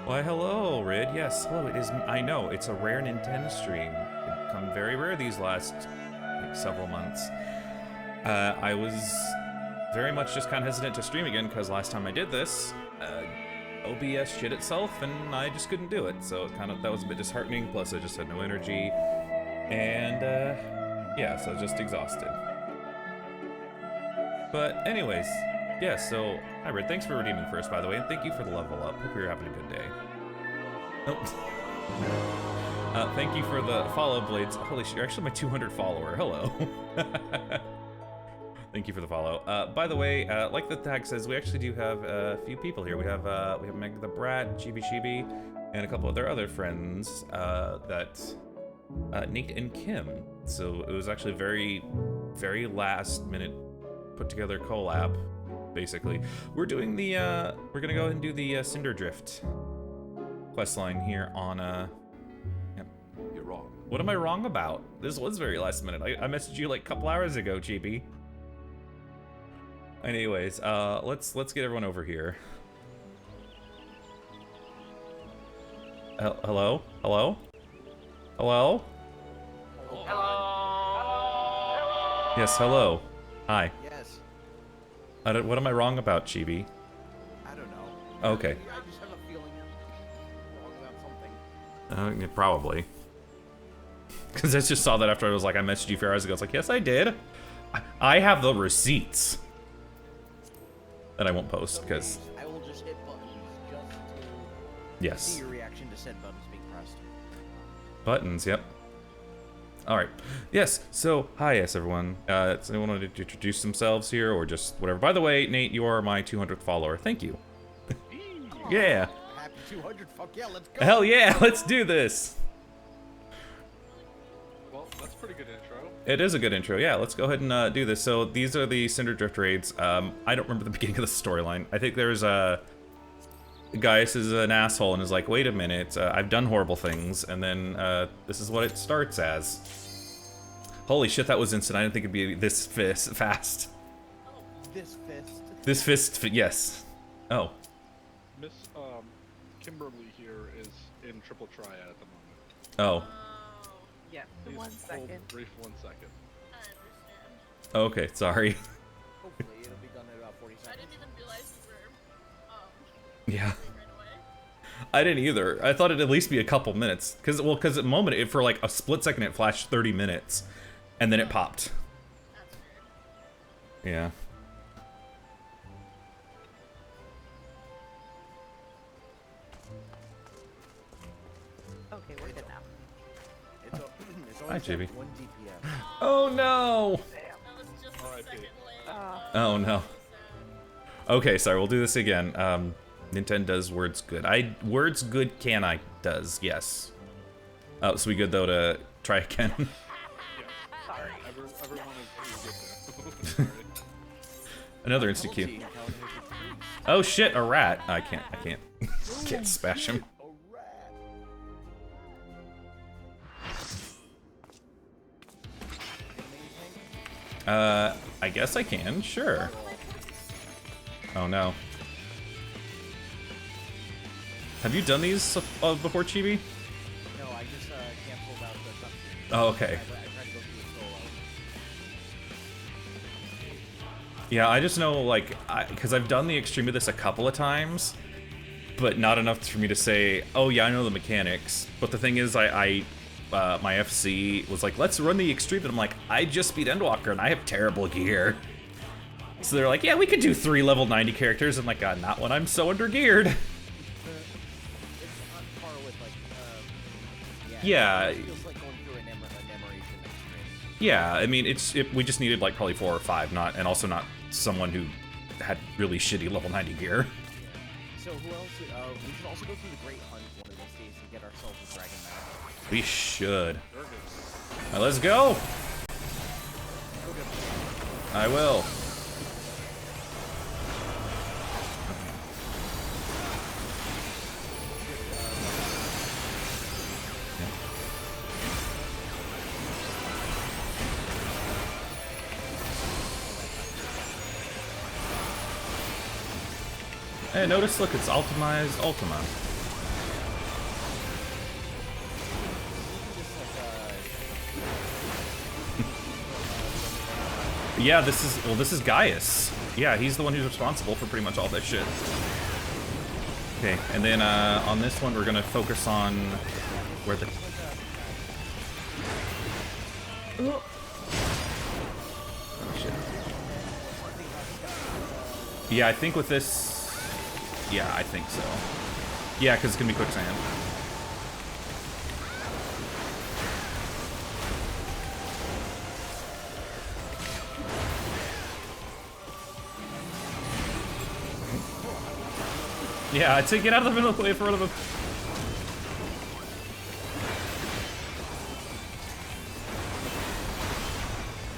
Why, hello, Rid. Yes, hello. It is. I know it's a rare Nintendo stream. It's become very rare these last several months. I was very much just kind of hesitant to stream again because last time I did this, OBS shit itself, and I just couldn't do it. So that was a bit disheartening. Plus, I just had no energy, and yeah, so I was just exhausted. But anyways. Yeah, so, hi Red, thanks for redeeming first, by the way, and thank you for the level up. Hope you're having a good day. Oh. Thank you for the follow, Blades. Holy shit, you're actually my 200 follower. Hello. Thank you for the follow. By the way, like the tag says, we actually do have a few people here. We have Meg the Brat, Chibi Chibi, and a couple of their other friends, Nate and Kim. So it was actually very, very last minute put together collab. Basically, we're doing the we're gonna go ahead and do the Cinder Drift questline here on yep. You're wrong. What am I wrong about? This was very last minute. I messaged you like a couple hours ago, Chibi. Anyways, let's get everyone over here. Hello? Hello? Hello? Hello. Yes, hello. Hi. Yes. What am I wrong about, Chibi? I don't know. Okay. I just have a feeling you're wrong about something. Yeah, probably. Because I just saw that after I was like, I messaged you 4 hours ago. It's like, yes, I did. I have the receipts. That I won't post, because... I will just hit buttons just to yes. see your reaction to said buttons being pressed. Buttons, yep. Alright. Yes, so, hi, yes, everyone. Does anyone want to introduce themselves here, or just whatever? By the way, Nate, you are my 200th follower. Thank you. Yeah. Happy 200, fuck yeah, let's go! Hell yeah, let's do this! Well, that's a pretty good intro. It is a good intro, yeah, let's go ahead and do this. So, these are the Cinder Drift raids. I don't remember the beginning of the storyline. I think there's Gaius is an asshole and is like, wait a minute, I've done horrible things, and then this is what it starts as. Holy shit, that was instant. I didn't think it'd be this fast. Oh, this fist. This fist, yes. Oh. Miss Kimberly here is in triple triad at the moment. Oh. Yeah, Please 1 second. hold brief 1 second. I understand. Okay, sorry. Hopefully it'll be done in about 40 I seconds. didn't even realize you were Yeah. right away. I didn't either. I thought it'd at least be a couple minutes. Because at the moment, for like a split second, it flashed 30 minutes. And then it popped. That's weird. Yeah. Okay, we're good now. It's Hi, always JB. like 1 DPS. Oh no! That was just Oh, a I second see. late. Oh no. Okay, sorry, we'll do this again. Nintendo does words good. Words good can I does, yes. Oh, so we good though to try again? Sorry. Everyone is good now. Another instant Told queue. you, how it is. Oh shit, a rat. I can't can't smash him. A rat. I guess I can, sure. Oh no. Have you done these before, Chibi? No, I just canceled out the cutscene. Oh, okay. I tried to go through it solo. Yeah, I just know, like, because I've done the extreme of this a couple of times, but not enough for me to say, oh yeah, I know the mechanics. But the thing is, my FC was like, let's run the extreme, and I'm like, I just beat Endwalker, and I have terrible gear. So they're like, yeah, we could do 3 level 90 characters. I'm like, not when I'm so undergeared. It's on par with like, Yeah. It feels like going through an enumeration extreme. Yeah, I mean, we just needed like probably 4 or 5, and also not someone who had really shitty level 90 gear. So who else? We should also go through the Great Hunt one of these days and get ourselves a dragon map. We should. Very good. All right, let's go. I will. Hey, notice, look, it's optimized Ultima. Yeah, this is Gaius. Yeah, he's the one who's responsible for pretty much all this shit. Okay, and then on this one, we're gonna focus on where the... Oh, shit. Yeah, I think with this... Yeah, I think so. Yeah, because it's gonna be quicksand. Yeah, to get out of the middle of the way in front of him.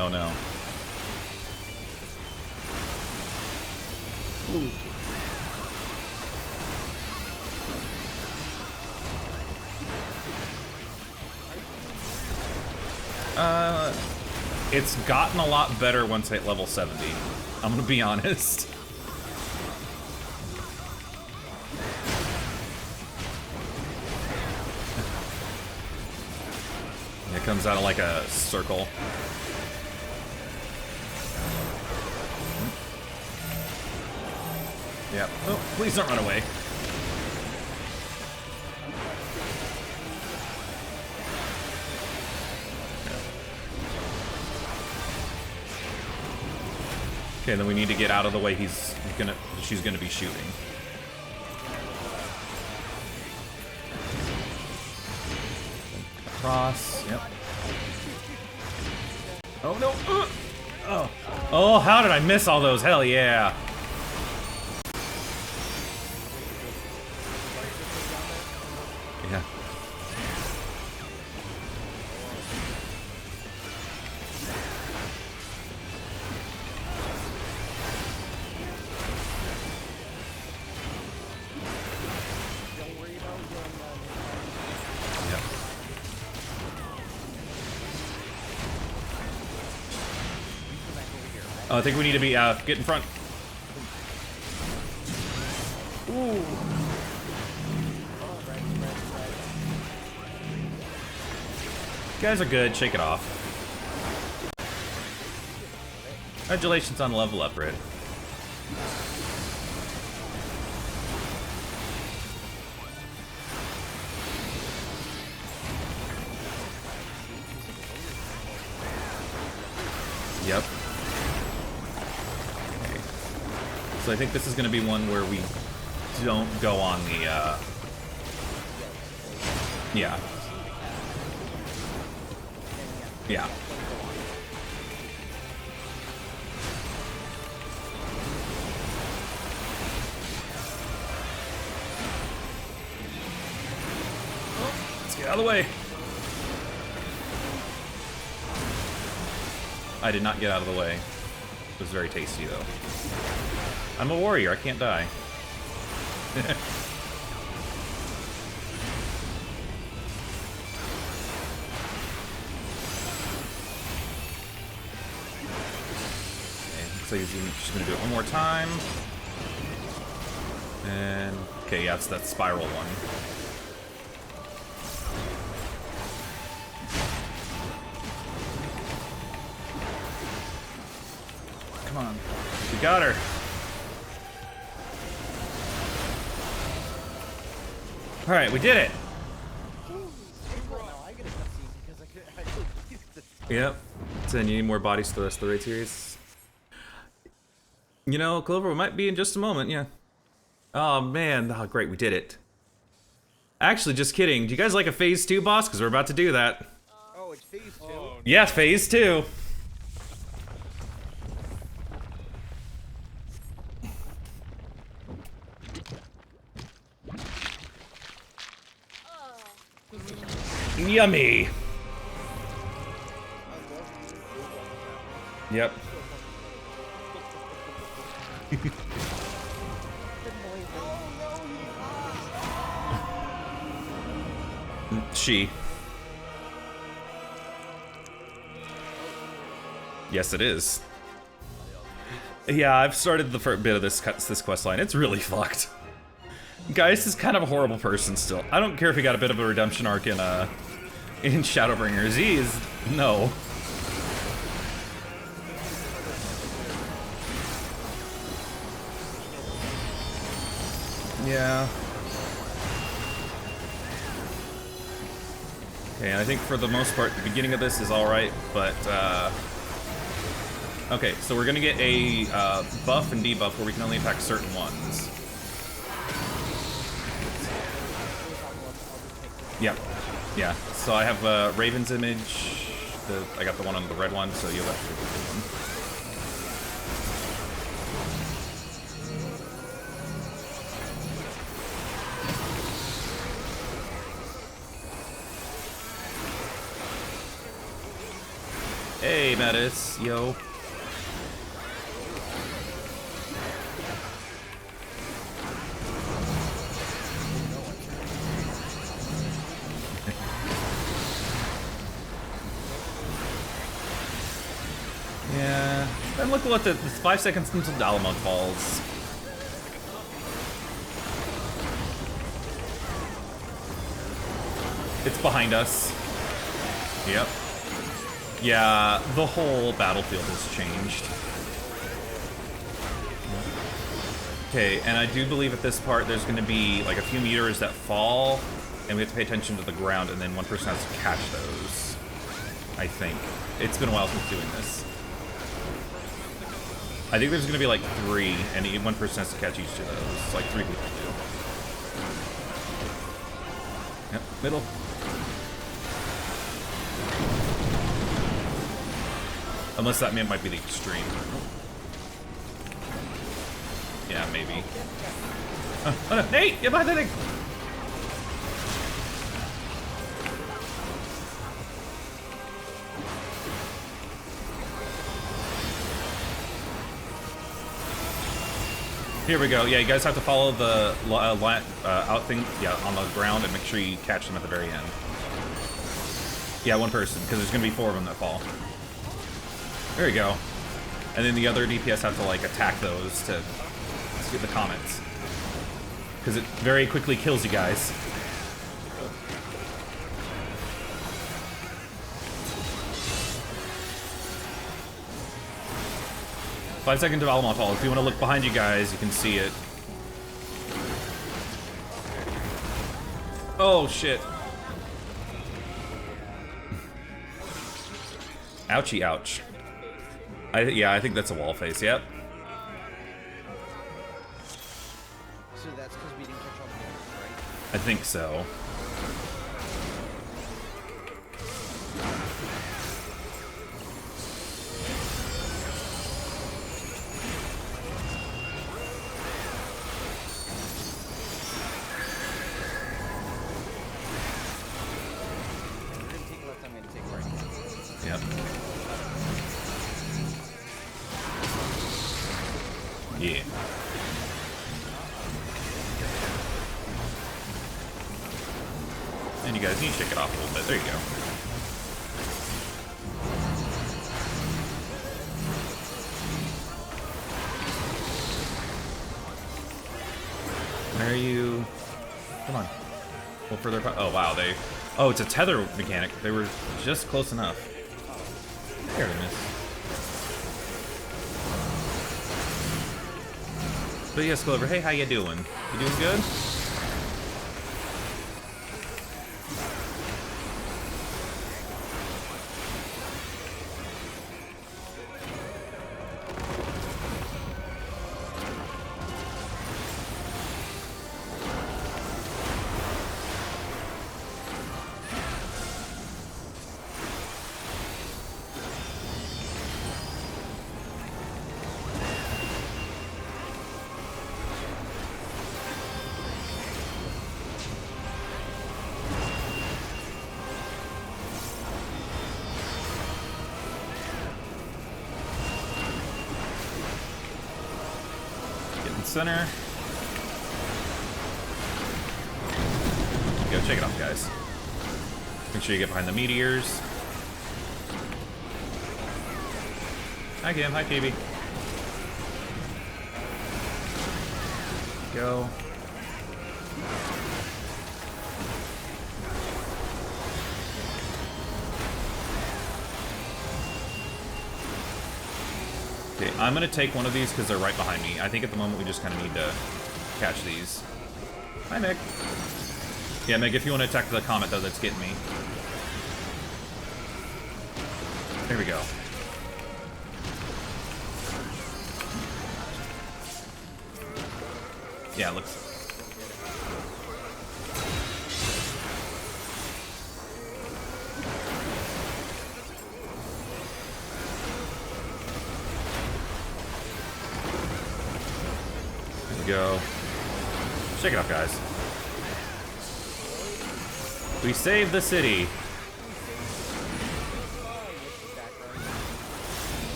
Oh no. Ooh. It's gotten a lot better once I hit level 70. I'm gonna be honest. It comes out of like a circle. Yep. Oh, please don't run away. Okay, then we need to get out of the way she's gonna be shooting. Cross, yep. Oh no! Oh. Oh, how did I miss all those? Hell yeah! Yeah. I think we need to be, get in front. Ooh. You guys are good, shake it off. Congratulations on level up, Red. Yep. So I think this is going to be one where we don't go on the, yeah. Yeah. Let's get out of the way. I did not get out of the way. It was very tasty, though. I'm a warrior, I can't die. Okay, looks like she's gonna do it one more time. And, okay, yeah, it's that spiral one. Come on, we got her. All right, we did it. Yep. So then you need more bodies for the rest of the raid series. You know, Clover, we might be in just a moment, yeah. Oh man, oh great, we did it. Actually, just kidding. Do you guys like a phase 2 boss? Because we're about to do that. Oh, it's phase 2? Yeah, phase 2. Yummy. Yep. She. Yes, it is. Yeah, I've started the first bit of this quest line. It's really fucked. Gaius is kind of a horrible person still. I don't care if he got a bit of a redemption arc in Shadowbringers. He is no. Yeah. Okay, I think for the most part, the beginning of this is alright, but, okay, so we're gonna get a, buff and debuff where we can only attack certain ones. Yep. Yeah. So I have, Raven's image. I got the one on the red one, so you'll have to get the blue one. Hey, Metis, yo. Yeah. And look what the 5 seconds until Dalamon falls. It's behind us. Yep. Yeah, the whole battlefield has changed. Okay, and I do believe at this part there's going to be like a few meters that fall, and we have to pay attention to the ground, and then one person has to catch those. I think. It's been a while since doing this. I think there's going to be like 3, and one person has to catch each of those. Like 3 people do. Yep, middle. Unless that might be the extreme. Yeah, maybe. Oh no, Nate! Get behind that thing! Here we go. Yeah, you guys have to follow the out thing, yeah, on the ground and make sure you catch them at the very end. Yeah, one person, because there's going to be 4 of them that fall. There you go. And then the other DPS have to, like, attack those to get the comets. Because it very quickly kills you guys. Five-second development fall. If you want to look behind you guys, you can see it. Oh, shit. Ouchie, ouch. Yeah, I think that's a wall face, yep. So that's because we didn't catch all the ones, right? I think so. We're gonna take left, I'm gonna take right. Yep. Yeah. And you guys need to shake it off a little bit. There you go. Where are you? Come on. A little further. Oh, wow. Oh, it's a tether mechanic. They were just close enough. There it is. But yes, Clover, hey, how you doing? You doing good? Center. Go, check it off, guys. Make sure you get behind the meteors. Hi, Kim. Hi, Kiwi. Go. Okay, I'm gonna take one of these because they're right behind me. I think at the moment we just kind of need to catch these. Hi, Meg. Yeah, Meg, if you want to attack the comet, though, that's getting me. There we go. Yeah, it looks... There we go. Shake it up, guys. We saved the city.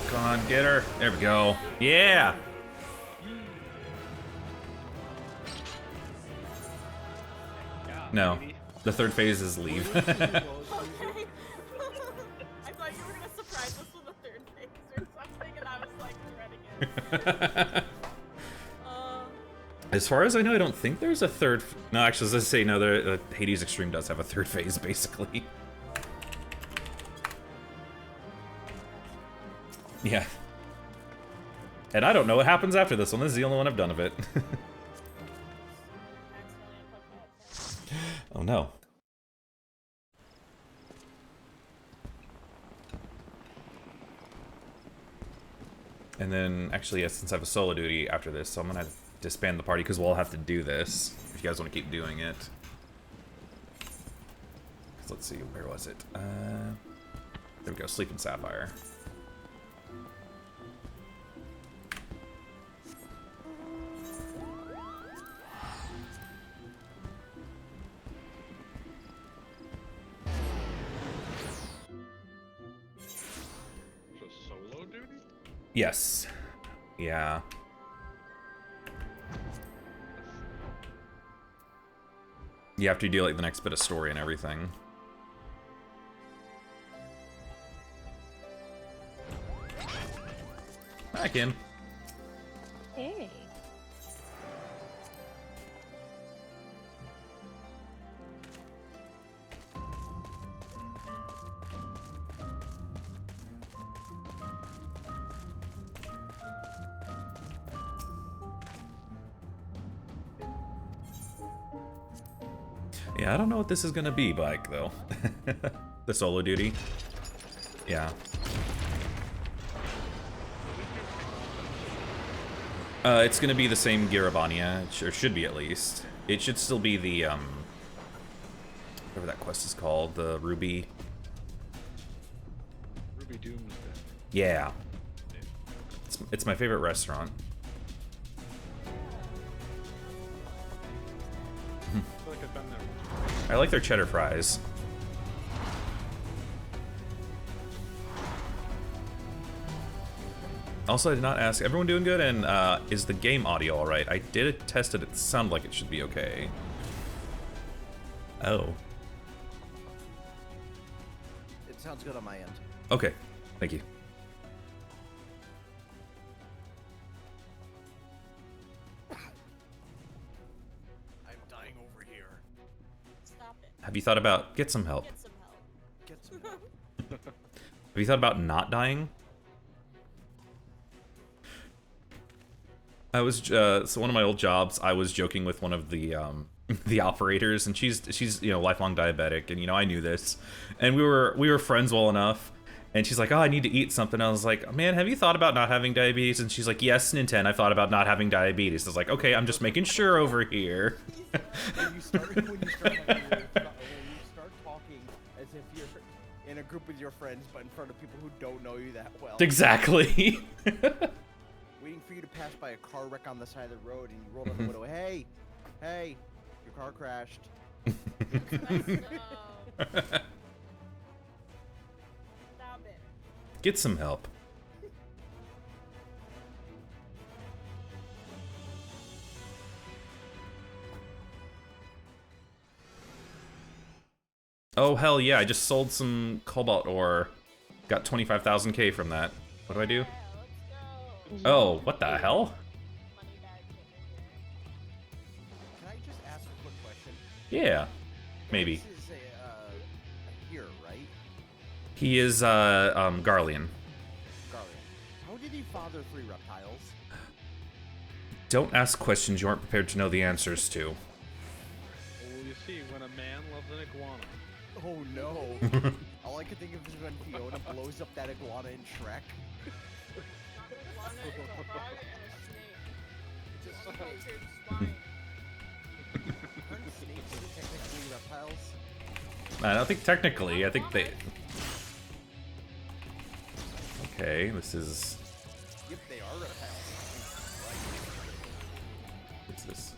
Come on, get her. There we go. Yeah. No. The third phase is leave. Okay. I thought you were gonna surprise us with a third phase or something, and I was like dreading it. As far as I know, I don't think there's a third... No, actually, let's say no, the Hades Extreme does have a third phase, basically. Yeah. And I don't know what happens after this one. This is the only one I've done of it. Oh no. And then, actually, yeah, since I have a solo duty after this, so I'm gonna disband the party because we'll all have to do this if you guys want to keep doing it. 'Cause let's see, where was it? There we go, Sleeping Sapphire. Solo duty? Yes. Yeah. You have to do like the next bit of story and everything. Hi, Kim. Hey. Yeah, I don't know what this is gonna be like, though. The solo duty. Yeah. It's gonna be the same Garabania, or should be at least. It should still be the, whatever that quest is called, the Ruby. Ruby Doomsday. Yeah. It's my favorite restaurant. I feel like I've been there once. I like their cheddar fries. Also, I did not ask, everyone doing good? And is the game audio alright? I did test it, it sounded like it should be okay. Oh. It sounds good on my end. Okay, thank you. I'm dying over here. Stop it. Have you thought about, get some help. Get some help. Get some help. Have you thought about not dying? I was, so one of my old jobs, I was joking with one of the, the operators, and she's, you know, lifelong diabetic, and, you know, I knew this. And we were friends well enough, and she's like, oh, I need to eat something. I was like, man, have you thought about not having diabetes? And she's like, yes, Nintendo, I've thought about not having diabetes. I was like, okay, I'm just making sure over here. When you start talking as if you're in a group with your friends, but in front of people who don't know you that well. Exactly. Waiting for you to pass by a car wreck on the side of the road, and you roll down the window. Hey, your car crashed. Stop it. Get some help. Oh, hell yeah, I just sold some cobalt ore. Got 25,000K from that. What do I do? Yeah, let's go. Oh, what the hell? Money bag Can I just ask a quick question? Yeah, maybe. This is a hero, right? He is, Garlean. Garlian. How did he father 3 reptiles? Don't ask questions you aren't prepared to know the answers to. Well, you see, when a man loves an iguana. Oh no. All I could think of is when Fiona blows up that iguana in Shrek. Not an iguana, it's a hog and a snake. Just lizard spine. Aren't snakes technically reptiles? I don't think technically, I think they... Okay, this is... Yep, they are reptiles. What's this?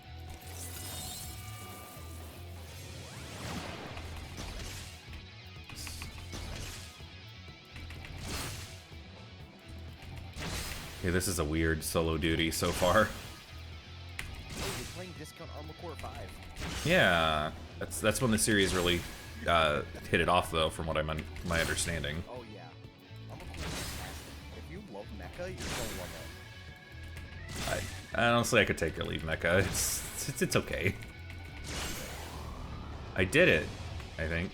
Okay, this is a weird solo duty so far. Oh, you're playing Discount Armor Core 5. Yeah, that's when the series really hit it off, though, from what my understanding. Oh yeah. Armor Core is fantastic. If you love mecha, you're gonna love it. Honestly, I could take or leave mecha. It's okay. I did it, I think.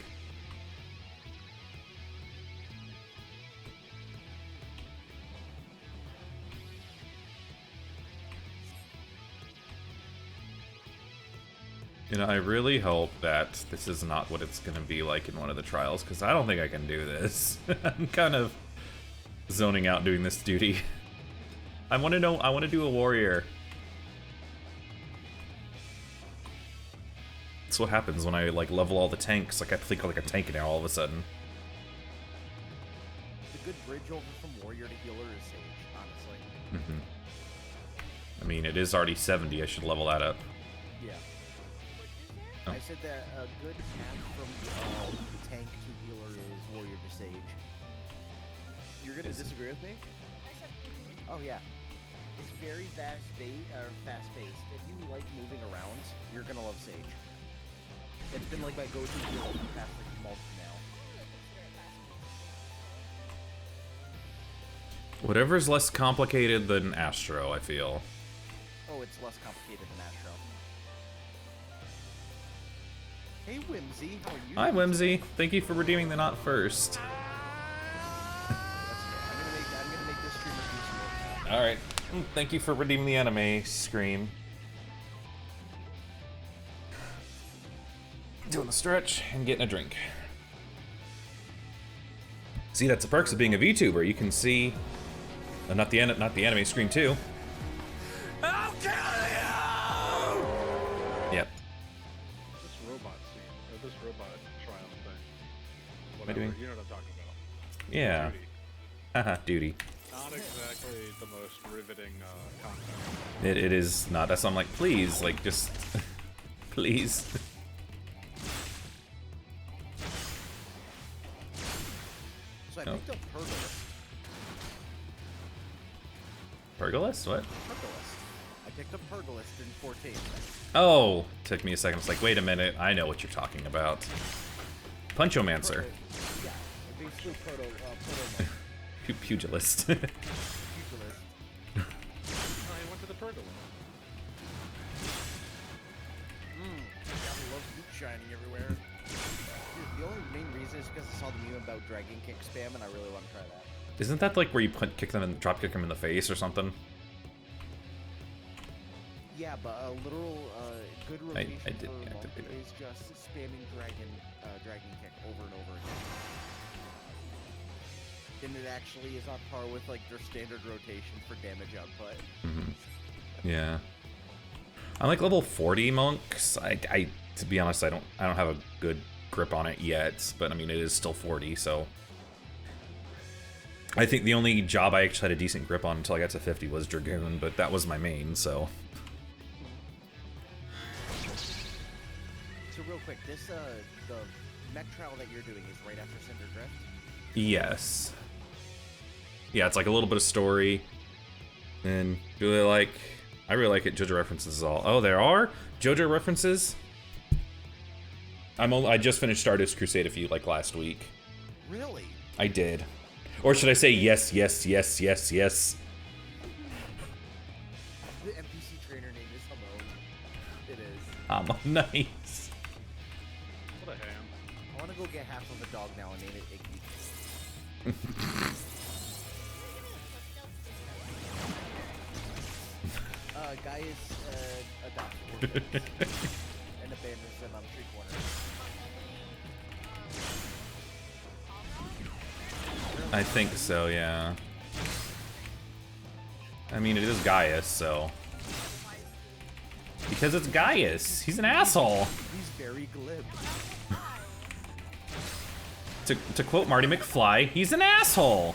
You know, I really hope that this is not what it's gonna be like in one of the trials, because I don't think I can do this. I'm kind of zoning out doing this duty. I want to do a warrior. That's what happens when I like level all the tanks. Like I play like a tank now all of a sudden. The good bridge over from warrior to healer is Sage, honestly. I mean, it is already 70. I should level that up. Yeah. Oh. I said that a good path from tank to healer is warrior to Sage. You're gonna disagree with me? Oh yeah. It's very fast-paced. If you like moving around, you're gonna love Sage. It's been like my go-to healer for the past like month now. Whatever's less complicated than Astro, I feel. Oh, it's less complicated than Astro. Hey Whimsy, how are you? Hi, Whimsy. Thank you for redeeming the not first. That's okay. I'm gonna make this stream a piece more. All right. Thank you for redeeming the anime scream. Doing the stretch and getting a drink. See, that's the perks of being a VTuber. You can see, not the anime screen too. I'll kill you! Yep. This robot scene, or this robot trial thing. I Whatever, doing? you know what I'm talking about. Yeah. Duty. Haha, duty. Not exactly the most riveting content. It is not. That's why I'm like, please, like, just, please. So I Oh. picked up Pergolist. Pergolist? What? Pergolist. I picked up Pergolist in 14. Oh, took me a second. It's like, wait a minute. I know what you're talking about. Punchomancer. Yeah, basically proto Pugilist. Pugilist. I went to the pergola. Gotta love loot shining everywhere. Dude, the only main reason is because I saw the meme about Dragon Kick spam, and I really want to try that. Isn't that like where you kick them and drop kick them in the face or something? Yeah, but a literal good rotation I did for a monk deactivate it. is just spamming Dragon Kick over and over again. And it actually is on par with like their standard rotation for damage output. Yeah. I'm like level 40 monks. I to be honest, I don't have a good grip on it yet, but I mean it is still 40, so I think the only job I actually had a decent grip on until I got to 50 was Dragoon, but that was my main, so. So real quick, this the mech trial that you're doing is right after Cinder Drift? Yes. Yeah, it's like a little bit of story. And I really like it. JoJo references is all. Oh, there are JoJo references? I just finished Stardust Crusade last week. Really? I did. Or should I say yes, yes, yes, yes, yes? The NPC trainer name is Hamon. It is. Nice. What a ham. I want to go get half of a dog now and name it Iggy. Gaius adopts orphans and abandons them on street corners. I think so, yeah. I mean, it is Gaius, so... Because it's Gaius! He's an asshole! He's very glib. To quote Marty McFly, he's an asshole!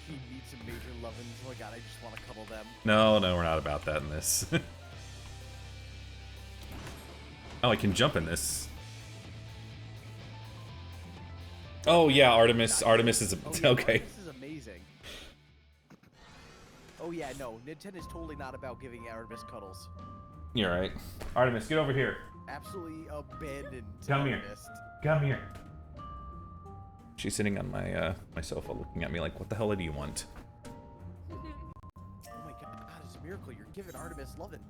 He meets some major lovins. Oh my god, I just want to cuddle them. No, we're not about that in this. Oh, I can jump in this. Oh yeah, Artemis is a, Oh, yeah, okay. This is amazing. Oh yeah, no, Nintendo's totally not about giving Artemis cuddles. You're right. Artemis, get over here. Absolutely abandoned. Come here. Artemis. Come here. She's sitting on my my sofa looking at me like, what the hell do you want? Oh my god, it's a miracle. You're giving Artemis lovins.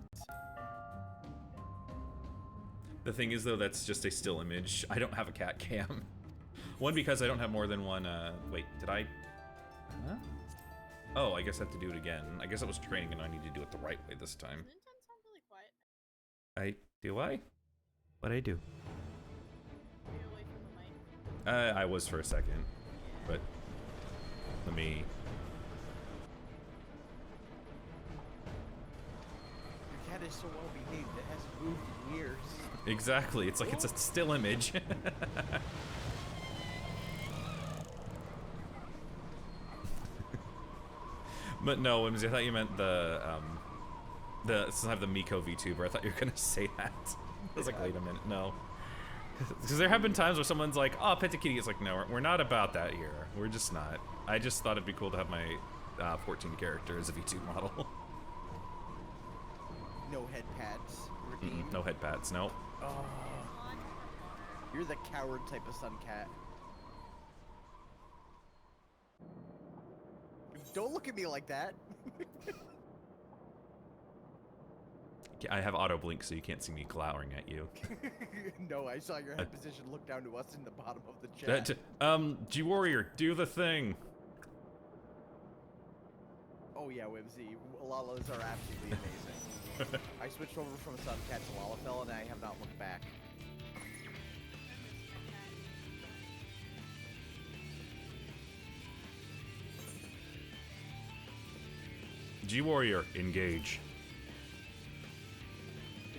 The thing is though, that's just a still image. I don't have a cat cam. One, because I don't have more than one, wait, did I? Huh? Oh, I guess I have to do it again. I guess I was training and I need to do it the right way this time. Does Nintendo sound really quiet? Do I? What'd I do? Are you away from the mic? I was for a second, but let me... Your cat is so well behaved, it hasn't moved in years. Exactly, it's like it's a still image. But no, Whimsy, I thought you meant the since I have the Miko VTuber, I thought you were gonna say that. I was like, wait a minute, no. Because there have been times where someone's like, oh, Pet a Kitty. It's like, no, we're not about that here. We're just not. I just thought it'd be cool to have my 14 character as a V2 model. No head pads. Redeemed. No head pats, no. Oh, you're the coward type of sun cat. Don't look at me like that. I have auto blink, so you can't see me glowering at you. No, I saw your head position look down to us in the bottom of the chat. G-Warrior, do the thing. Oh yeah, Whimsy. Lalas are absolutely amazing. I switched over from Sun Cat to Lalafell and I have not looked back. G-Warrior, engage.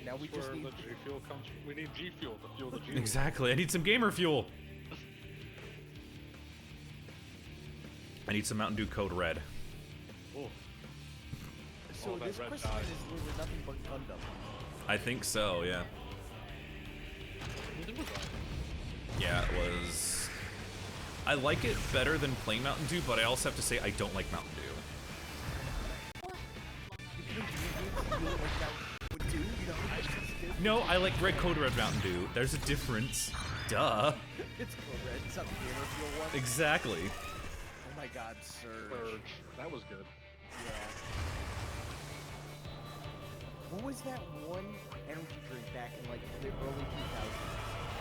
Now we just Where need... the G fuel comes from. We need G fuel to fuel the G. Exactly, I need some gamer fuel. I need some Mountain Dew Code Red. Oh. So Oh, that this red quest dye. line is literally nothing but Gundam. I think so, yeah. Neither was I. Yeah, it was... I like it better than plain Mountain Dew, but I also have to say I don't like Mountain Dew. No, I like Red Code Red Mountain Dew. There's a difference. Duh. It's Code Red. It's not the gamer fuel one. Exactly. Oh my god, Surge. Surge. That was good. Yeah. What was that one energy drink back in like the early 2000s?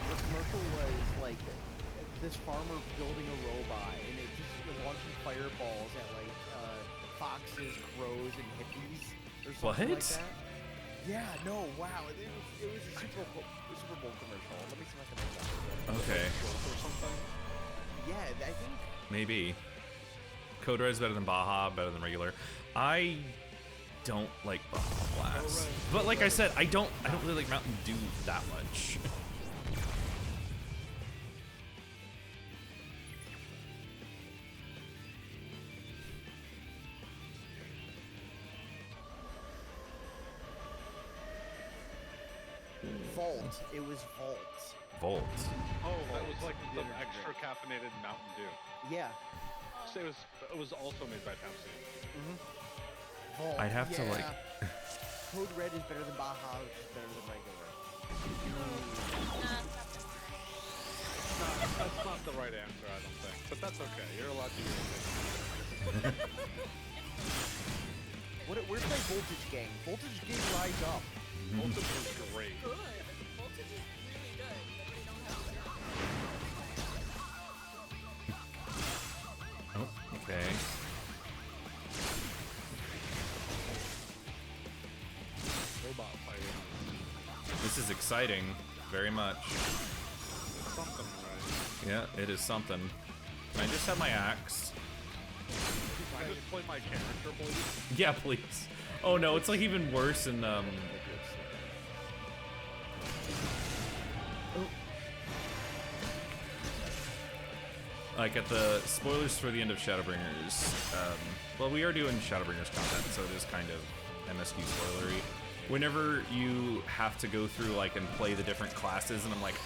The commercial was like this farmer building a robot and it just was launching fireballs at like foxes, crows, and hippies or something like What? that. Yeah, no, wow. It was a Super Bowl commercial. Let me see if I can look that up. Okay. Or something. Yeah, I think. Maybe. Code Red is better than Baja, better than regular. I don't like Baja Blast. But like I said, I don't really like Mountain Dew that much. Volt. It was Volt. Volt. Oh, that was like The the energy extra drink. caffeinated Mountain Dew. Yeah. So it was also made by Pepsi. Vault, I'd have to, yeah. like... Code Red is better than Baja, which is better than regular. That's not the right answer, I don't think. But that's okay. You're allowed to use it. Where's my Voltage Gang? Voltage Gang rise up. Voltage is great. Good. Voltage is really good, but they don't have to. Oh, okay. Robot fighting. This is exciting. Very much. It's something, right? Yeah, it is something. Can I just have my axe? Can I just play my character, please? Yeah, please. Oh no, it's like even worse in, like at the spoilers for the end of Shadowbringers, well, we are doing Shadowbringers content, so it is kind of MSQ spoilery. Whenever you have to go through like and play the different classes, and I'm like,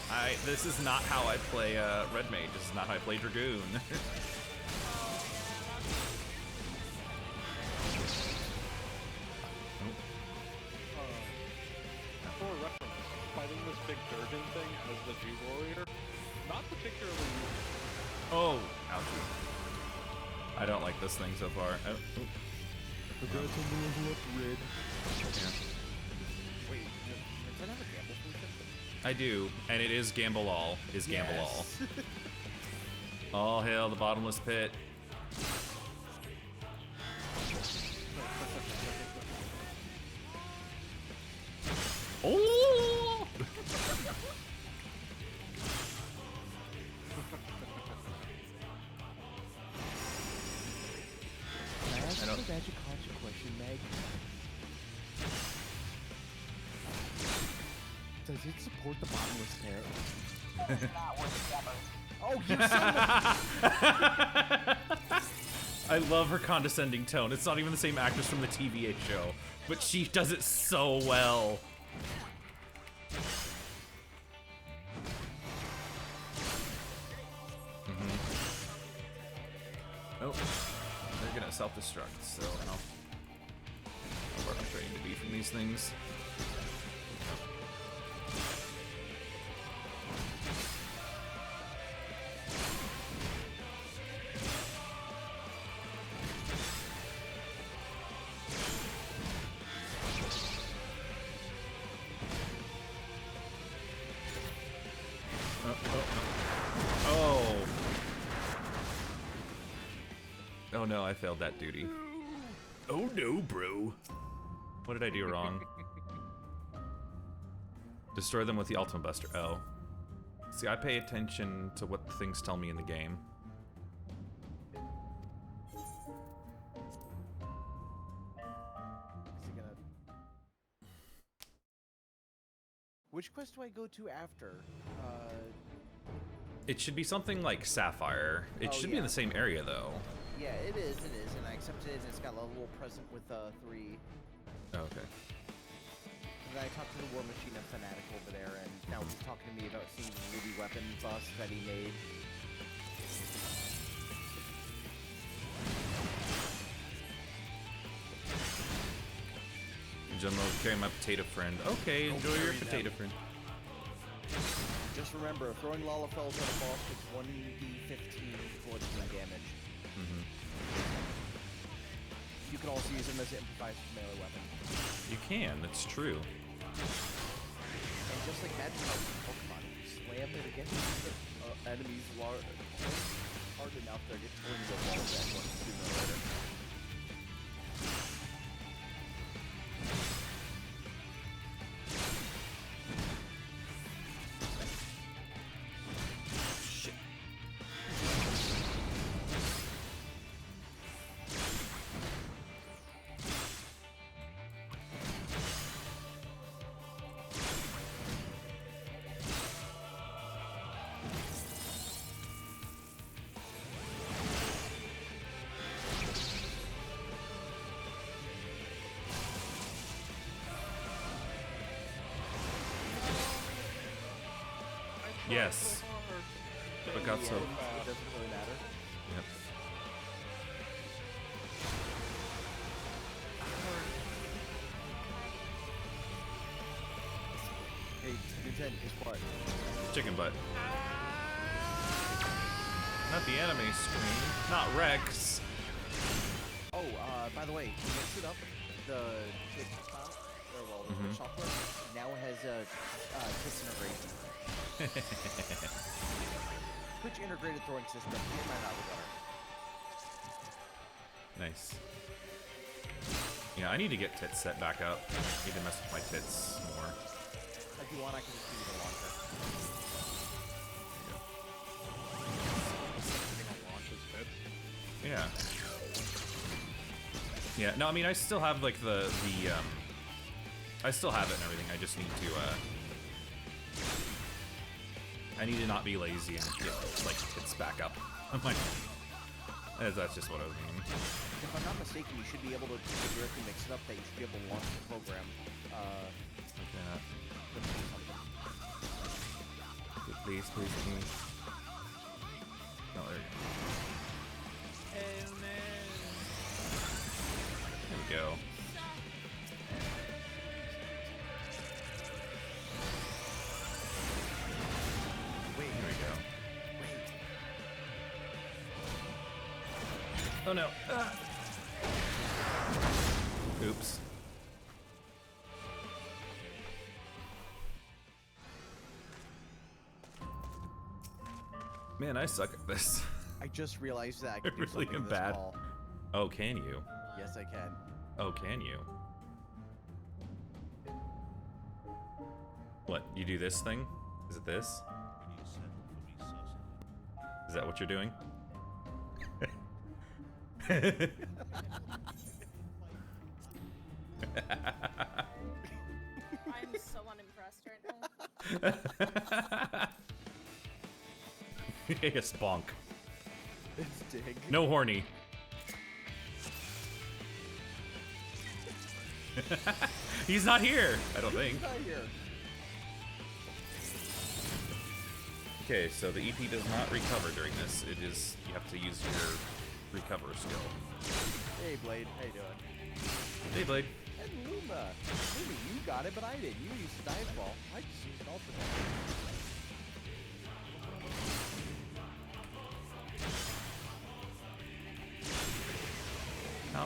this is not how I play Red Mage. This is not how I play Dragoon. For reference, fighting this big Durgan thing as the G Warrior, not particularly useful. Oh, ouchie. I don't like this thing so far. Oh, oh. Wait, does that have a gamble function? I do, and it is Gamble All. Gamble All. All hail the bottomless pit. Oh! Can I ask I you a don't- magic concha question, Meg? Does it support the bottomless pit? Oh, you son of I love her condescending tone. It's not even the same actress from the TVA show, but she does it so well. Oh, they're gonna self-destruct, so how far am I trying to be from these things? Oh. Oh no, I failed that duty. Oh no, bro. What did I do wrong? Destroy them with the Ultimate Buster. Oh. See, I pay attention to what things tell me in the game. Is he gonna... Which quest do I go to after? It should be something like Sapphire. It Oh, should be in yeah. the same area, though. Yeah, it is, and I accepted it, and it's got a little present with 3. Oh, okay. And then I talked to the War Machine of Fanatic over there, and now he's talking to me about seeing the Ruby weapon bust that he made. General, carry my potato friend. Okay, enjoy your carry them. potato friend. Just remember, throwing Lalafels at a boss takes 1d15 bludgeoning damage. Mm-hmm. You can also use them as an improvised melee weapon. You can, that's true. And just like Magic Cards in Pokemon, if you slam it against enemies hard enough, they're going to go balls back one sooner or later. Shit. Yes. But got so. It doesn't really matter. Yep. 10, guess what? Chicken butt. Not the anime screen. Not Rex. Oh, by the way, mix it up. The Twitch spot, or well, the Twitch software now has Twitch integration. Twitch integrated throwing system. Get mine out of the gutter. Nice. Yeah, I need to get tits set back up. I need to mess with my tits more. If you want, I can just give you the launcher. Yeah. Yeah, no, I mean, I still have, like, I still have it and everything, I just need to, I need to not be lazy and get, like, tits back up. I'm like, that's just what I was meaning. If I'm not mistaken, you should be able to directly mix it up that you should be able to launch the program, Like that. with something. Please, please, please. Oh, there we go. Oh no. There we go. Wait, There we go. wait. Oh no. Ah. Oops. Man, I suck at this. I just realized that I can I do really something am this bad. call. Oh, can you? Yes, I can. Oh, can you? What? You do this thing? Is it this? Is that what you're doing? I'm so unimpressed right now. Yes, bonk. It's dig. No horny. He's not here, I don't think. He's not here. Okay, so the EP does not recover during this. It is, you have to use your recover skill. Hey, Blade. How you doing? Hey, Blade. And Luma. Luma, you got it, but I didn't. You used dive ball. I just used ultimate.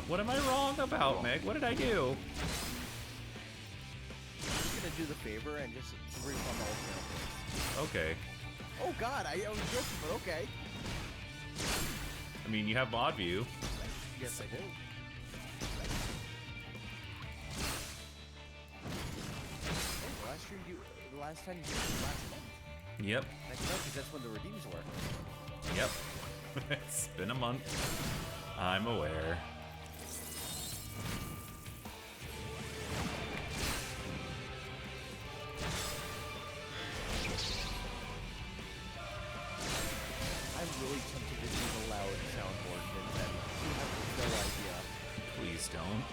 What am I wrong about, Meg? What did I do? I'm just gonna do the favor and just refund the ultimate. Okay. Oh God, I was joking, but okay. I mean, you have mod view. Yes, I do. Hey, the last time you did it was last month. Yep. That's right, because that's when the redeems were. Yep. It's been a month. I'm aware. I'm really tempted to do the loud soundboard, and then you have no idea. Please don't.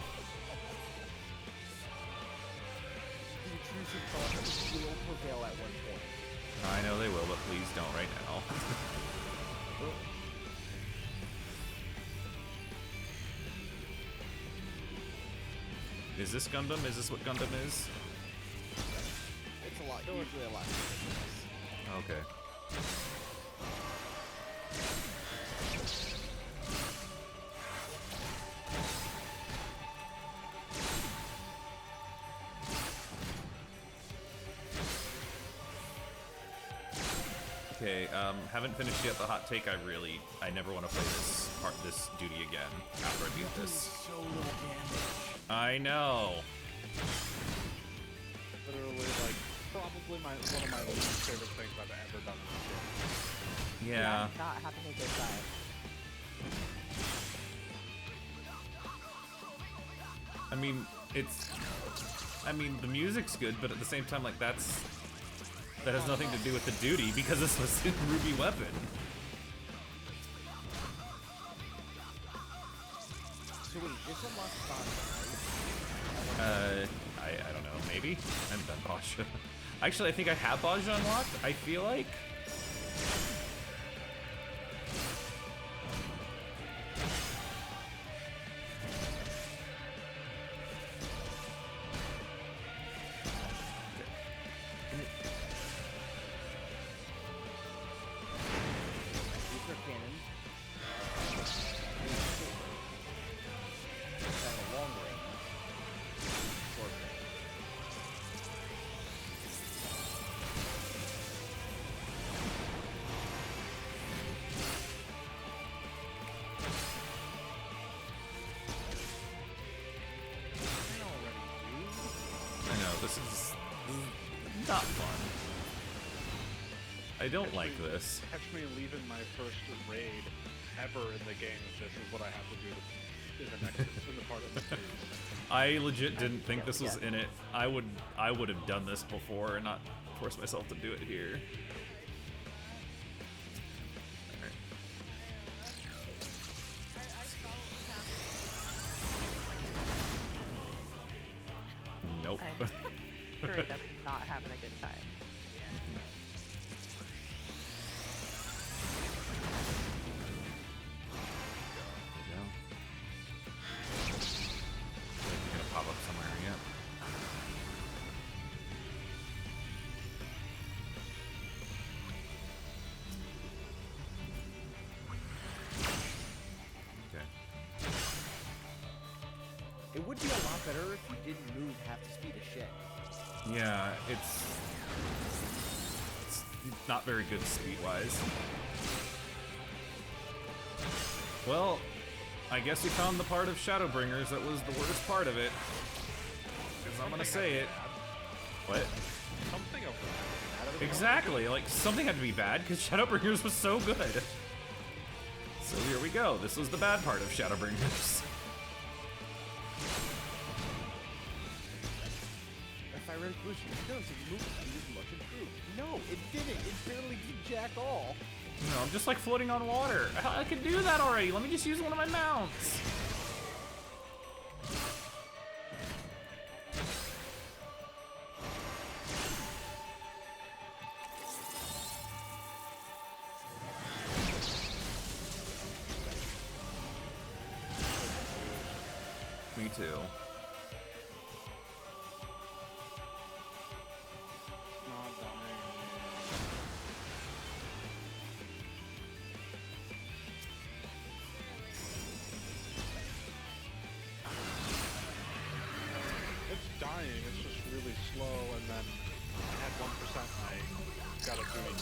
The intrusive thoughts will prevail at one point. I know they will, but please don't right now. Is this Gundam? Is this what Gundam is? It's a lot, usually a lot. Okay. Okay, haven't finished yet the hot take. I never want to play this duty again after I beat this. So little damage. I know. Literally, like, probably one of my least favorite things I've ever done in this game. Yeah. Not having a good dive. I mean, the music's good, but at the same time, like, that has nothing to do with the duty because this was in Ruby Weapon. So wait, this unlocks Basha, right? I don't know, maybe? I haven't done Basha. Actually, I think I have Basha unlocked, I feel like. This is not fun. I don't like this. Catch me leaving my first raid ever in the game. This is what I have to do in the next in the part of the series. I legit didn't think this was in it. I would have done this before and not force myself to do it here. Alright. Nope. I'm straight up not having a good time. Pop up somewhere, yeah. Okay. It would be a lot better if you didn't move half the speed of shit. Yeah, it's not very good speed-wise. Well, I guess we found the part of Shadowbringers that was the worst part of it. Because I'm gonna say it. What? Something of that. Exactly, like something had to be bad because Shadowbringers was so good. So here we go. This was the bad part of Shadowbringers. If I read Boost, you know, so you move speed is much improved. No, it didn't. It barely did jack all. No, I'm just like floating on water. I can do that already. Let me just use one of my mounts. Me too. Dying, it's just really slow, and then at 1% I gotta do it.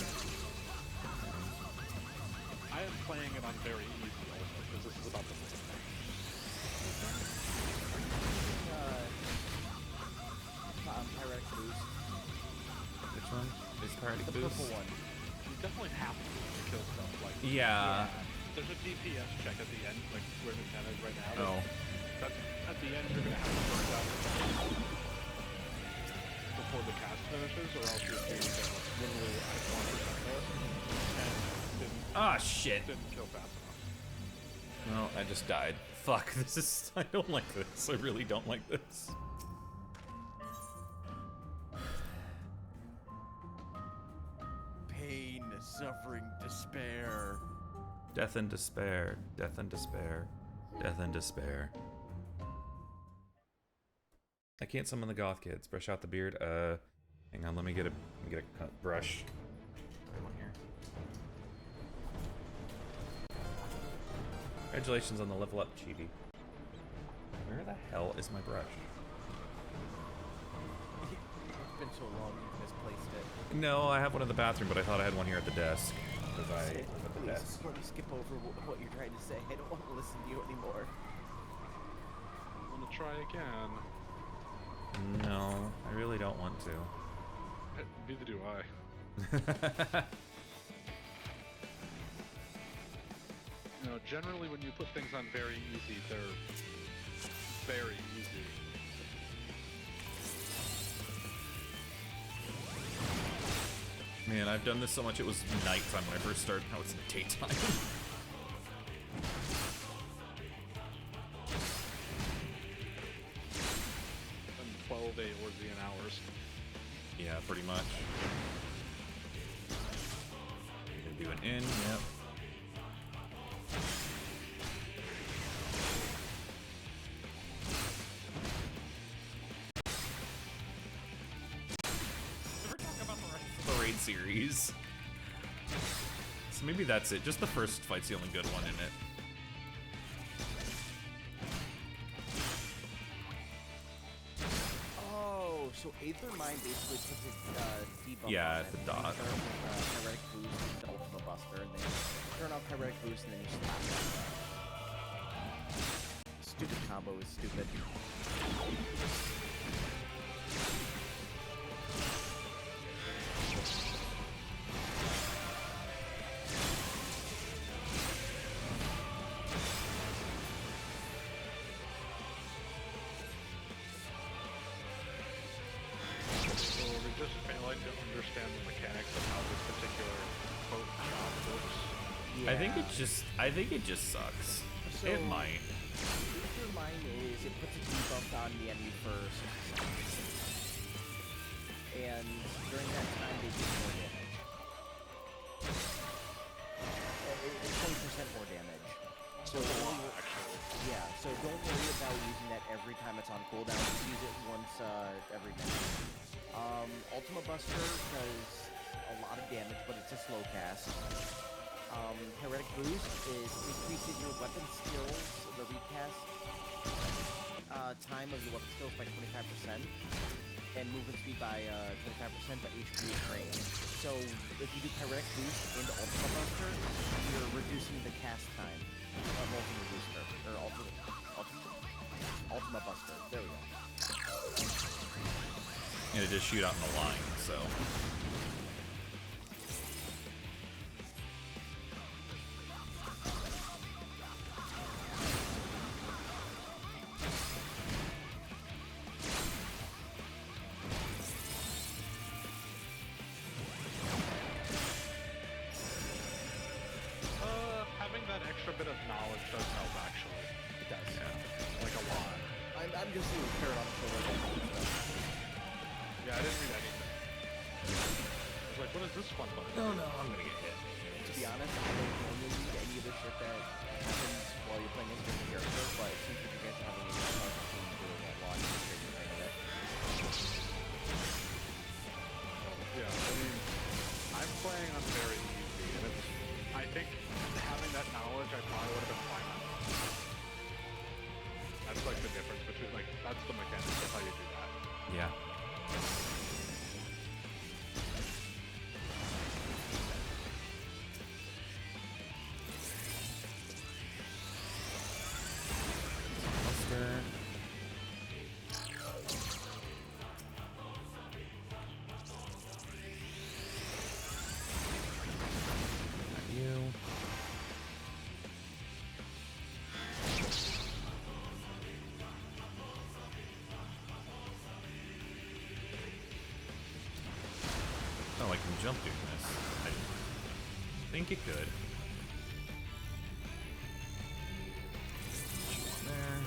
I am playing it on very easy also, because this is about the same thing. Pyrex Boost. Which one? Is Pyretic The Boost? purple one. You definitely have to kill stuff, like... Yeah. There's a DPS check at the end, like where Nintendo is right now. Oh. That's, at the end, you're gonna have to burn out before the cast finishes, or else you're going to get literally at 1% there, and Ah, shit. didn't kill fast enough. Well, I just died. Fuck, this is... I don't like this. I really don't like this. Pain, suffering, despair. Death and despair. Death and despair. Death and despair. I can't summon the goth kids. Brush out the beard. Hang on. Let me get a brush. Got one here. Congratulations on the level up, Chibi. Where the hell is my brush? It's been so long you've misplaced it. No, I have one in the bathroom, but I thought I had one here at the desk. Because I at the Please, desk. let me skip over what you're trying to say. I don't want to listen to you anymore. I'm gonna try again. No, I really don't want to. Neither do I. You know, generally when you put things on very easy, they're very easy. Man, I've done this so much it was nighttime when I first started. Now it's daytime. And 12 Eorzean hours. Yeah, pretty much. Gonna do an in, yep. We're talking about the rest of the raid series. So maybe that's it. Just the first fight's the only good one in it. Oh, so Aether Mind basically puts a debuff Yeah, on at the it. dot. You turn on Pyretic Boost and Ultima Buster, and then you turn on Pyretic Boost and then you slap it. Stupid combo is stupid. Yeah. I think it just sucks. So, It might. Feature mine is it puts a debuff on the enemy for 60 seconds. And during that time, they do more damage. It's 20% more damage. So yeah, so don't worry about using that every time it's on cooldown. Just use it once every minute. Ultima Buster does a lot of damage, but it's a slow cast. Heretic Boost increases your weapon skills, the recast time of your weapon skills by 25%, and movement speed by 25%, but HP is range. So if you do Heretic Boost into Ultima Buster, you're reducing the cast time of Ultima Booster, or Ultima Buster. There we go. And it just shoot out in the line, so. Having that extra bit of knowledge does help, actually. It does. Yeah. Like a lot. I'm just seeing carrot on the shoulder. Yeah, I didn't read anything. I was like, what is this one button? Oh no, I'm gonna get hit. To be honest, I don't normally read any of the shit that happens while you're playing as a character, but it seems like you guys are having a good time doing that while you're taking the of it. Yeah, I mean, I'm playing on very easy, and it's, I think having that knowledge, I probably would have been fine. That's like the difference between, like, that's the mechanics of how you do that. Yeah. Buster. Not you. Oh, I can jump doing this. I think it could. Put you on there.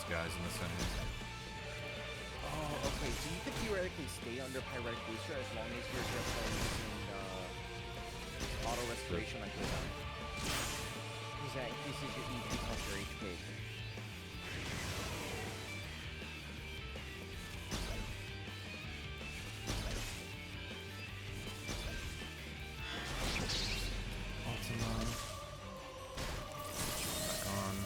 Guys in the center. Oh, okay, so you could theoretically stay under Pyretic Booster as long as you're just using auto restoration on cooldown. Because that increases your EP plus your HP. Ultima. Back on.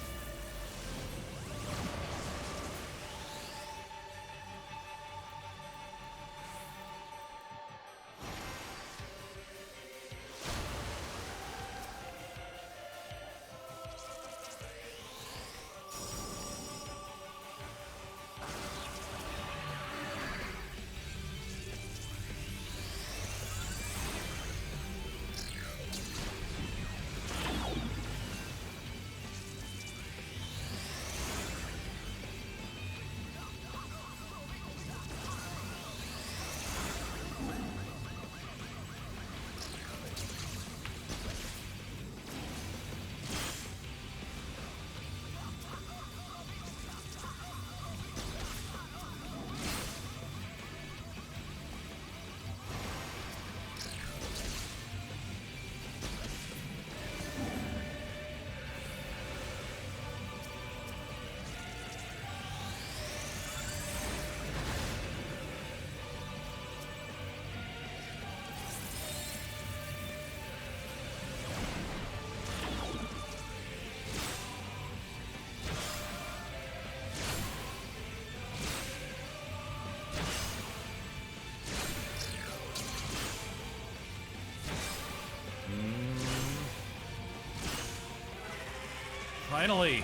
Finally!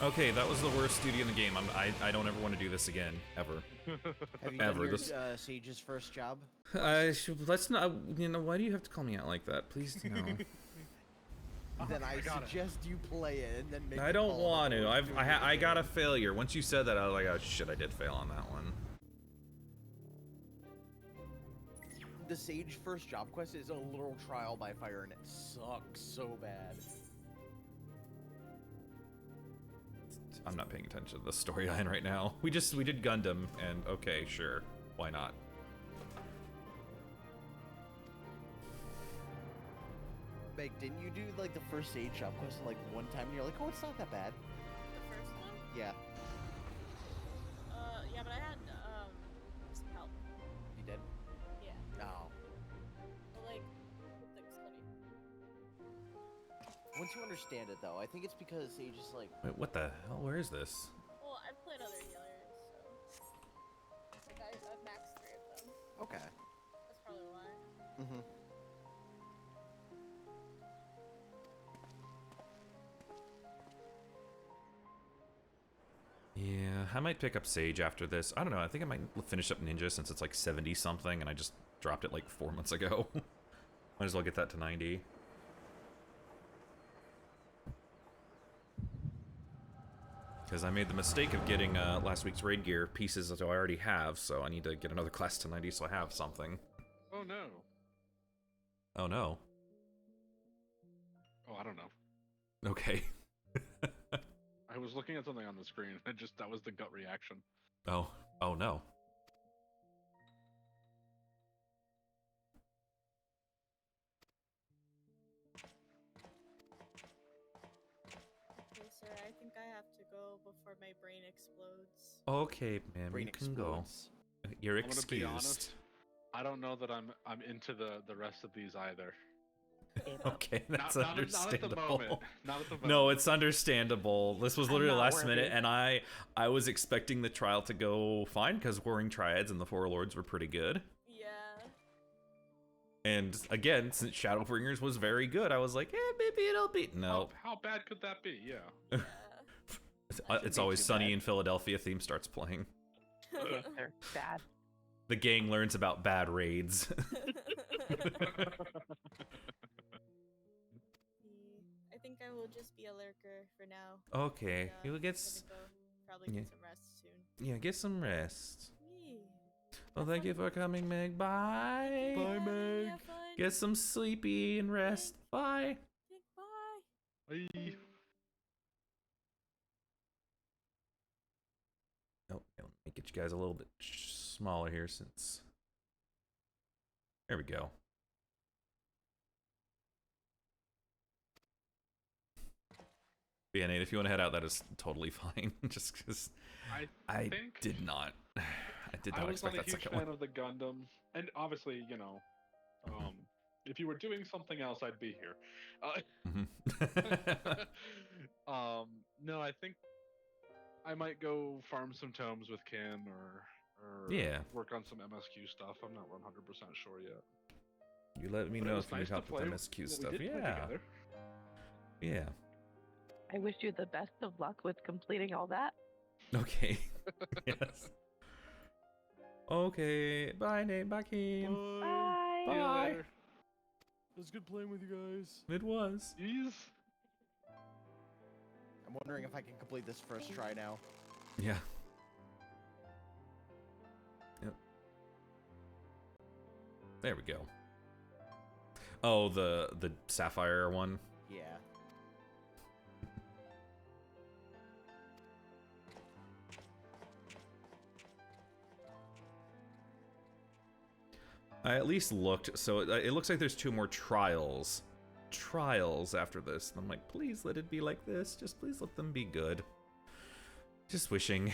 Okay, that was the worst duty in the game. I don't ever want to do this again, ever. Have you Ever. done This- your, Sage's first job? Let's not. You know, why do you have to call me out like that? Please, no. Then I got it. suggest you play it and then make. I the don't call want to. before I doing it. got a failure. Once you said that, I was like, oh shit, I did fail on that one. The Sage first job quest is a literal trial by fire, and it sucks so bad. I'm not paying attention to the storyline right now. We did Gundam, and okay, sure, why not? Meg, didn't you do like the first Sage job quest like one time, and you're like, oh, it's not that bad? The first one? Yeah, Yeah, but I had, some help. you did. Yeah. Oh. But, like, it looks funny. Once you understand it, though, I think it's because Sage is like. Wait, what the hell? Where is this? Well, I've played other healers, so. Like, I've maxed 3 of them. Okay. That's probably why. Mm-hmm. Yeah, I might pick up Sage after this. I don't know. I think I might finish up Ninja since it's like 70 something, and I just dropped it like 4 months ago. Might as well get that to 90. Because I made the mistake of getting last week's raid gear pieces that I already have, so I need to get another class to 90 so I have something. Oh no. Oh no. Oh, I don't know. Okay. I was looking at something on the screen. That was the gut reaction. Oh. Oh no. Okay, sir, I think I have to go before my brain explodes. Okay, ma'am, Brain you can go. explodes. You're I'm gonna be excused. honest. I don't know that I'm into the rest of these either. Okay, that's Not at the understandable. moment. Not at the moment. No, it's understandable. This was I'm literally not last minute, worthy. and I was expecting the trial to go fine because Warring Triads and the Four Lords were pretty good. Yeah. And again, since Shadowbringers was very good, I was like, maybe it'll be. No, How bad could that be? Yeah. Yeah. it's be always too sunny bad. in Philadelphia theme starts playing. They're bad. The gang learns about bad raids. I think I will just be a lurker for now. Okay, And, you'll get. gonna go probably yeah. get some rest soon. Yeah, get some rest. Yee. Well, thank you for coming, Meg. Bye. Yeah, have fun. Get some sleepy and rest. Bye. Bye. Bye. Oh, let me get you guys a little bit smaller here since. There we go. But yeah, Nate, if you want to head out, that is totally fine. Just because I think did not I was expect not a that huge second fan one. of the Gundam, and obviously, if you were doing something else, I'd be here. Mhm. No, I think I might go farm some tomes with Ken, or Yeah. work on some MSQ stuff. I'm not 100% sure yet. You let me But it know was if you need nice to help with play MSQ what we stuff. did play Yeah. together. Yeah. I wish you the best of luck with completing all that. Okay. Yes. Okay. Bye, Nate. Bye, Keen. Bye. See you Bye. later. It was good playing with you guys. It was. Jeez. I'm wondering if I can complete this first try now. Yeah. Yep. There we go. Oh, the sapphire one. Yeah. I at least looked, so it looks like there's 2 more trials after this. And I'm like, please let it be like this. Just please let them be good. Just wishing.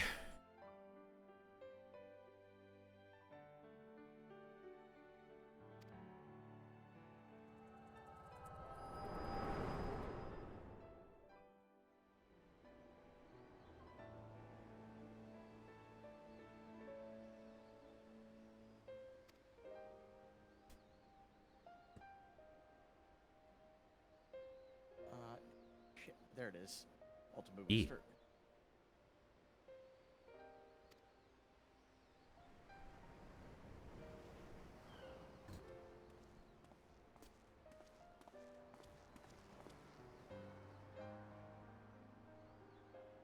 There it is. Ultimate E. booster.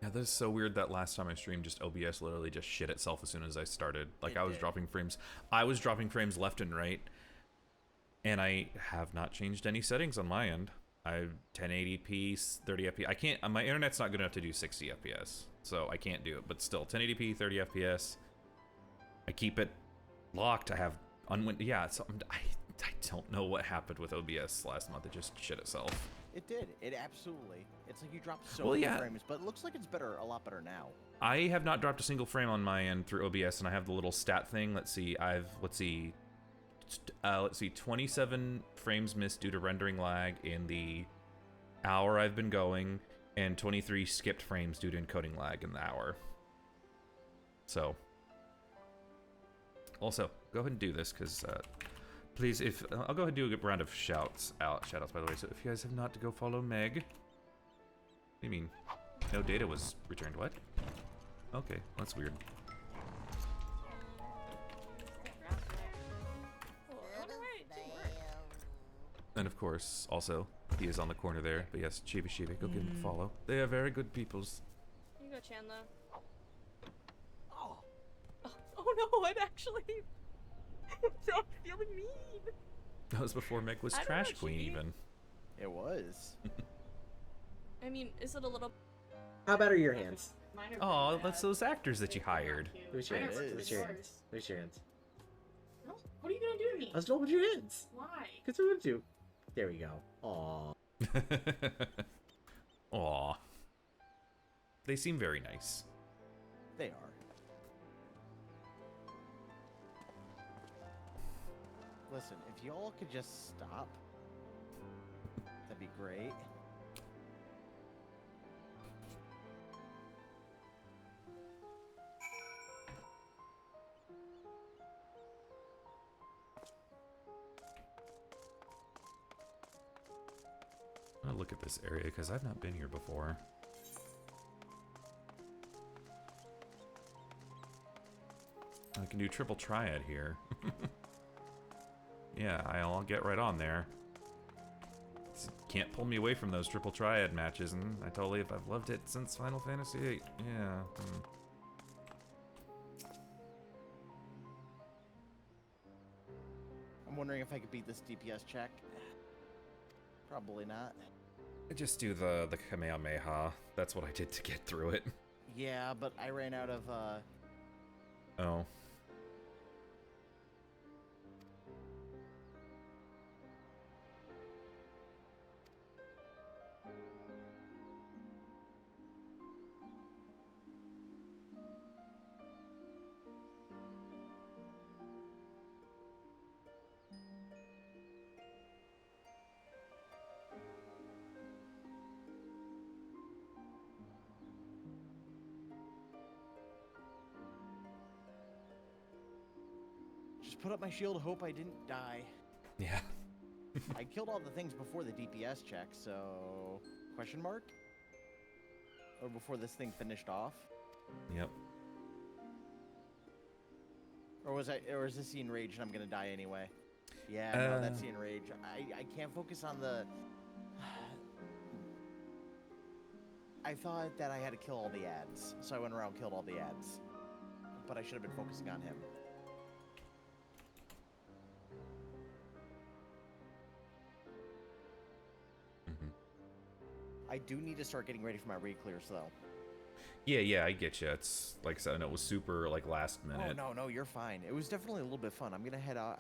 Yeah, this is so weird that last time I streamed, just OBS literally just shit itself as soon as I started. Like, It I was did. dropping frames. I was dropping frames left and right, and I have not changed any settings on my end. I 1080p, 30 FPS. I can't. My internet's not good enough to do 60 FPS, so I can't do it. But still, 1080p, 30 FPS. I keep it locked. I have yeah. So I don't know what happened with OBS last month. It just shit itself. It did. It absolutely. It's like you dropped so Well, many yeah. frames, but it looks like it's better, a lot better now. I have not dropped a single frame on my end through OBS, and I have the little stat thing. Let's see. Let's see, 27 frames missed due to rendering lag in the hour I've been going, and 23 skipped frames due to encoding lag in the hour. So, also, go ahead and do this, because, please, I'll go ahead and do a round of shoutouts, by the way. So if you guys have not, to go follow Meg. What do you mean? No data was returned. What? Okay, that's weird. And of course, also, he is on the corner there. But yes, Chibi, go give him a follow. They are very good peoples. Here you go, Chandler. Oh no, I'm actually not feeling mean. That was before Meg was I don't Trash know, Queen, Chibi. even. It was. I mean, is it a little? How bad are your hands? Oh, that's those actors that you hired. Who's your Mine hands? are Who's your hands? Who's your hands? No? What are you gonna do to me? Let's roll with your hands. Why? Because I'm going to. There we go. Aww. Aw. They seem very nice. They are. Listen, if y'all could just stop, that'd be great. I'm gonna look at this area because I've not been here before. I can do triple triad here. Yeah, I'll get right on there. Can't pull me away from those triple triad matches, and I've loved it since Final Fantasy VIII. Yeah. I'm wondering if I could beat this DPS check. Probably not. I just do the Kamehameha. That's what I did to get through it. Yeah, but I ran out of, Oh. just put up my shield, hope I didn't die. Yeah. I killed all the things before the DPS check, so... Question mark? Or before this thing finished off? Yep. Or is this the enrage and I'm gonna die anyway? Yeah, no, that's the enrage. I can't focus on the... I thought that I had to kill all the ads, so I went around and killed all the ads. But I should have been focusing on him. I do need to start getting ready for my re-clears, though. Yeah, I get you. It's like I said, it was super like last minute. Oh no, you're fine. It was definitely a little bit fun. I'm gonna head off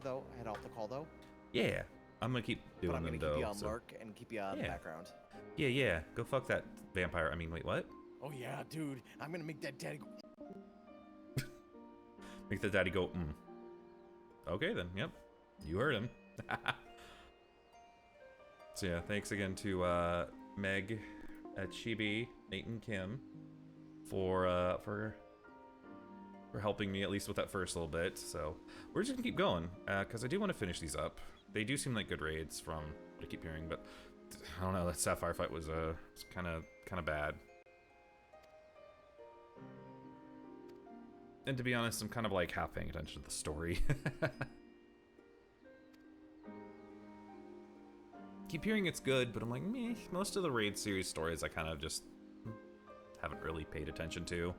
the call though. Yeah, I'm gonna keep doing But I'm them gonna keep you though. on lurk and keep you on the Yeah. background. Yeah. Go fuck that vampire. I mean, wait, what? Oh yeah, dude. I'm gonna make that daddy go. Make the daddy go. Okay then. Yep. You heard him. So yeah, thanks again to Meg, Chibi, Nate, and Kim for helping me at least with that first little bit. So we're just gonna keep going because I do want to finish these up. They do seem like good raids from what I keep hearing, but I don't know, that Sapphire fight was kind of bad. And to be honest, I'm kind of like half paying attention to the story. Keep hearing it's good, but I'm like, meh. Most of the Raid series stories I kind of just haven't really paid attention to.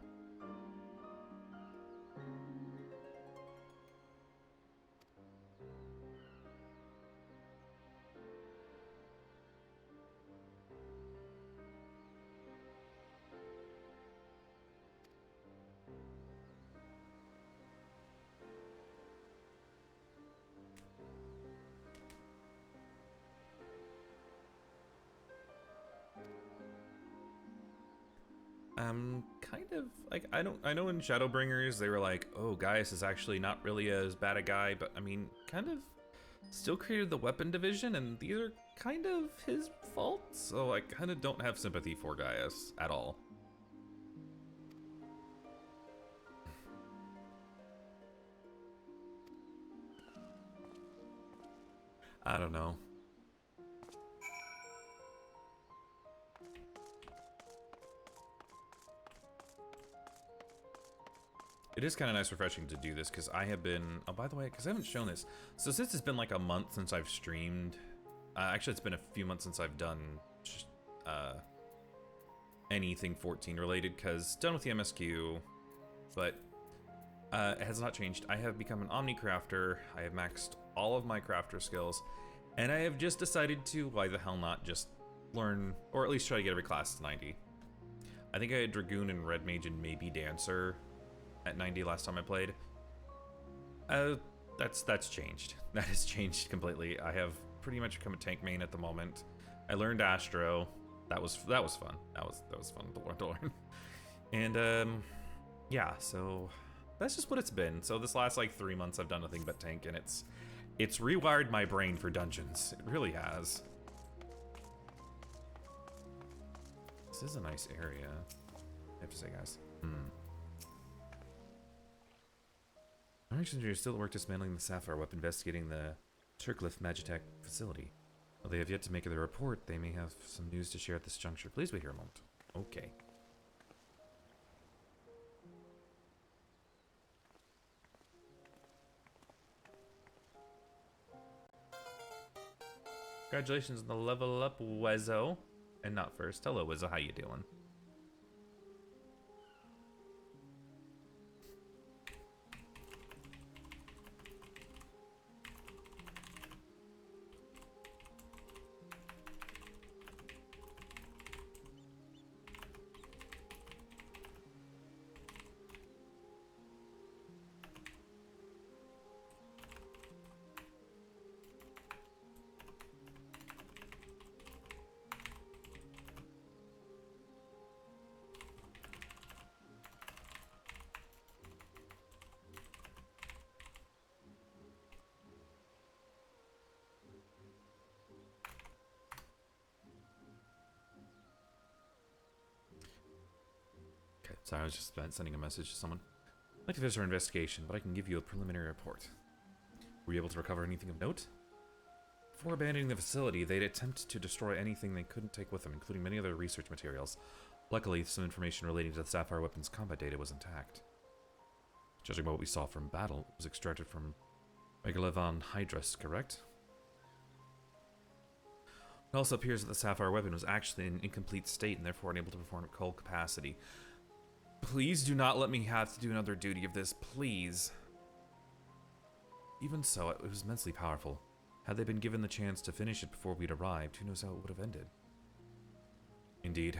Kind of like I know in Shadowbringers they were like, oh, Gaius is actually not really as bad a guy, but I mean, kind of still created the weapon division, and these are kind of his fault, so I kind of don't have sympathy for Gaius at all. I don't know. It is kind of nice, refreshing to do this, because I have been... Oh, by the way, because I haven't shown this. So since it's been like a month since I've streamed... actually, it's been a few months since I've done anything 14 related, because done with the MSQ, but it has not changed. I have become an Omni Crafter. I have maxed all of my crafter skills, and I have just decided to, why the hell not, just learn, or at least try to get every class to 90. I think I had Dragoon and Red Mage and maybe Dancer at 90 last time I played. That's changed. That has changed completely. I have pretty much become a tank main at the moment. I learned Astro. That was fun. That was fun to learn. And yeah, so that's just what it's been. So this last like 3 months I've done nothing but tank, and it's rewired my brain for dungeons. It really has. This is a nice area, I have to say, guys. Our engineers still at work dismantling the Sapphire weapon, investigating the Turklif Magitech facility. While they have yet to make their report, they may have some news to share at this juncture. Please wait here a moment. Okay. Congratulations on the level up, Wezzo. And not first. Hello, Wezzo. How you doing? Sorry, I was just sending a message to someone. I'd like to finish our investigation, but I can give you a preliminary report. Were you able to recover anything of note? Before abandoning the facility, they'd attempt to destroy anything they couldn't take with them, including many other research materials. Luckily, some information relating to the Sapphire weapon's combat data was intact. Judging by what we saw from battle, it was extracted from Megalevan Hydrus, correct? It also appears that the Sapphire weapon was actually in an incomplete state and therefore unable to perform at full capacity. Please do not let me have to do another duty of this, please. Even so, it was immensely powerful. Had they been given the chance to finish it before we'd arrived, who knows how it would have ended. Indeed.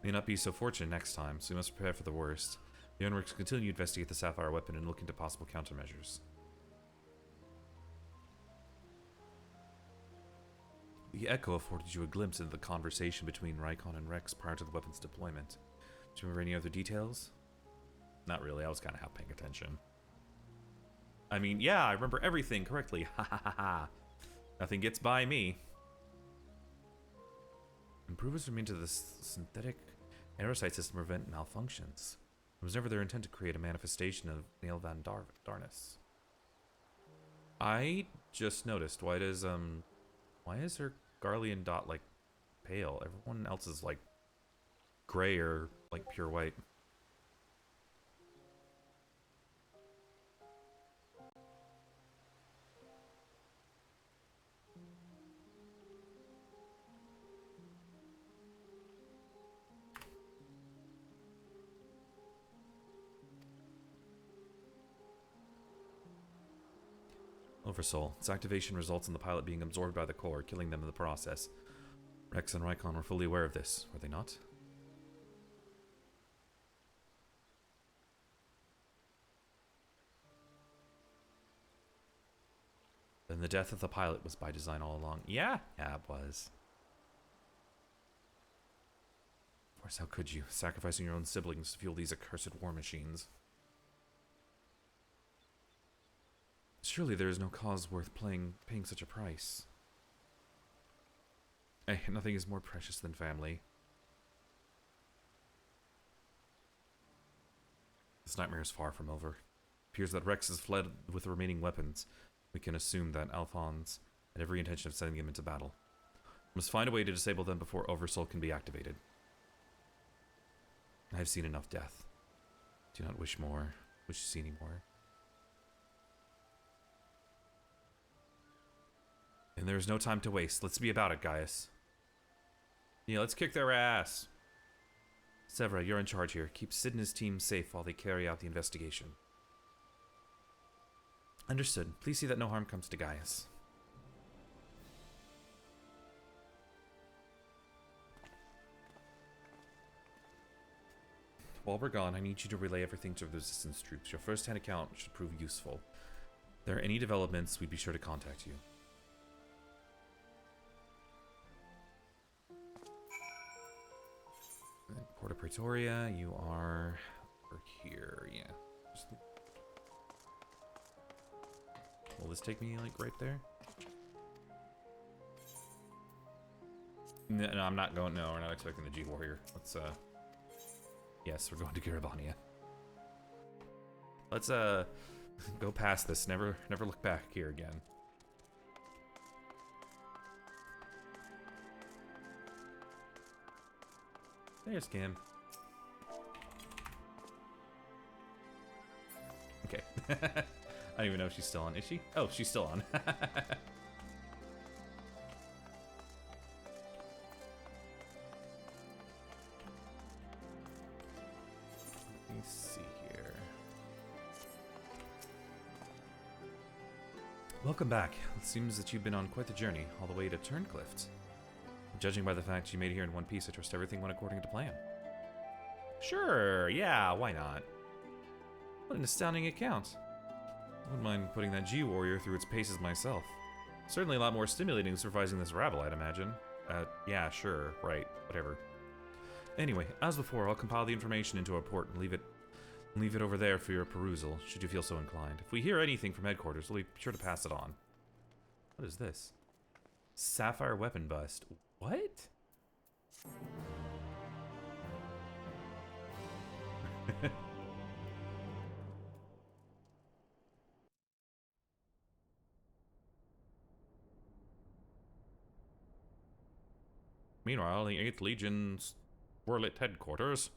May not be so fortunate next time, so we must prepare for the worst. The Ironworks continue to investigate the Sapphire weapon and look into possible countermeasures. The Echo afforded you a glimpse into the conversation between Rykon and Rex prior to the weapon's deployment. Do you remember any other details? Not really, I was kind of half paying attention. I mean, yeah, I remember everything correctly. Ha ha ha ha. Nothing gets by me. Improvements were made to the synthetic aerosite system to prevent malfunctions. It was never their intent to create a manifestation of Nail Van Darnus. I just noticed, why is her Garlean dot like pale. Everyone else is like gray or like pure white. Oversoul. Its activation results in the pilot being absorbed by the core, killing them in the process. Rex and Rykon were fully aware of this, were they not? Then the death of the pilot was by design all along. Yeah, it was. Of course, how could you? Sacrificing your own siblings to fuel these accursed war machines. Surely there is no cause worth paying such a price. Eh, nothing is more precious than family. This nightmare is far from over. It appears that Rex has fled with the remaining weapons. We can assume that Alphonse had every intention of sending him into battle. We must find a way to disable them before Oversoul can be activated. I have seen enough death. Do not wish to see any more. And there is no time to waste. Let's be about it, Gaius. Yeah, let's kick their ass. Severa, you're in charge here. Keep Sid and his team safe while they carry out the investigation. Understood. Please see that no harm comes to Gaius. While we're gone, I need you to relay everything to the resistance troops. Your first-hand account should prove useful. If there are any developments, we'd be sure to contact you. Porta Pretoria, you are over here, yeah. Will this take me, like, right there? No, I'm not going, no, we're not expecting the G-Warrior. Let's, yes, we're going to Garabania. Let's, go past this, never look back here again. There's Kim. Okay. I don't even know if she's still on. Is she? Oh, she's still on. Let me see here. Welcome back. It seems that you've been on quite the journey, all the way to Turncliff. Judging by the fact you made it here in one piece, I trust everything went according to plan. Sure, yeah, why not? What an astounding account. I wouldn't mind putting that G-Warrior through its paces myself. Certainly a lot more stimulating than supervising this rabble, I'd imagine. Yeah, sure, right, whatever. Anyway, as before, I'll compile the information into a report and leave it over there for your perusal, should you feel so inclined. If we hear anything from headquarters, we'll be sure to pass it on. What is this? Sapphire weapon bust. What? Meanwhile, the 8th Legion's Werluy headquarters.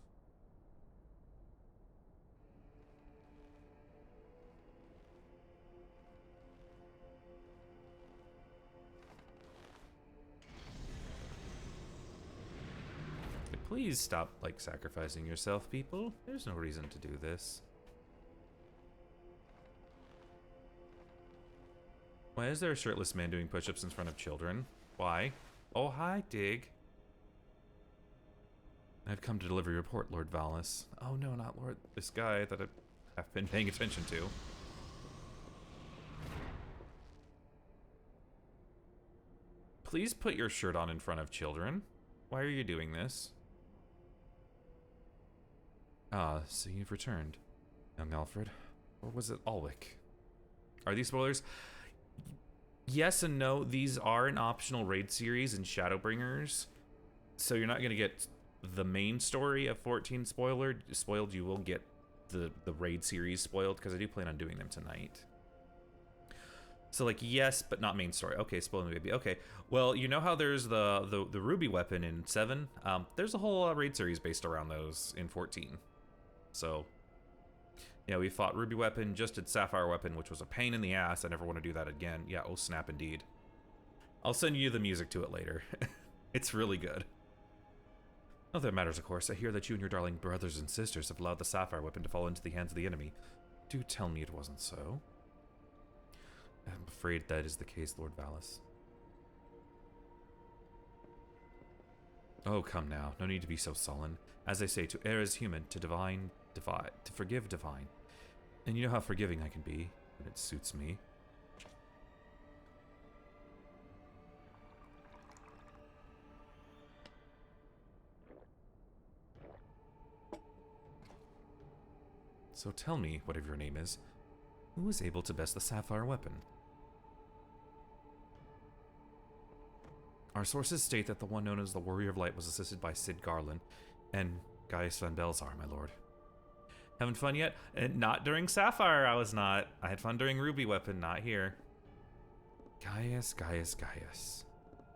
Please stop, like, sacrificing yourself, people. There's no reason to do this. Why is there a shirtless man doing push-ups in front of children? Why? Oh, hi, Dig. I've come to deliver your report, Lord Valis. Oh, no, not Lord. This guy that I've been paying attention to. Please put your shirt on in front of children. Why are you doing this? Ah, so you've returned, young Alfred. Or was it Alwick? Are these spoilers? Yes and no. These are an optional raid series in Shadowbringers. So you're not going to get the main story of 14 spoiled. You will get the raid series spoiled, because I do plan on doing them tonight. So like yes, but not main story. Okay, spoiling maybe. Okay, well you know how there's the ruby weapon in 7. There's a whole raid series based around those in 14. So yeah, we fought ruby weapon, just did sapphire weapon, which was a pain in the ass. I never want to do that again. Yeah, oh snap indeed. I'll send you the music to it later. It's really good. Not that it matters, of course. I hear that you and your darling brothers and sisters have allowed the sapphire weapon to fall into the hands of the enemy. Do tell me it wasn't so. I'm afraid that is the case, Lord Valis. Oh, come now. No need to be so sullen. As I say, to err is human, to forgive divine. And you know how forgiving I can be when it suits me. So tell me, whatever your name is, who was able to best the sapphire weapon? Our sources state that the one known as the Warrior of Light was assisted by Cid Garland and Gaius van Belzar, my lord. Having fun yet? Not during Sapphire, I was not. I had fun during Ruby Weapon, not here. Gaius.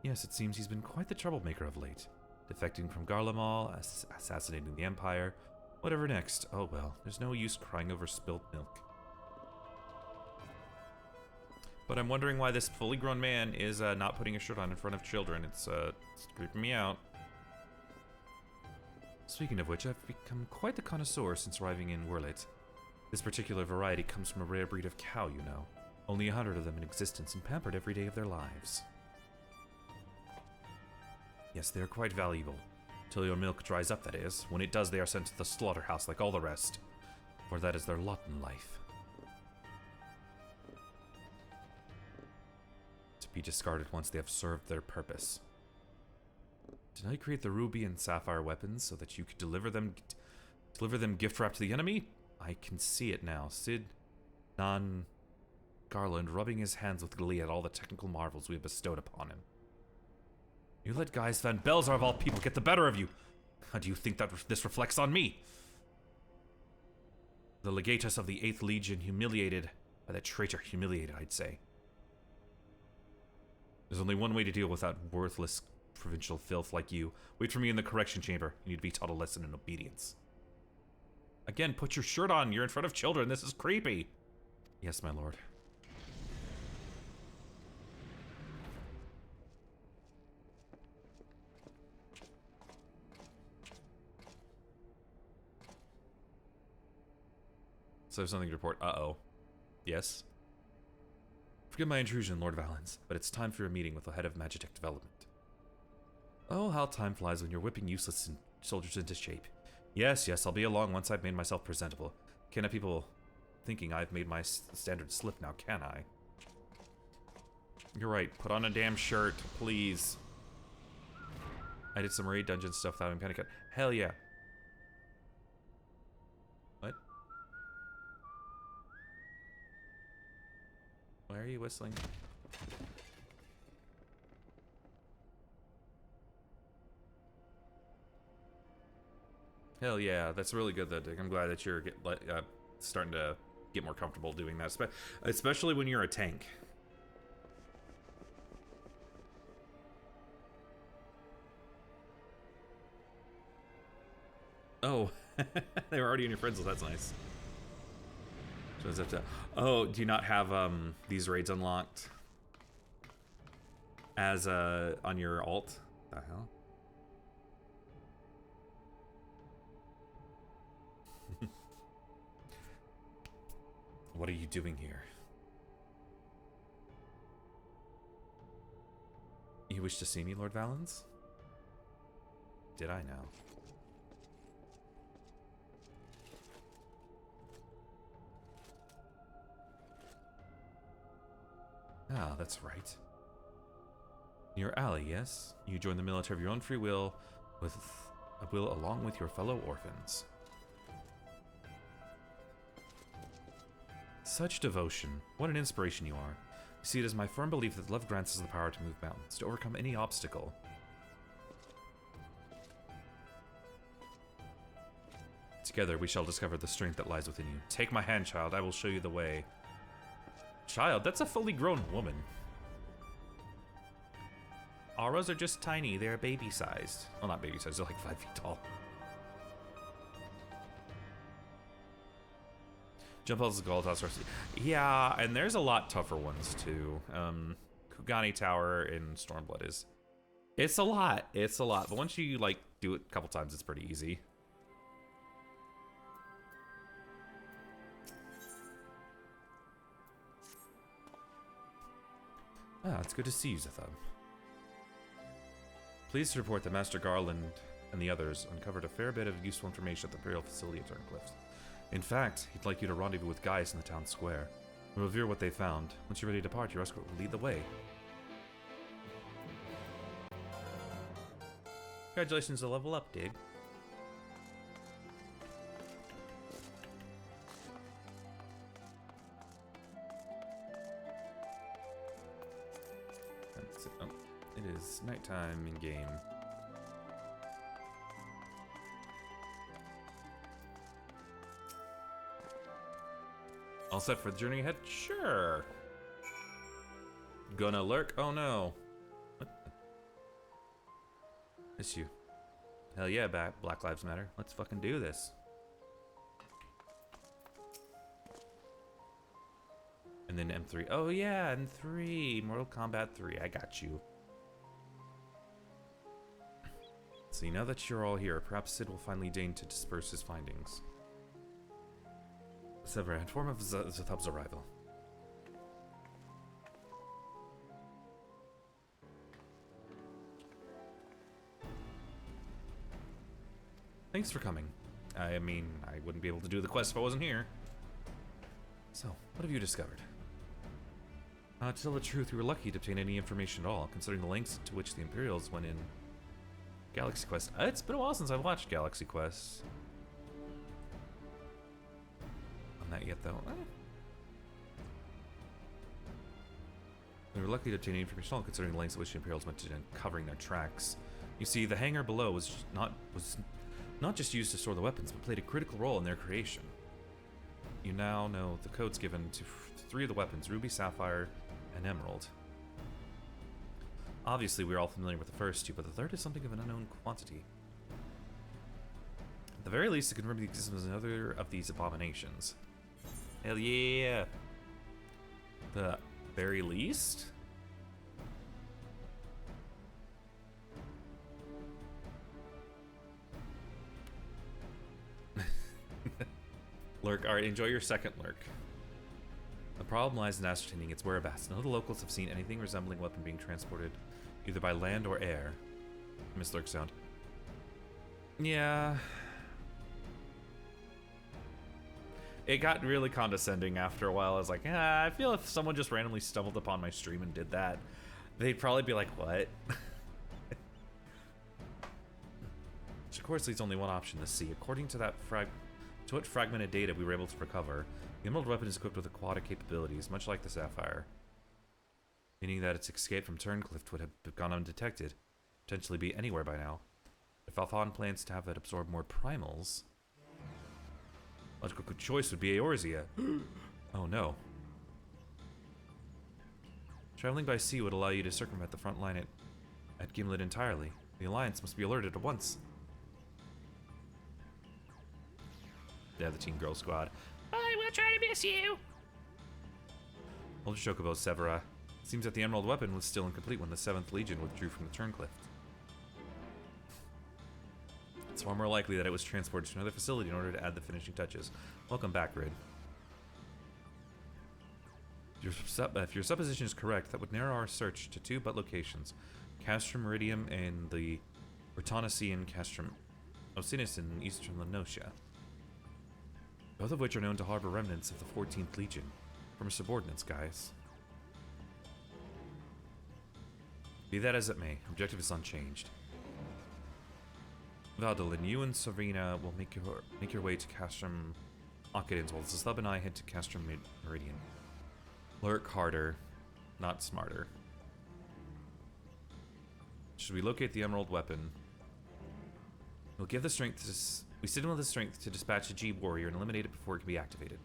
Yes, it seems he's been quite the troublemaker of late. Defecting from Garlemald, assassinating the Empire. Whatever next. Oh well, there's no use crying over spilt milk. But I'm wondering why this fully grown man is not putting a shirt on in front of children. It's creeping me out. Speaking of which, I've become quite the connoisseur since arriving in Werluy. This particular variety comes from a rare breed of cow, you know. Only 100 of them in existence and pampered every day of their lives. Yes, they are quite valuable. Till your milk dries up, that is. When it does, they are sent to the slaughterhouse like all the rest. For that is their lot in life. To be discarded once they have served their purpose. Did I create the ruby and sapphire weapons so that you could deliver them gift wrapped to the enemy? I can see it now. Cid Garland rubbing his hands with glee at all the technical marvels we have bestowed upon him. You let Gaius van Belzar of all people get the better of you. How do you think that this reflects on me? The legatus of the 8th Legion humiliated by that traitor. Humiliated, I'd say. There's only one way to deal with that worthless provincial filth like you. Wait for me in the correction chamber. You need to be taught a lesson in obedience. Again, put your shirt on. You're in front of children. This is creepy. Yes, my lord. So I have something to report. Uh-oh. Yes? Forgive my intrusion, Lord Valens, but it's time for a meeting with the head of Magitech Development. Oh, how time flies when you're whipping useless soldiers into shape. Yes, I'll be along once I've made myself presentable. Can't have people thinking I've made my standard slip now, can I? You're right, put on a damn shirt, please. I did some raid dungeon stuff without having panic. Hell yeah. What? Why are you whistling? Hell yeah, that's really good. That I'm glad that you're starting to get more comfortable doing that, especially when you're a tank. Oh, they were already in your friends list. That's nice. Oh, do you not have these raids unlocked as on your alt? The hell? What are you doing here? You wish to see me, Lord Valens? Did I now? Ah, that's right. Your ally, yes? You joined the military of your own free will, along with your fellow orphans. Such devotion. What an inspiration you are. You see, it is my firm belief that love grants us the power to move mountains, to overcome any obstacle. Together, we shall discover the strength that lies within you. Take my hand, child. I will show you the way. Child, that's a fully grown woman. Auras are just tiny. They're baby-sized. Well, not baby-sized. They're like 5 feet tall. Jump Pulse is Galata's Rusty. Yeah, and there's a lot tougher ones, too. Kugani Tower in Stormblood is... It's a lot. It's a lot. But once you, like, do it a couple times, it's pretty easy. Ah, it's good to see you, Zethub. Pleased to report that Master Garland and the others uncovered a fair bit of useful information at the Imperial facility at Turncliff. In fact, he'd like you to rendezvous with Gaius in the town square. We'll review what they found. Once you're ready to depart, your escort will lead the way. Congratulations to level up, Dig. That's it. Oh, it is nighttime in game. All set for the journey ahead? Sure. Gonna lurk? Oh no. What? Miss you. Hell yeah, Black Lives Matter. Let's fucking do this. And then M3. Oh yeah, M3. Mortal Kombat 3. I got you. See, now that you're all here, perhaps Sid will finally deign to disperse his findings. Sever, inform of Zethub's arrival. Thanks for coming. I mean, I wouldn't be able to do the quest if I wasn't here. So, what have you discovered? To tell the truth, we were lucky to obtain any information at all, considering the lengths to which the Imperials went in Galaxy Quest. It's been a while since I've watched Galaxy Quest. Not yet, though. We were lucky to obtain information, all considering the lengths at which the Imperials went to covering their tracks. You see, the hangar below was not just used to store the weapons, but played a critical role in their creation. You now know the codes given to 3 of the weapons: Ruby, Sapphire, and Emerald. Obviously, we're all familiar with the first 2, but the third is something of an unknown quantity. At the very least, to confirm the existence of another of these abominations. Hell yeah! The very least? Lurk. Alright, enjoy your second lurk. The problem lies in ascertaining its whereabouts. None of the locals have seen anything resembling a weapon being transported either by land or air. Miss Lurk sound. Yeah. It got really condescending after a while. I was like, I feel if someone just randomly stumbled upon my stream and did that, they'd probably be like, what? Which of course leaves only one option to see. According to that what fragmented data we were able to recover, the Emerald weapon is equipped with aquatic capabilities, much like the Sapphire. Meaning that its escape from Turncliff would have gone undetected, potentially be anywhere by now. If Alphon plans to have it absorb more primals, logical choice would be Eorzea. Oh no. Traveling by sea would allow you to circumvent the front line at Gimlet entirely. The Alliance must be alerted at once. Yeah, the Teen Girl Squad. I will try to miss you! Hold your chocobo, Severa. Seems that the Emerald weapon was still incomplete when the 7th Legion withdrew from the Turncliff. It's far more likely that it was transported to another facility in order to add the finishing touches. Welcome back, Rid. If your supposition is correct, that would narrow our search to 2 but locations. Castrum Meridium and the Britannicean Castrum Osinus in eastern Lenosha. Both of which are known to harbor remnants of the 14th Legion. Former subordinates, guys. Be that as it may, objective is unchanged. Valdolin, you and Serena will make your way to Castrum Occadens, while Zethub and I head to Castrum Meridian. Lurk harder, not smarter. Should we locate the Emerald weapon? We'll give the strength to dispatch a G warrior and eliminate it before it can be activated.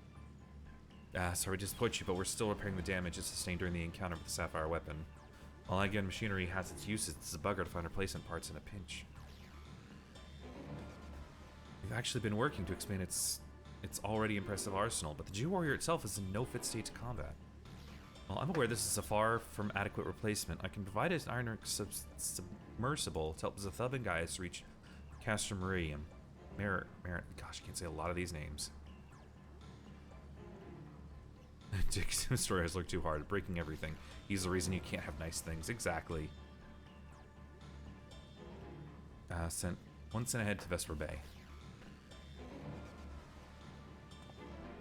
Sorry to disappoint you, but we're still repairing the damage it sustained during the encounter with the Sapphire weapon. While again machinery has its uses, it's a bugger to find replacement parts in a pinch. We've actually been working to expand its already impressive arsenal, but the Jew Warrior itself is in no fit state to combat. While I'm aware this is a far from adequate replacement, I can provide an iron submersible to help Zathub and Gaius reach Castor Meridium. Gosh, I can't say a lot of these names. Dick's story has looked too hard, breaking everything. He's the reason you can't have nice things. Exactly. Sent ahead to Vesper Bay.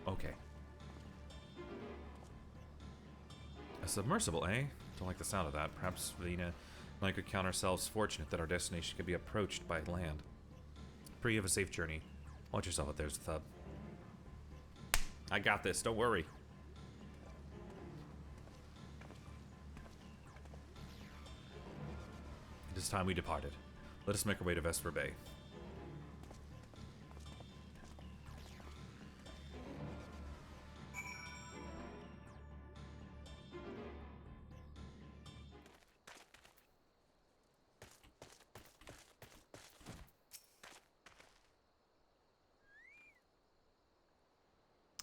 Okay. A submersible, eh? Don't like the sound of that. Perhaps Vina and I could count ourselves fortunate that our destination could be approached by land. Pray you have a safe journey. Watch yourself out there, Thub. I got this, don't worry. It is time we departed. Let us make our way to Vesper Bay.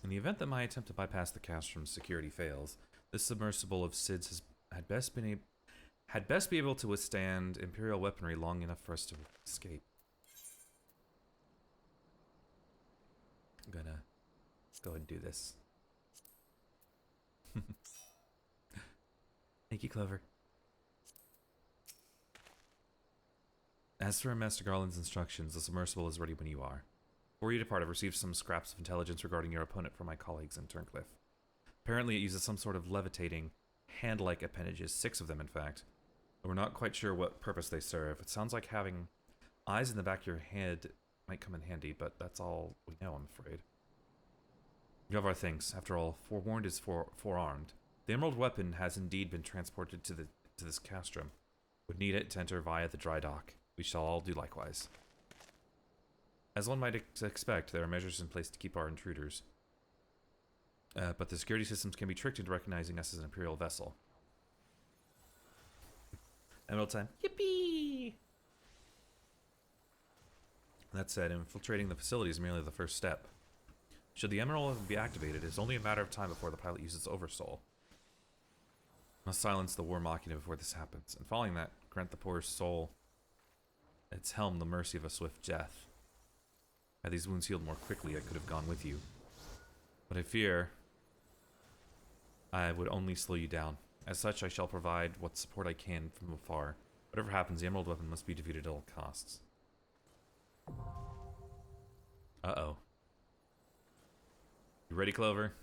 In the event that my attempt to bypass the Castrom's security fails, this submersible of Sid's had best be able to withstand Imperial weaponry long enough for us to escape. I'm gonna go ahead and do this. Thank you, Clover. As for Master Garland's instructions, the submersible is ready when you are. Before you depart, I've received some scraps of intelligence regarding your opponent from my colleagues in Turncliffe. Apparently it uses some sort of levitating, hand-like appendages, 6 of them in fact. But we're not quite sure what purpose they serve. It sounds like having eyes in the back of your head might come in handy, but that's all we know, I'm afraid. You have our things. After all, forewarned is forearmed. The emerald weapon has indeed been transported to this castrum. Would need it to enter via the dry dock. We shall all do likewise. As one might expect, there are measures in place to keep our intruders. But the security systems can be tricked into recognizing us as an Imperial vessel. Emerald time. Yippee! That said, infiltrating the facility is merely the first step. Should the Emerald be activated, it is only a matter of time before the pilot uses Oversoul. Must silence the War Machina before this happens, and following that, grant the poor soul its helm the mercy of a swift death. Had these wounds healed more quickly, I could have gone with you. But I fear I would only slow you down. As such, I shall provide what support I can from afar. Whatever happens, the Emerald Weapon must be defeated at all costs. Uh-oh. You ready, Clover?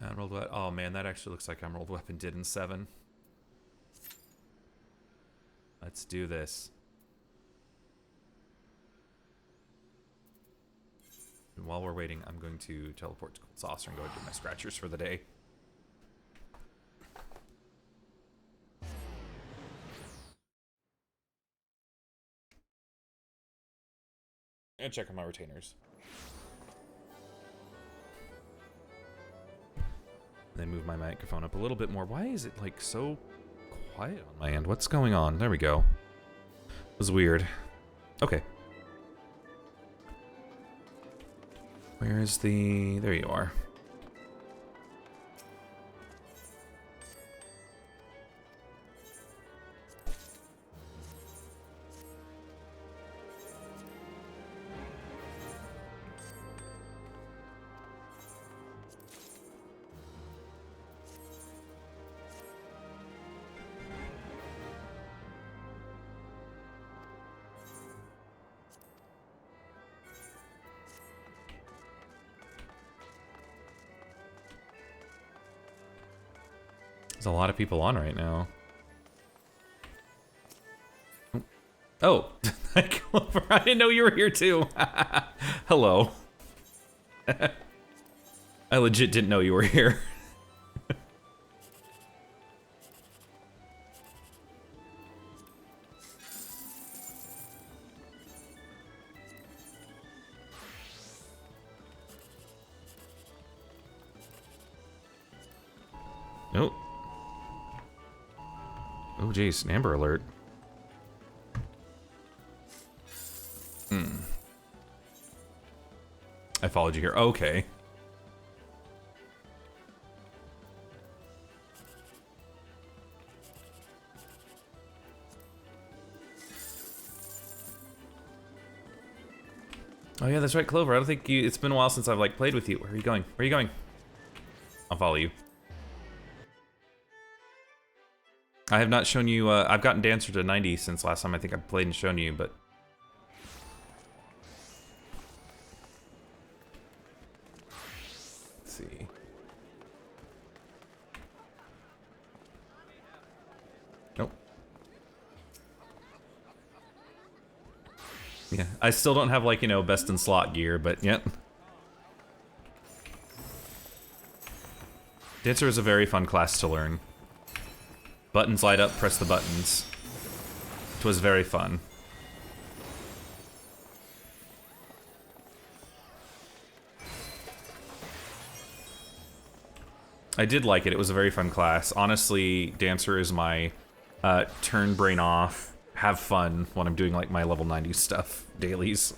Emerald Weapon. Oh man, that actually looks like Emerald Weapon did in 7. Let's do this. And while we're waiting, I'm going to teleport to Cold Saucer and go ahead and do my scratchers for the day. And check on my retainers. Then move my microphone up a little bit more. Why is it like so quiet on my end? What's going on? There we go. It was weird. Okay. Where is the... There you are. There's a lot of people on right now. Oh, I didn't know you were here too. Hello. I legit didn't know you were here. Nope. Oh, geez, an Amber Alert. I followed you here. Okay. Oh yeah, that's right, Clover. I don't think you. It's been a while since I've like played with you. Where are you going? Where are you going? I'll follow you. I have not shown you. I've gotten Dancer to 90 since last time I think I played and shown you, but. Let's see. Nope. Yeah, I still don't have like, you know, best in slot gear, but yeah. Dancer is a very fun class to learn. Buttons light up, press the buttons. It was very fun. I did like it. It was a very fun class. Honestly, Dancer is my turn brain off, have fun when I'm doing like my level 90 stuff, dailies.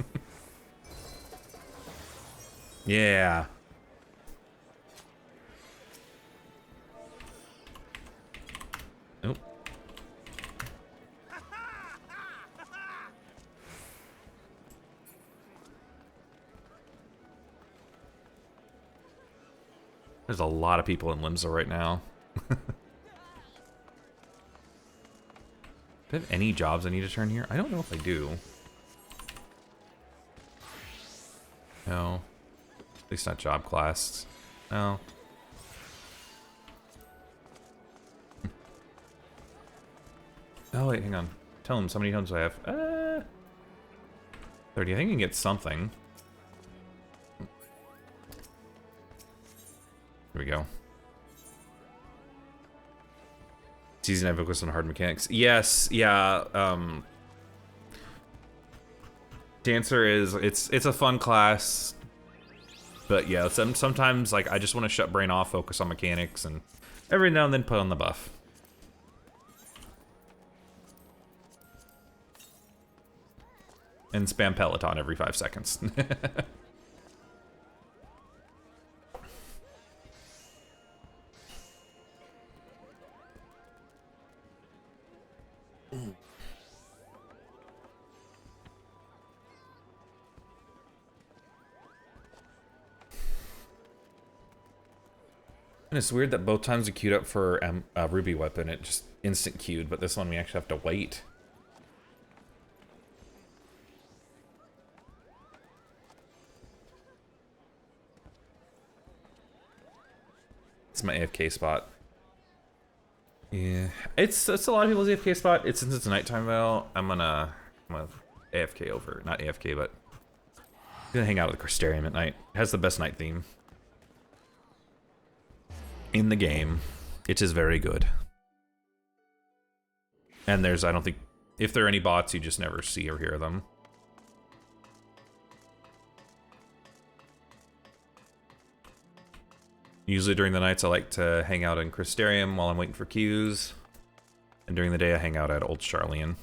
Yeah. Nope. There's a lot of people in Limsa right now. Do I have any jobs I need to turn here? I don't know if I do. No. At least not job class. No. Oh, wait, hang on. Tell him, how many homes do I have? 30. I think I can get something. Here we go. It's easy to focus on hard mechanics. Yes, yeah. Dancer is it's a fun class, but yeah, sometimes like I just want to shut brain off, focus on mechanics, and every now and then put on the buff. And spam Peloton every 5 seconds. And it's weird that both times we queued up for Ruby weapon, it just instant queued, but this one we actually have to wait. It's my AFK spot. Yeah, it's a lot of people's AFK spot. Since it's nighttime though, I'm gonna AFK over, not AFK, but I'm gonna hang out with the Crystarium at night. It has the best night theme in the game. It is very good. And there's, I don't think, if there are any bots, you just never see or hear them. Usually during the nights, I like to hang out in Crystarium while I'm waiting for queues. And during the day, I hang out at Old Charlian.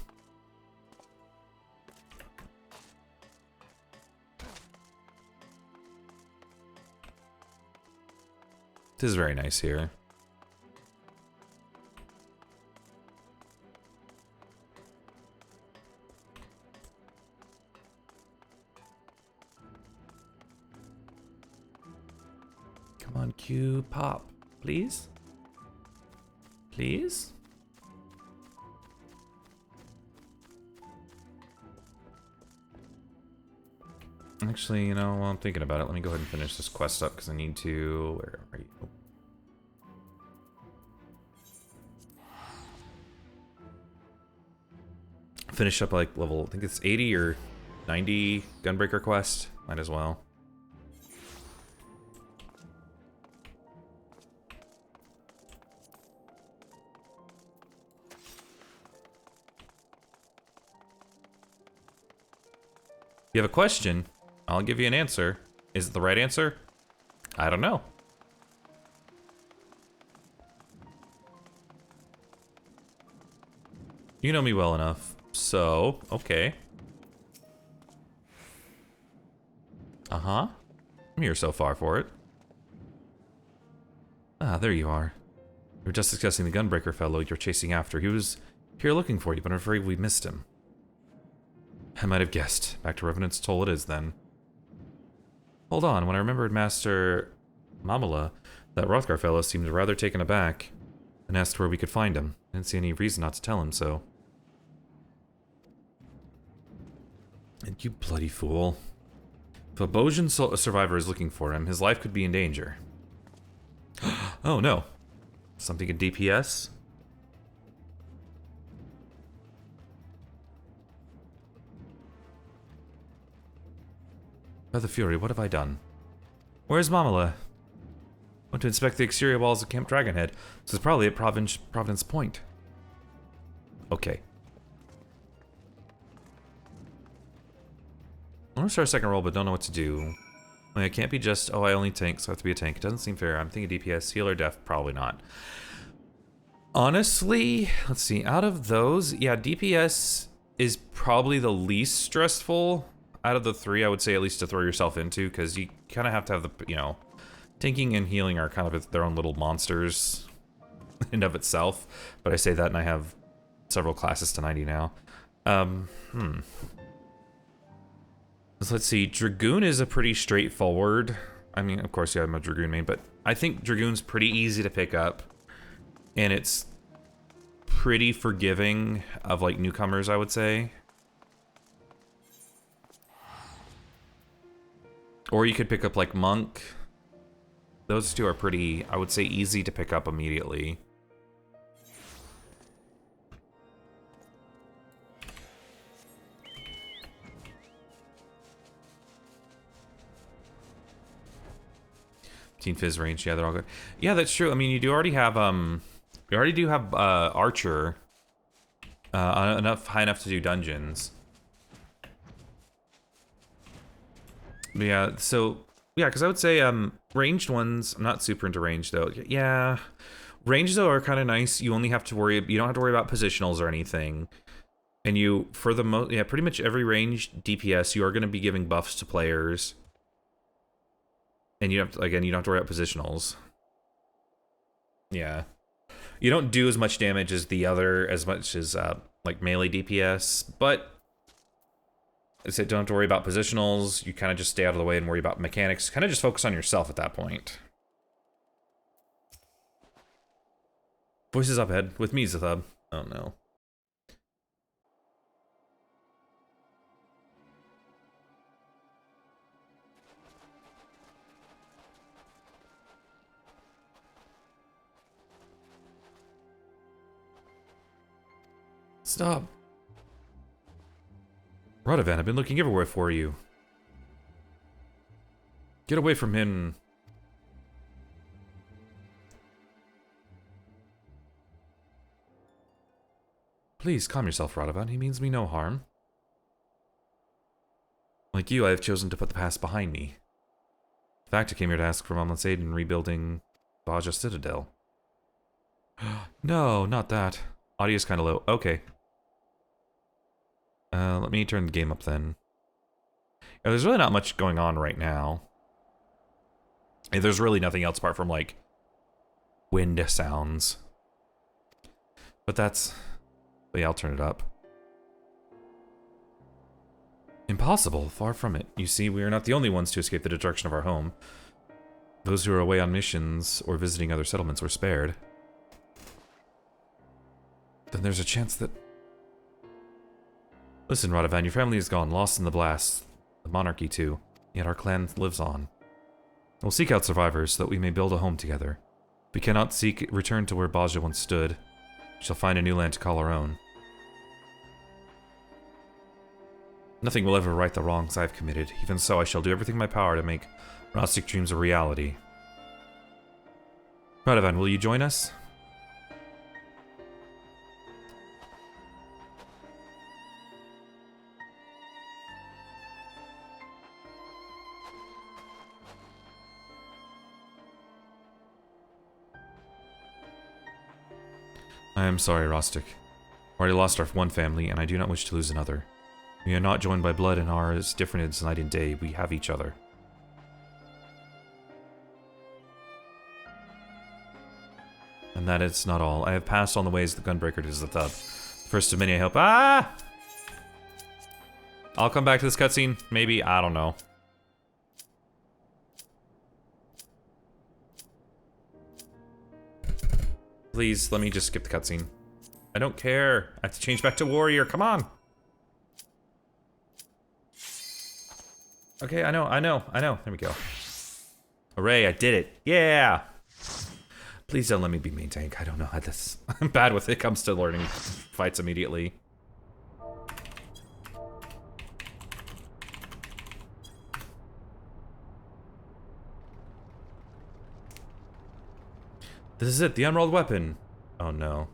It is very nice here. Come on, Q, pop, please? Please? Actually, you know, while I'm thinking about it, let me go ahead and finish this quest up because I need to... Where are you? Oh. Finish up like level, I think it's 80 or 90 Gunbreaker quest. Might as well. you have a question, I'll give you an answer. Is it the right answer? I don't know. You know me well enough, so, okay. Uh-huh. I'm here so far for it. Ah, there you are. We were just discussing the gunbreaker fellow you're chasing after. He was here looking for you, but I'm afraid we missed him. I might have guessed. Back to Revenant's Toll it is, then. Hold on, when I remembered Master Mamala, that Rothgar fellow seemed rather taken aback and asked where we could find him. I didn't see any reason not to tell him so. And you bloody fool. If a Bojin survivor is looking for him, his life could be in danger. Oh no. Something in DPS? By the Fury, what have I done? Where's Mamala? Went to inspect the exterior walls of Camp Dragonhead. This is probably at Providence Point. Okay. I want to start a second roll, but don't know what to do. I mean, it can't be just, oh, I only tank, so I have to be a tank. It doesn't seem fair. I'm thinking DPS, healer, def, probably not. Honestly, let's see. Out of those, yeah, DPS is probably the least stressful. Out of the three, I would say at least to throw yourself into, because you kind of have to have the, you know, tanking and healing are kind of their own little monsters in of itself. But I say that and I have several classes to 90 now. So let's see, Dragoon is a pretty straightforward. I mean, of course, yeah, I'm a Dragoon main, but I think Dragoon's pretty easy to pick up. And it's pretty forgiving of, like, newcomers, I would say. Or you could pick up, like, Monk. Those two are pretty, I would say, easy to pick up immediately. Fizz range, yeah, they're all good. Yeah, that's true. I mean, you already have Archer high enough to do dungeons. But yeah, so yeah, because I would say ranged ones. I'm not super into range though. Yeah, range though are kind of nice. You only have to worry. You don't have to worry about positionals or anything. And you, for the most, yeah, pretty much every ranged DPS, you are going to be giving buffs to players. And you have to, again, you don't have to worry about positionals. Yeah. You don't do as much damage as the other, as much as, like, melee DPS, but I said don't have to worry about positionals. You kind of just stay out of the way and worry about mechanics. Kind of just focus on yourself at that point. Voices up ahead with me, Zathub. Oh, no. Stop. Radovan, I've been looking everywhere for you. Get away from him. Please, calm yourself, Radovan. He means me no harm. Like you, I have chosen to put the past behind me. In fact, I came here to ask for Mamla's aid in rebuilding Baja Citadel. No, not that. Audio's kind of low. Okay. Let me turn the game up then. Yeah, there's really not much going on right now. And there's really nothing else apart from, like, wind sounds. But that's... But yeah, I'll turn it up. Impossible, far from it. You see, we are not the only ones to escape the destruction of our home. Those who are away on missions or visiting other settlements were spared. Then there's a chance that... Listen, Radovan, your family is gone, lost in the blast. The monarchy, too. Yet our clan lives on. We'll seek out survivors so that we may build a home together. If we cannot return to where Baja once stood, we shall find a new land to call our own. Nothing will ever right the wrongs I've committed. Even so, I shall do everything in my power to make Gnostic dreams a reality. Radovan, will you join us? I am sorry, Rostic. Already lost our one family, and I do not wish to lose another. We are not joined by blood and are as different as night and day. We have each other. And that is not all. I have passed on the ways of the Gunbreaker to the Thub. First of many I hope. Ah! I'll come back to this cutscene. Maybe. I don't know. Please, let me just skip the cutscene. I don't care. I have to change back to warrior. Come on. Okay, I know. There we go. Hooray, I did it. Yeah! Please don't let me be main tank. I don't know how this... I'm bad with it comes to learning fights immediately. This is it, the unrolled weapon. Oh no.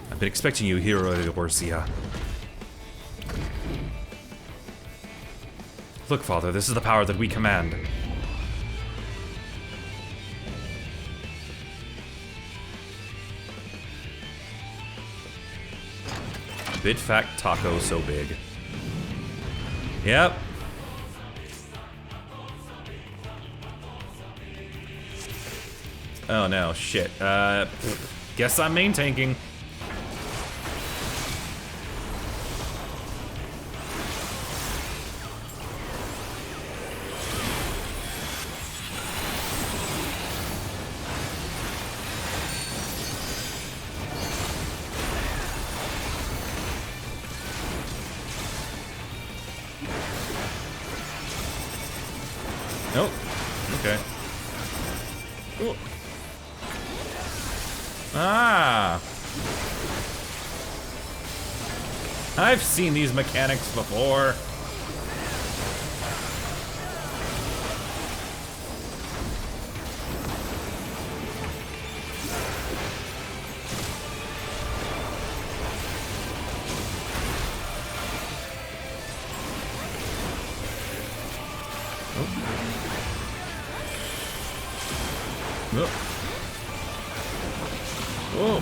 I've been expecting you, hero of Orsia. Look, Father, this is the power that we command. Big fat taco so big. Yep. Oh no, shit. Guess I'm main tanking. Nope. Okay. Ooh. Ah! I've seen these mechanics before. Nope. Whoa.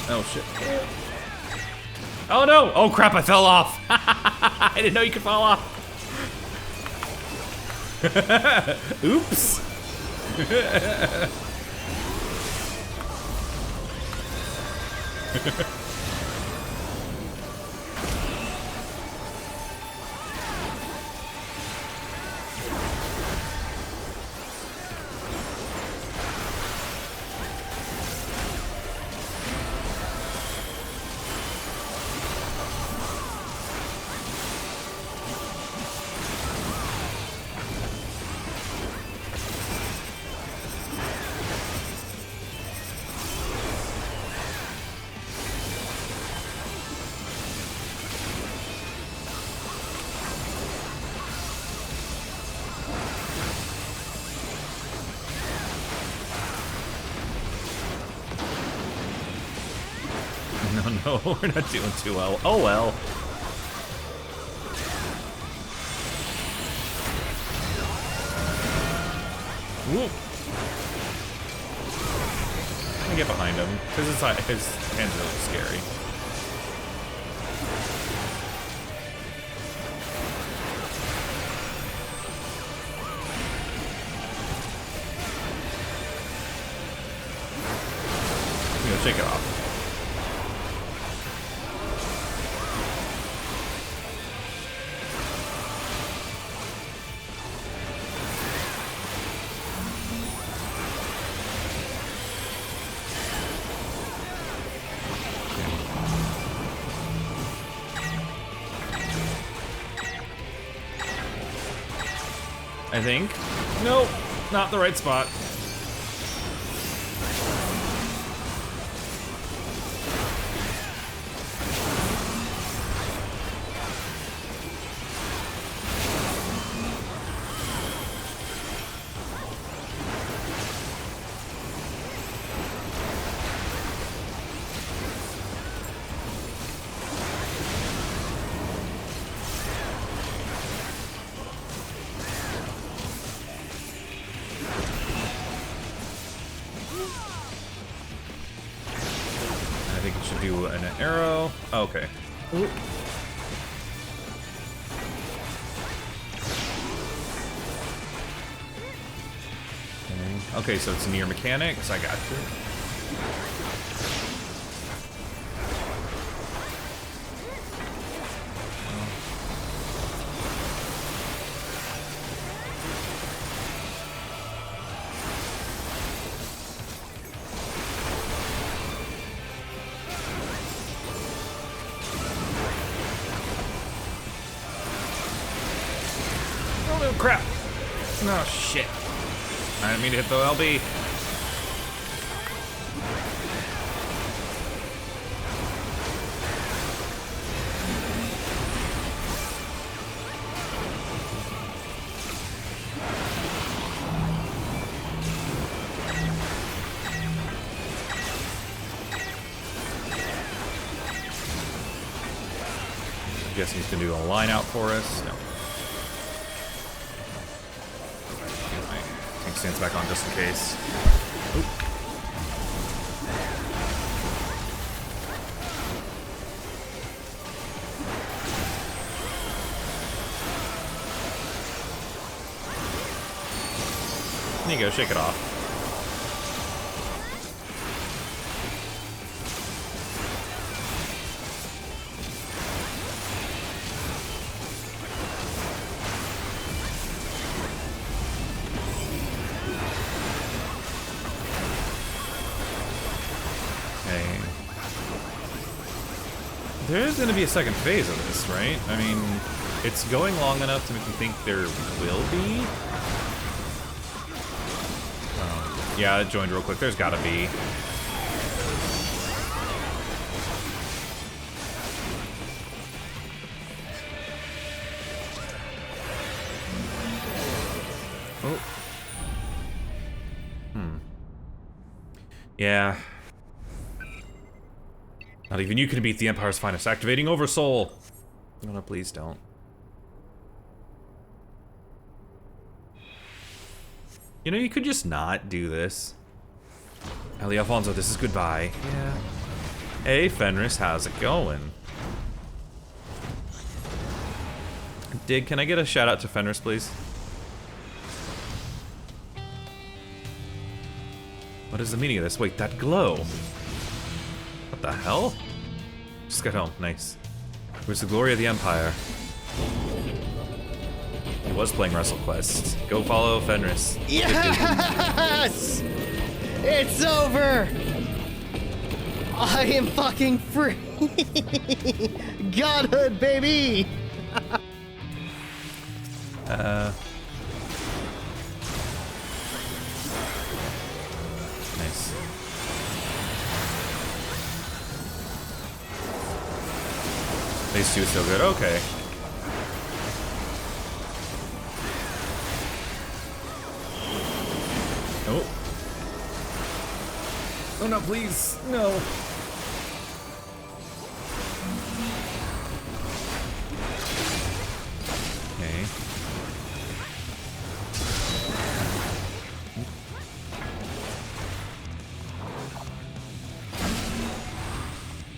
Oh shit. Oh no! Oh crap, I fell off! I didn't know you could fall off! Oops! No, we're not doing too well. Oh well. Whoop. I'm gonna get behind him, because his hands are really scary. I'm gonna shake it off. I think. Nope, not the right spot. arrow. Okay. Ooh. Okay, so it's near mechanics. I got you. Oh no, crap! No, shit. I didn't mean to hit the LB. I guess he's gonna do a line out for us. No. Tank stands back on just in case. Oop. There you go, shake it off. There's going to be a second phase of this, right? I mean, it's going long enough to make me think there will be. Yeah, it joined real quick. There's got to be. Oh. Yeah. Not even you can beat the Empire's finest, activating Oversoul. Oh no, please don't. You know, you could just not do this. Ellie Alfonso, this is goodbye. Yeah. Hey, Fenris, how's it going? Dig, can I get a shout out to Fenris, please? What is the meaning of this? Wait, that glow. What the hell? Just got home. Nice. Where's the glory of the Empire? He was playing WrestleQuest. Go follow Fenris. Yes! It's over! I am fucking free! Godhood, baby! Nice. These two so good. Okay. Oh. Oh no, please. No. Okay.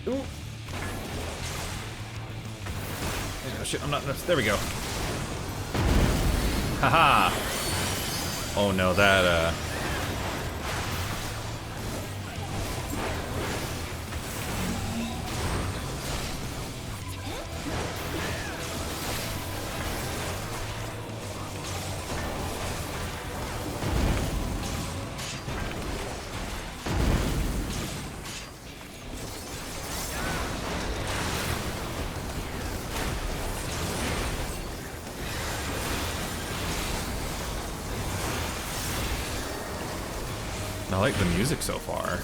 Ooh. Oh shit, I'm not. There we go. Haha. Oh no, that I like the music so far.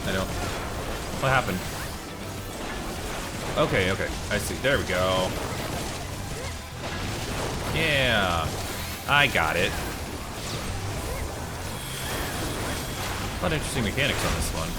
I don't. What happened? Okay, okay. I see. There we go. Yeah, I got it. A lot of interesting mechanics on this one.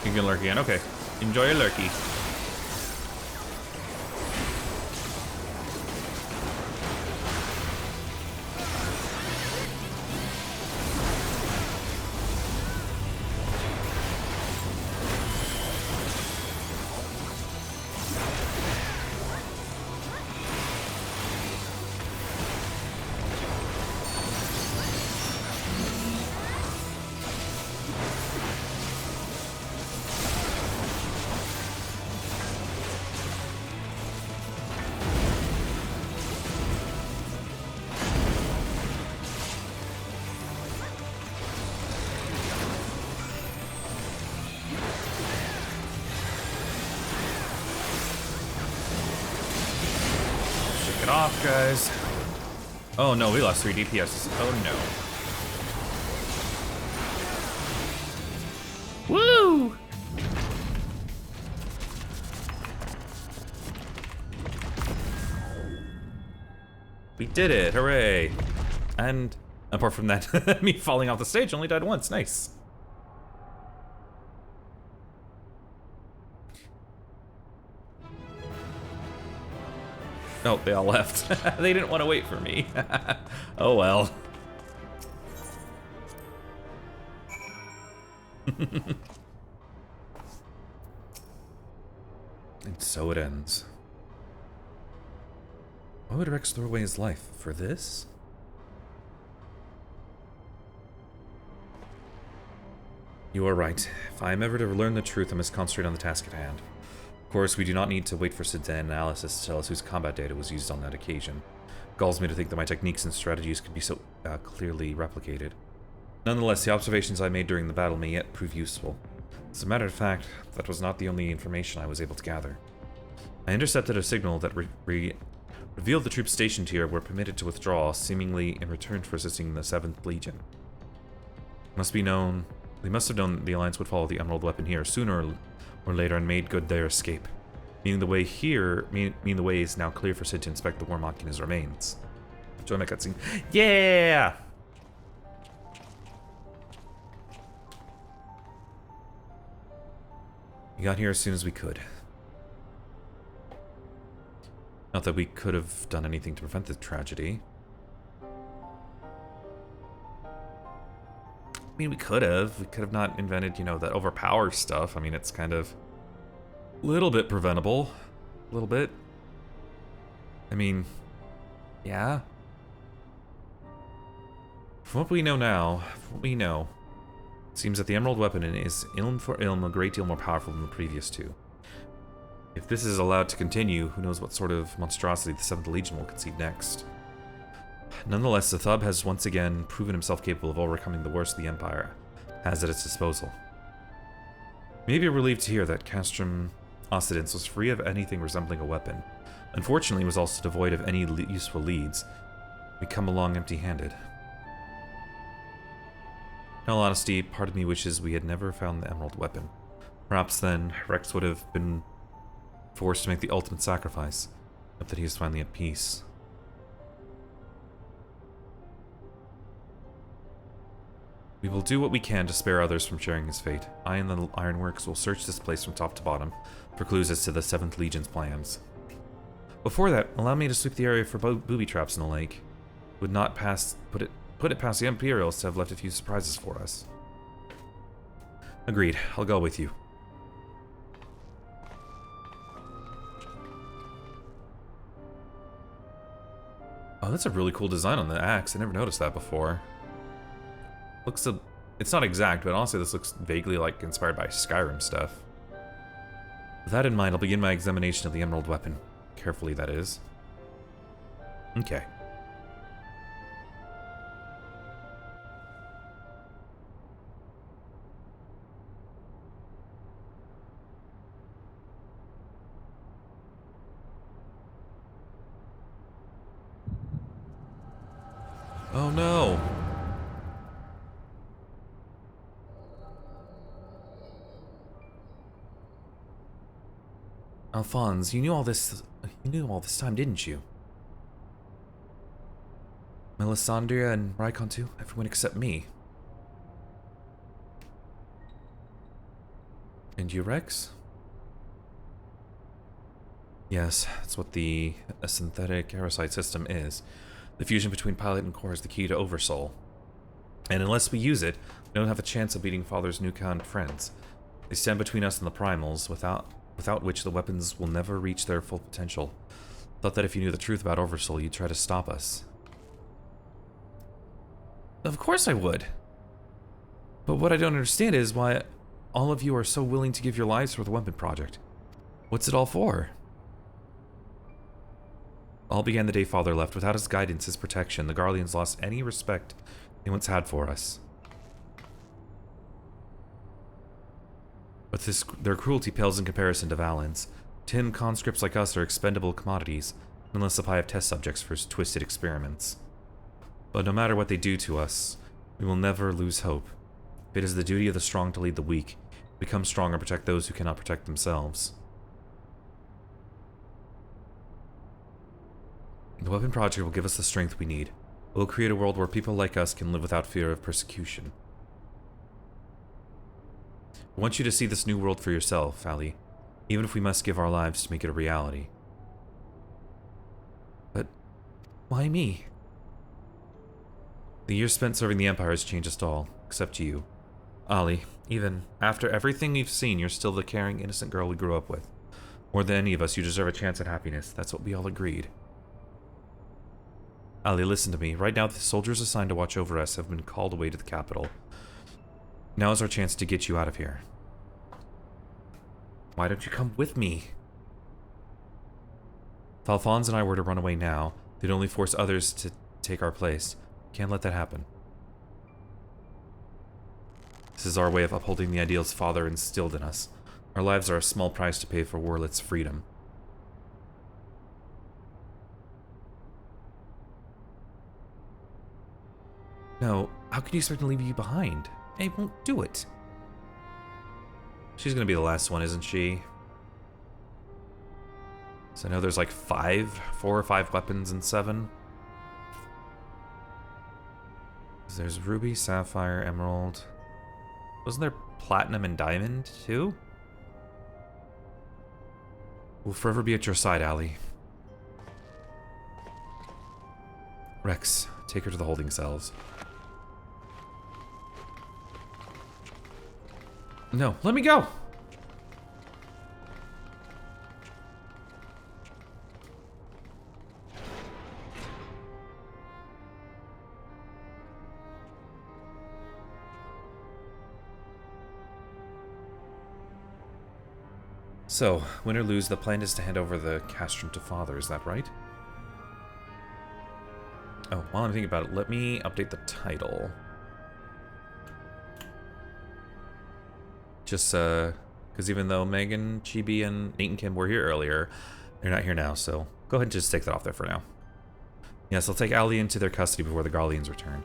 You can lurk again. Okay. Enjoy your lurky. Shake it off, guys. Oh no, we lost 3 DPS. Oh no. Woo! We did it, hooray! And apart from that, me falling off the stage only died once, nice. Oh, they all left. They didn't want to wait for me. Oh well. And so it ends. Why would Rex throw away his life? For this? You are right. If I am ever to learn the truth, I must concentrate on the task at hand. Of course, we do not need to wait for Sid's analysis to tell us whose combat data was used on that occasion. It galls me to think that my techniques and strategies could be so clearly replicated. Nonetheless, the observations I made during the battle may yet prove useful. As a matter of fact, that was not the only information I was able to gather. I intercepted a signal that revealed the troops stationed here were permitted to withdraw, seemingly in return for assisting the 7th Legion. They must have known that the Alliance would follow the Emerald Weapon here sooner or later and made good their escape. Meaning the way is now clear for Sid to inspect the War Machina's remains. Enjoy my cutscene. Yeah! We got here as soon as we could. Not that we could have done anything to prevent the tragedy. I mean, we could have. We could have not invented, you know, that overpower stuff. I mean, it's kind of a little bit preventable. A little bit. I mean, yeah. From what we know now, it seems that the Emerald Weapon is ilm for ilm a great deal more powerful than the previous two. If this is allowed to continue, who knows what sort of monstrosity the 7th Legion will conceive next. Nonetheless, the Thub has once again proven himself capable of overcoming the worst the Empire has at its disposal. Maybe you're relieved to hear that Castrum Occidens was free of anything resembling a weapon. Unfortunately, it was also devoid of any useful leads. We come along empty-handed. In all honesty, part of me wishes we had never found the Emerald Weapon. Perhaps then, Rex would have been forced to make the ultimate sacrifice, but that he is finally at peace. We will do what we can to spare others from sharing his fate. I and the Ironworks will search this place from top to bottom for clues as to the 7th Legion's plans. Before that, allow me to sweep the area for booby traps in the lake. Would not put it past the Imperials to have left a few surprises for us. Agreed. I'll go with you. Oh, that's a really cool design on the axe. I never noticed that before. It's not exact, but honestly this looks vaguely like inspired by Skyrim stuff. With that in mind, I'll begin my examination of the Emerald Weapon. Carefully, that is. Okay. no. Alphonse, you knew all this time, didn't you? Melisandre and Raikon too? Everyone except me. And you, Rex? Yes, that's what a synthetic aerocyte system is. The fusion between pilot and core is the key to Oversoul. And unless we use it, we don't have a chance of beating Father's newfound friends. They stand between us and the primals, without which the weapons will never reach their full potential. Thought that if you knew the truth about Oversoul, you'd try to stop us. Of course I would. But what I don't understand is why all of you are so willing to give your lives for the weapon project. What's it all for? All began the day Father left. Without his guidance, his protection, the Garleans lost any respect they once had for us. But their cruelty pales in comparison to Valen's. To him, conscripts like us are expendable commodities, unless supply of test subjects for his twisted experiments. But no matter what they do to us, we will never lose hope. It is the duty of the strong to lead the weak, become strong and protect those who cannot protect themselves. The weapon project will give us the strength we need. It will create a world where people like us can live without fear of persecution. I want you to see this new world for yourself, Ali, even if we must give our lives to make it a reality. But why me? The years spent serving the Empire has changed us all, except you. Ali, even after everything we've seen, you're still the caring, innocent girl we grew up with. More than any of us, you deserve a chance at happiness. That's what we all agreed. Ali, listen to me. Right now, the soldiers assigned to watch over us have been called away to the capital. Now is our chance to get you out of here. Why don't you come with me? If Alphonse and I were to run away now, they'd only force others to take our place. Can't let that happen. This is our way of upholding the ideals Father instilled in us. Our lives are a small price to pay for Werlit's freedom. No, how can you expect to leave you behind? I won't do it. She's gonna be the last one, isn't she? So I know there's like 4 or 5 weapons in 7. There's Ruby, Sapphire, Emerald. Wasn't there Platinum and Diamond, too? We'll forever be at your side, Ali. Rex, take her to the holding cells. No, let me go! So, win or lose, the plan is to hand over the castrum to Father, is that right? Oh, while I'm thinking about it, let me update the title. Just, because even though Megan, Chibi, and Nate and Kim were here earlier, they're not here now, so go ahead and just take that off there for now. Yes, I'll take Ali into their custody before the Garleans return.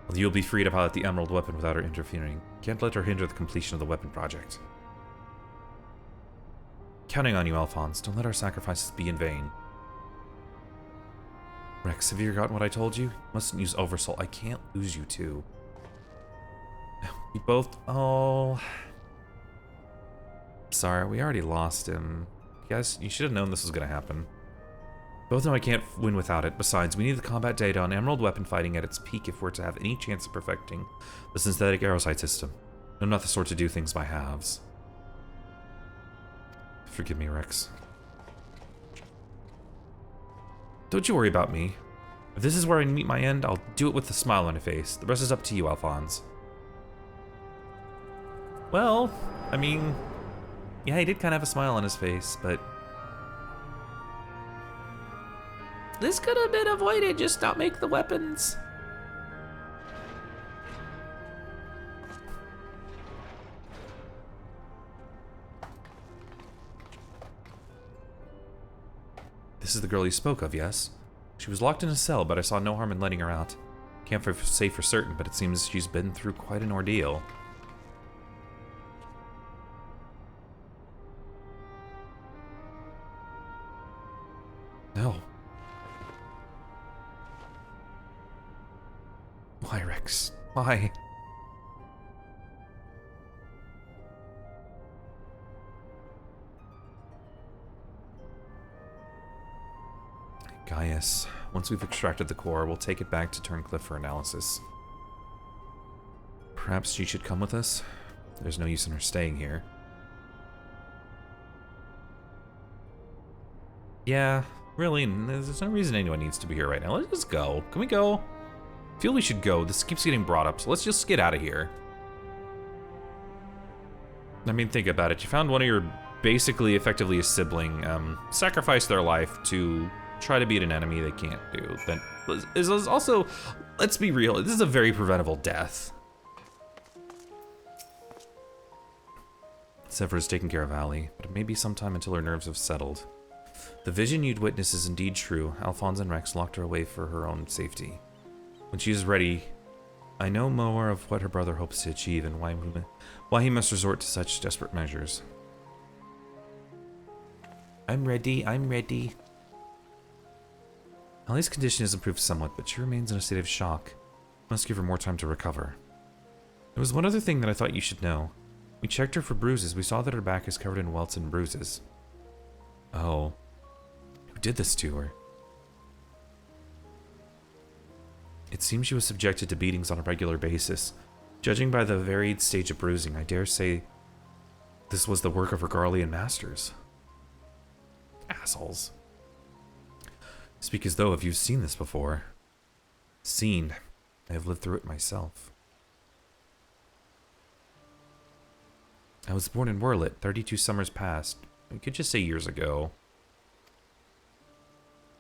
Well, you'll be free to pilot the Emerald weapon without her interfering. Can't let her hinder the completion of the weapon project. Counting on you, Alphonse. Don't let our sacrifices be in vain. Rex, have you forgotten what I told you? You mustn't use Oversoul. I can't lose you, too. We both... Oh... Sorry, we already lost him. Guys, you should have known this was going to happen. Both know I can't win without it. Besides, we need the combat data on Emerald weapon fighting at its peak if we're to have any chance of perfecting the synthetic aerocyte system. I'm not the sort to do things by halves. Forgive me, Rex. Don't you worry about me. If this is where I meet my end, I'll do it with a smile on my face. The rest is up to you, Alphonse. Well, I mean... Yeah, he did kind of have a smile on his face, but... This could have been avoided, just not make the weapons. This is the girl you spoke of, yes? She was locked in a cell, but I saw no harm in letting her out. Can't say for certain, but it seems she's been through quite an ordeal. No. Why, Rex? Why? Gaius, once we've extracted the core, we'll take it back to Turncliffe for analysis. Perhaps she should come with us? There's no use in her staying here. Yeah, really, there's no reason anyone needs to be here right now. Let's just go. Can we go? I feel we should go. This keeps getting brought up, so let's just get out of here. I mean, think about it. You found one of your basically, effectively a sibling, sacrifice their life to try to beat an enemy they can't do. That is also, let's be real, this is a very preventable death. Severus taking care of Allie, but it may be some time until her nerves have settled. The vision you'd witness is indeed true. Alphonse and Rex locked her away for her own safety. When she is ready, I know more of what her brother hopes to achieve and why he must resort to such desperate measures. I'm ready, I'm ready. Allie's condition has improved somewhat, but she remains in a state of shock. Must give her more time to recover. There was one other thing that I thought you should know. We checked her for bruises. We saw that her back is covered in welts and bruises. Oh. Who did this to her? It seems she was subjected to beatings on a regular basis. Judging by the varied stage of bruising, I dare say this was the work of her Garlean masters. Assholes. Speak as though, have you seen this before? Seen. I have lived through it myself. I was born in Werluy, 32 summers past. I could just say years ago.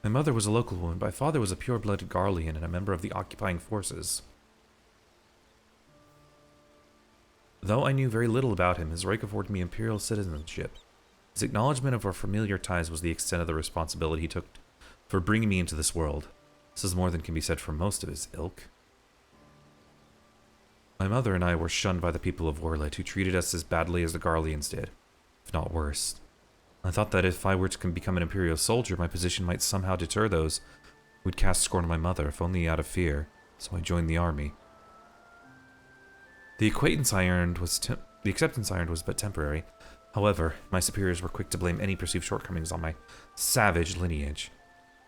My mother was a local woman, but my father was a pure-blooded Garlean and a member of the occupying forces. Though I knew very little about him, his rank afforded me imperial citizenship. His acknowledgement of our familiar ties was the extent of the responsibility he took for bringing me into this world. This is more than can be said for most of his ilk. My mother and I were shunned by the people of Werluy, who treated us as badly as the Garleans did, if not worse. I thought that if I were to become an Imperial soldier, my position might somehow deter those who would cast scorn on my mother, if only out of fear, so I joined the army. The acceptance I earned was but temporary. However, my superiors were quick to blame any perceived shortcomings on my savage lineage.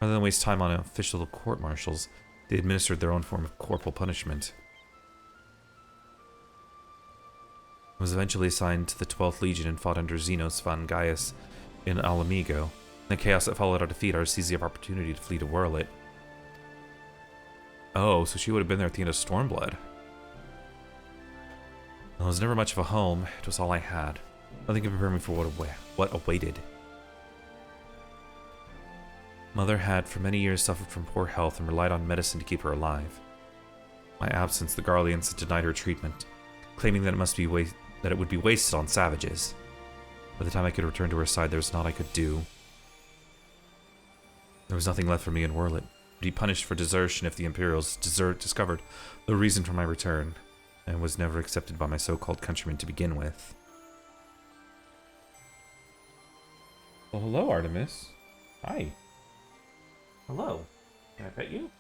Rather than waste time on official court-martials, they administered their own form of corporal punishment. I was eventually assigned to the 12th Legion and fought under Xenos von Gaius in Alamigo. In the chaos that followed our defeat, I seized the opportunity to flee to Werluy. Oh, so she would have been there at the end of Stormblood. Well, it was never much of a home. It was all I had. Nothing could prepare me for what awaited. Mother had for many years suffered from poor health and relied on medicine to keep her alive. My absence, the Garleans had denied her treatment, claiming that it would be wasted on savages. By the time I could return to her side, there was naught I could do. There was nothing left for me in Werluy. I'd be punished for desertion if the Imperials discovered the reason for my return, and was never accepted by my so-called countrymen to begin with. Well, hello, Artemis. Hi. Hello. Can I pet you?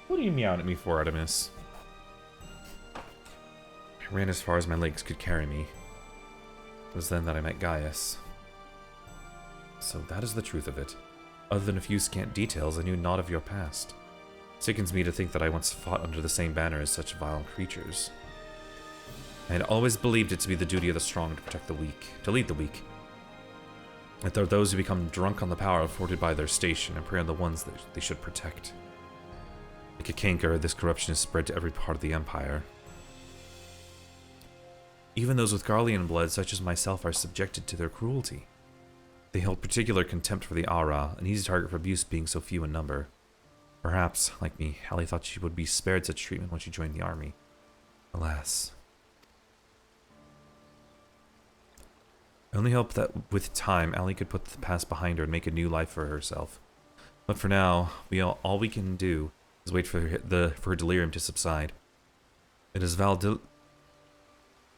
What are you meowing at me for, Artemis? I ran as far as my legs could carry me. It was then that I met Gaius. So that is the truth of it. Other than a few scant details, I knew naught of your past. It sickens me to think that I once fought under the same banner as such vile creatures. I had always believed it to be the duty of the strong to protect the weak, to lead the weak. That there are those who become drunk on the power afforded by their station and prey on the ones that they should protect. Like a canker, this corruption is spread to every part of the Empire. Even those with Garlean blood, such as myself, are subjected to their cruelty. They hold particular contempt for the Ara, an easy target for abuse being so few in number. Perhaps, like me, Allie thought she would be spared such treatment when she joined the army. Alas. I only hope that with time, Allie could put the past behind her and make a new life for herself. But for now, all we can do is wait for her delirium to subside. It is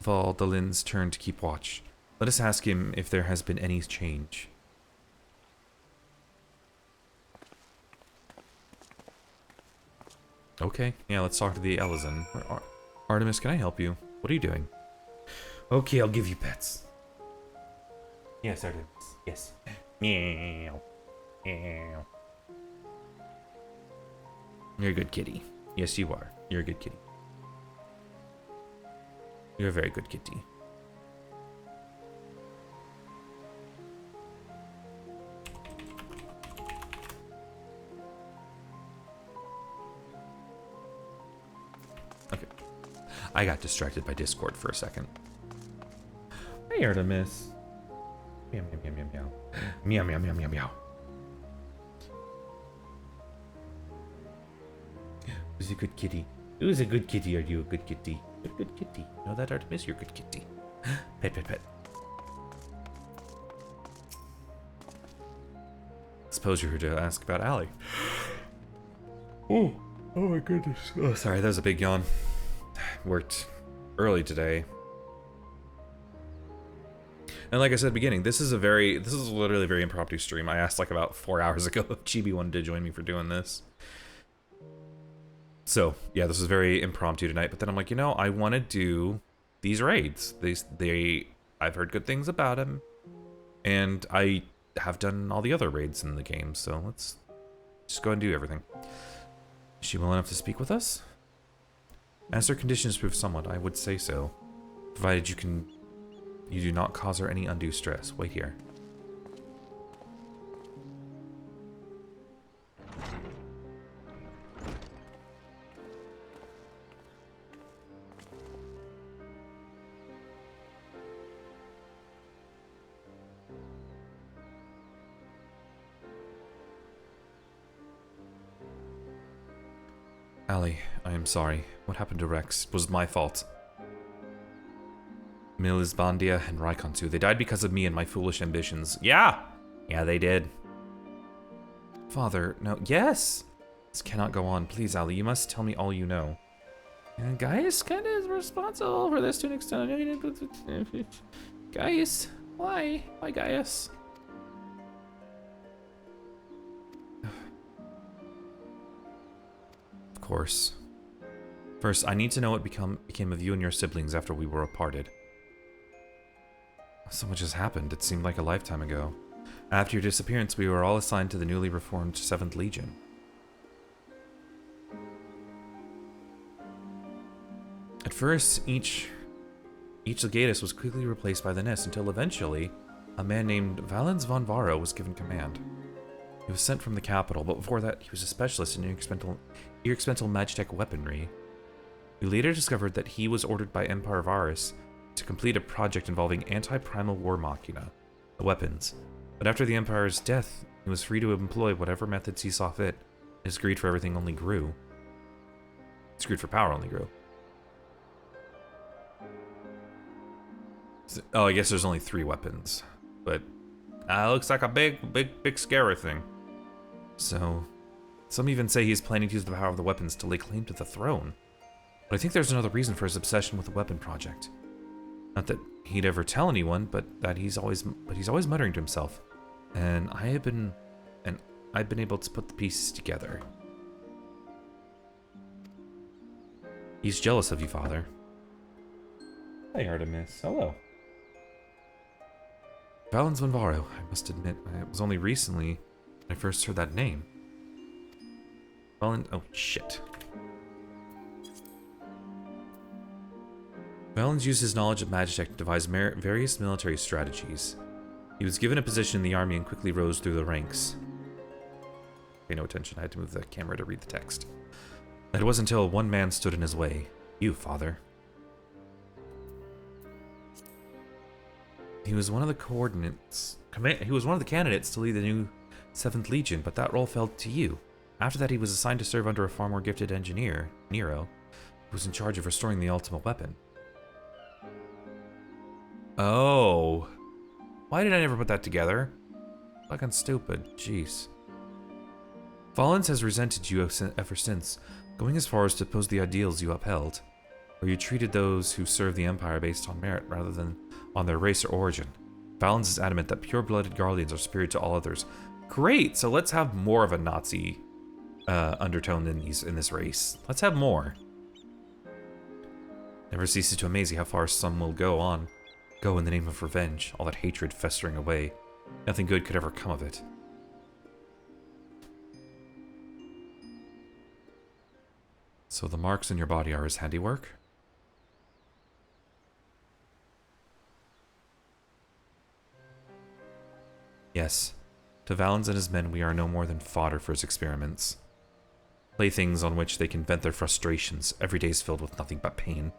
Valdalin's turn to keep watch. Let us ask him if there has been any change. Okay, yeah, let's talk to the Elizon. Artemis, can I help you? What are you doing? Okay, I'll give you pets. Yes, Artemis. Yes. Meow. Meow. You're a good kitty. Yes, you are. You're a good kitty. You're a very good kitty. Okay. I got distracted by Discord for a second. Hey, Artemis. Meow, meow, meow, meow, meow. Meow, meow, meow, meow, meow. Who's a good kitty? Who's a good kitty? Are you a good kitty? You're a good kitty. You know that, Artemis? You're a good kitty. Pet, pet, pet. Suppose you're here to ask about Allie. Oh my goodness. Oh, sorry, that was a big yawn. Worked early today. And like I said at the beginning, this is literally a very impromptu stream. I asked like about 4 hours ago if Chibi wanted to join me for doing this. So, yeah, this was very impromptu tonight, but then I'm like, you know, I want to do these raids. I've heard good things about them, and I have done all the other raids in the game, so let's just go and do everything. Is she willing enough to speak with us? As her conditions prove somewhat, I would say so. Provided you do not cause her any undue stress. Wait here. Allie, I am sorry. What happened to Rex was my fault. Milisbandia and Raikon too. They died because of me and my foolish ambitions. Yeah! Yeah, they did. Father, no. Yes! This cannot go on. Please, Allie, you must tell me all you know. And Gaius kind of is responsible for this to an extent. Gaius? Why? Why Gaius? Of course. First, I need to know what became of you and your siblings after we were parted. So much has happened. It seemed like a lifetime ago. After your disappearance, we were all assigned to the newly reformed 7th Legion. At first, each legatus was quickly replaced by the next until eventually, a man named Valens von Varo was given command. He was sent from the capital, but before that, he was a specialist in experimental magitech weaponry. We later discovered that he was ordered by Empire Varus to complete a project involving anti-primal war machina, the weapons. But after the Empire's death, he was free to employ whatever methods he saw fit. His greed for everything only grew. His greed for power only grew. Oh, I guess there's only 3 weapons. But looks like a big scary thing. So, some even say he's planning to use the power of the weapons to lay claim to the throne. But I think there's another reason for his obsession with the weapon project. Not that he'd ever tell anyone, but he's always muttering to himself. And I've been able to put the pieces together. He's jealous of you, Father. Hi, Artemis. Hello. Valens von Varo. I must admit, it was only recently I first heard that name. Oh, shit. Valens used his knowledge of magitech to devise various military strategies. He was given a position in the army and quickly rose through the ranks. Pay no attention, I had to move the camera to read the text. It wasn't until one man stood in his way. You, Father. He was one of the candidates to lead the new 7th Legion, but that role fell to you. After that, he was assigned to serve under a far more gifted engineer, Nero, who was in charge of restoring the ultimate weapon. Oh. Why did I never put that together? Fucking stupid. Jeez. Valens has resented you ever since, going as far as to oppose the ideals you upheld, where you treated those who serve the Empire based on merit rather than on their race or origin. Valens is adamant that pure-blooded Guardians are superior to all others. Great, so let's have more of a Nazi undertone in this race. Let's have more. Never ceases to amaze you how far some will go in the name of revenge, all that hatred festering away. Nothing good could ever come of it. So the marks in your body are his handiwork? Yes. To Valens and his men, we are no more than fodder for his experiments. Playthings on which they can vent their frustrations. Every day is filled with nothing but pain.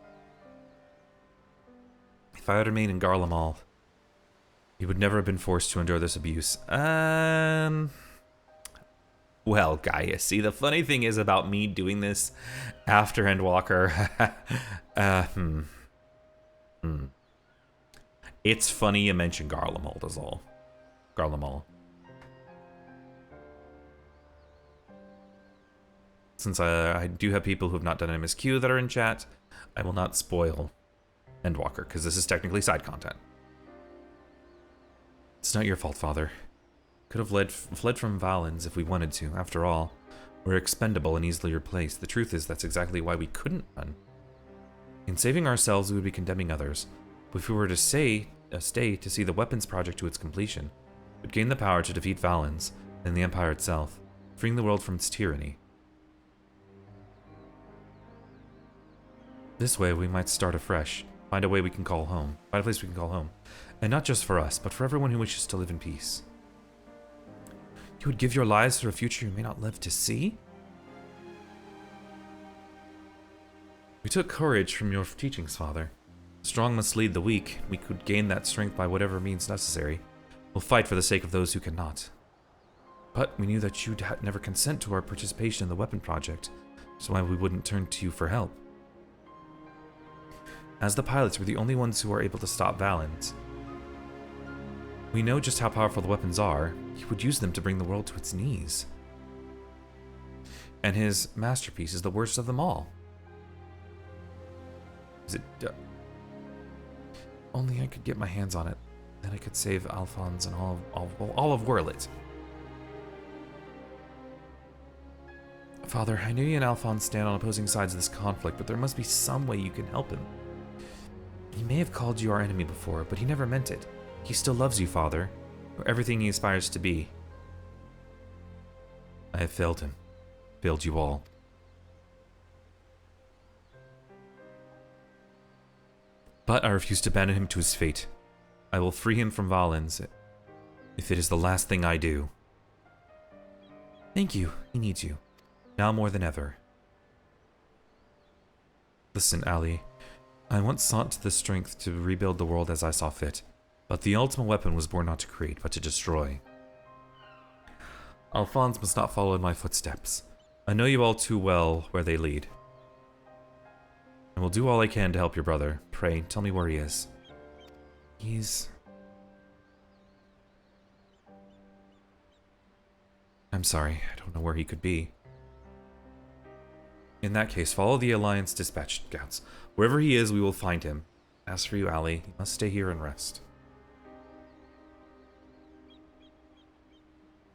If I had remained in Garlemald, he would never have been forced to endure this abuse. Well, Gaia, see, the funny thing is about me doing this after Endwalker. It's funny you mention Garlemald is all. Garlemald. Since I do have people who have not done MSQ that are in chat, I will not spoil Endwalker, because this is technically side content. It's not your fault, Father. Could have fled from Valens if we wanted to. After all, we're expendable and easily replaced. The truth is that's exactly why we couldn't run. In saving ourselves, we would be condemning others. But if we were to stay to see the weapons project to its completion, we'd gain the power to defeat Valens and the Empire itself, freeing the world from its tyranny. This way, we might start afresh. Find a way we can call home. Find a place we can call home. And not just for us, but for everyone who wishes to live in peace. You would give your lives for a future you may not live to see? We took courage from your teachings, Father. The strong must lead the weak. We could gain that strength by whatever means necessary. We'll fight for the sake of those who cannot. But we knew that you'd never consent to our participation in the weapon project, so why we wouldn't turn to you for help. As the pilots, we're the only ones who are able to stop Valens. We know just how powerful the weapons are. He would use them to bring the world to its knees. And his masterpiece is the worst of them all. Is it... Only I could get my hands on it. Then I could save Alphonse and all of Werluy. Father, I knew you and Alphonse stand on opposing sides of this conflict, but there must be some way you can help him. He may have called you our enemy before, but he never meant it. He still loves you, Father, or everything he aspires to be. I have failed him. Failed you all. But I refuse to abandon him to his fate. I will free him from Valens, if it is the last thing I do. Thank you. He needs you. Now more than ever. Listen, Ali. I once sought the strength to rebuild the world as I saw fit, but the ultimate weapon was born not to create, but to destroy. Alphonse must not follow in my footsteps. I know you all too well where they lead. I will do all I can to help your brother. Pray, tell me where he is. I'm sorry, I don't know where he could be. In that case, follow the Alliance dispatch scouts. Wherever he is, we will find him. As for you, Ali, you must stay here and rest.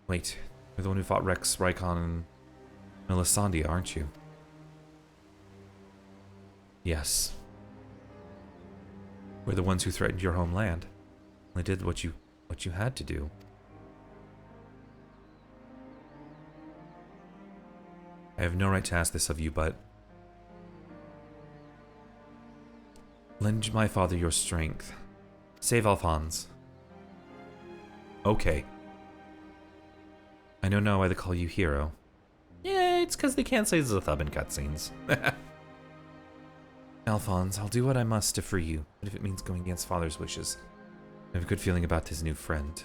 Wait, you're the one who fought Rex, Rykon, and Melisandre, aren't you? Yes. We're the ones who threatened your homeland. Only did what you had to do. I have no right to ask this of you, but... lend my father your strength. Save Alphonse. Okay. I know now why they call you hero. Yeah, it's because they can't say Zathub in cutscenes. Alphonse, I'll do what I must to free you, but if it means going against father's wishes, I have a good feeling about his new friend.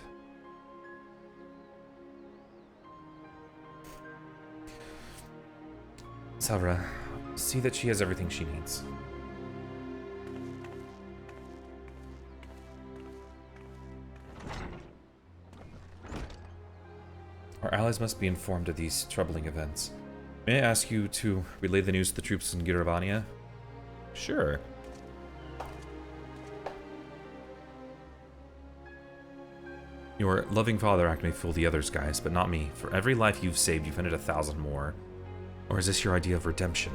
Savra, see that she has everything she needs. Our allies must be informed of these troubling events. May I ask you to relay the news to the troops in Giravania? Sure. Your loving father act may fool the others, guys, but not me. For every life you've saved, you've ended 1,000 more. Or is this your idea of redemption?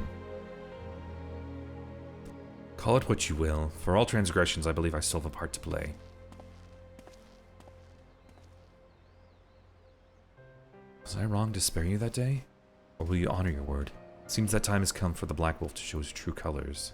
Call it what you will. For all transgressions, I believe I still have a part to play. Was I wrong to spare you that day? Or will you honor your word? It seems that time has come for the Black Wolf to show his true colors.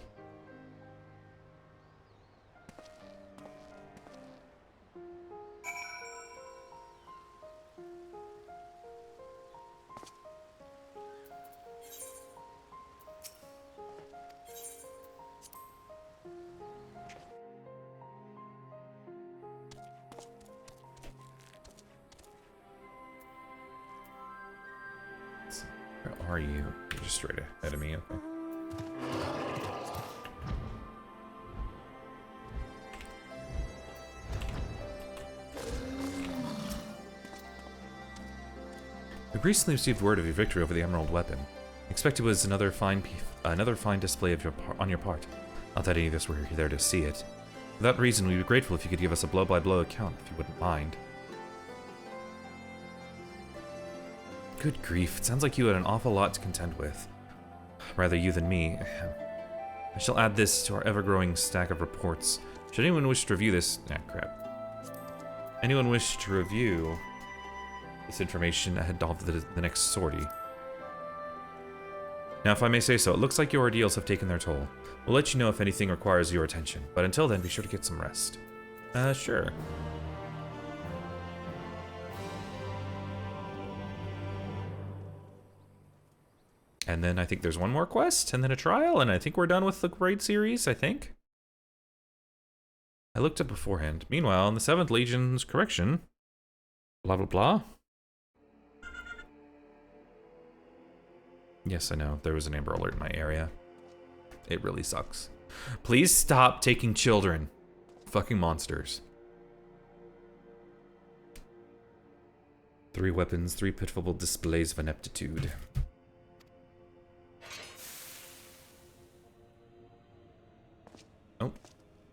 Where are you? You're just straight ahead of me, okay. We recently received word of your victory over the Emerald Weapon. Expect it was another fine display of on your part. Not that any of us were there to see it. For that reason, we'd be grateful if you could give us a blow-by-blow account, if you wouldn't mind. Good grief, it sounds like you had an awful lot to contend with. Rather you than me. I shall add this to our ever-growing stack of reports. Should anyone wish to review this... Ah, crap. Anyone wish to review this information ahead of the next sortie? Now, if I may say so, it looks like your ordeals have taken their toll. We'll let you know if anything requires your attention, but until then, be sure to get some rest. Sure. And then I think there's one more quest, and then a trial, and I think we're done with the raid series, I think. I looked up beforehand. Meanwhile, in the 7th Legion's correction... Blah, blah, blah. Yes, I know. There was an Amber Alert in my area. It really sucks. Please stop taking children. Fucking monsters. 3 weapons, 3 pitiful displays of ineptitude. Oh,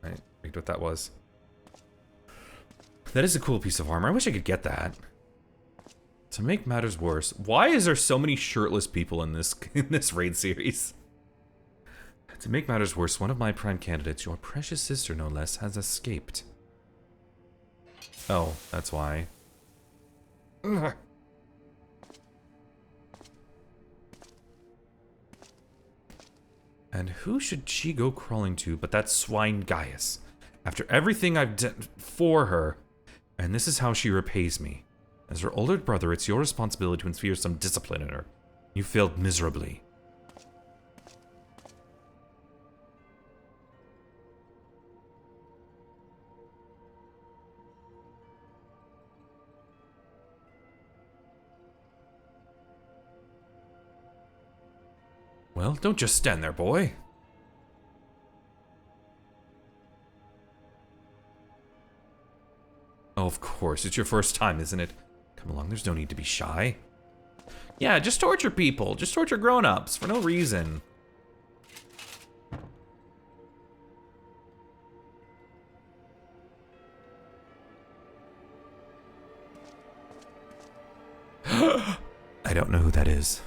I picked what that was. That is a cool piece of armor. I wish I could get that. To make matters worse, why is there so many shirtless people in this raid series? To make matters worse, one of my prime candidates, your precious sister no less, has escaped. Oh, that's why. Ugh. And who should she go crawling to but that swine Gaius? After everything I've done for her, and this is how she repays me. As her older brother, it's your responsibility to inspire some discipline in her. You failed miserably. Well, don't just stand there, boy. Oh, of course. It's your first time, isn't it? Come along, there's no need to be shy. Yeah, just torture people. Just torture grown-ups for no reason. I don't know who that is.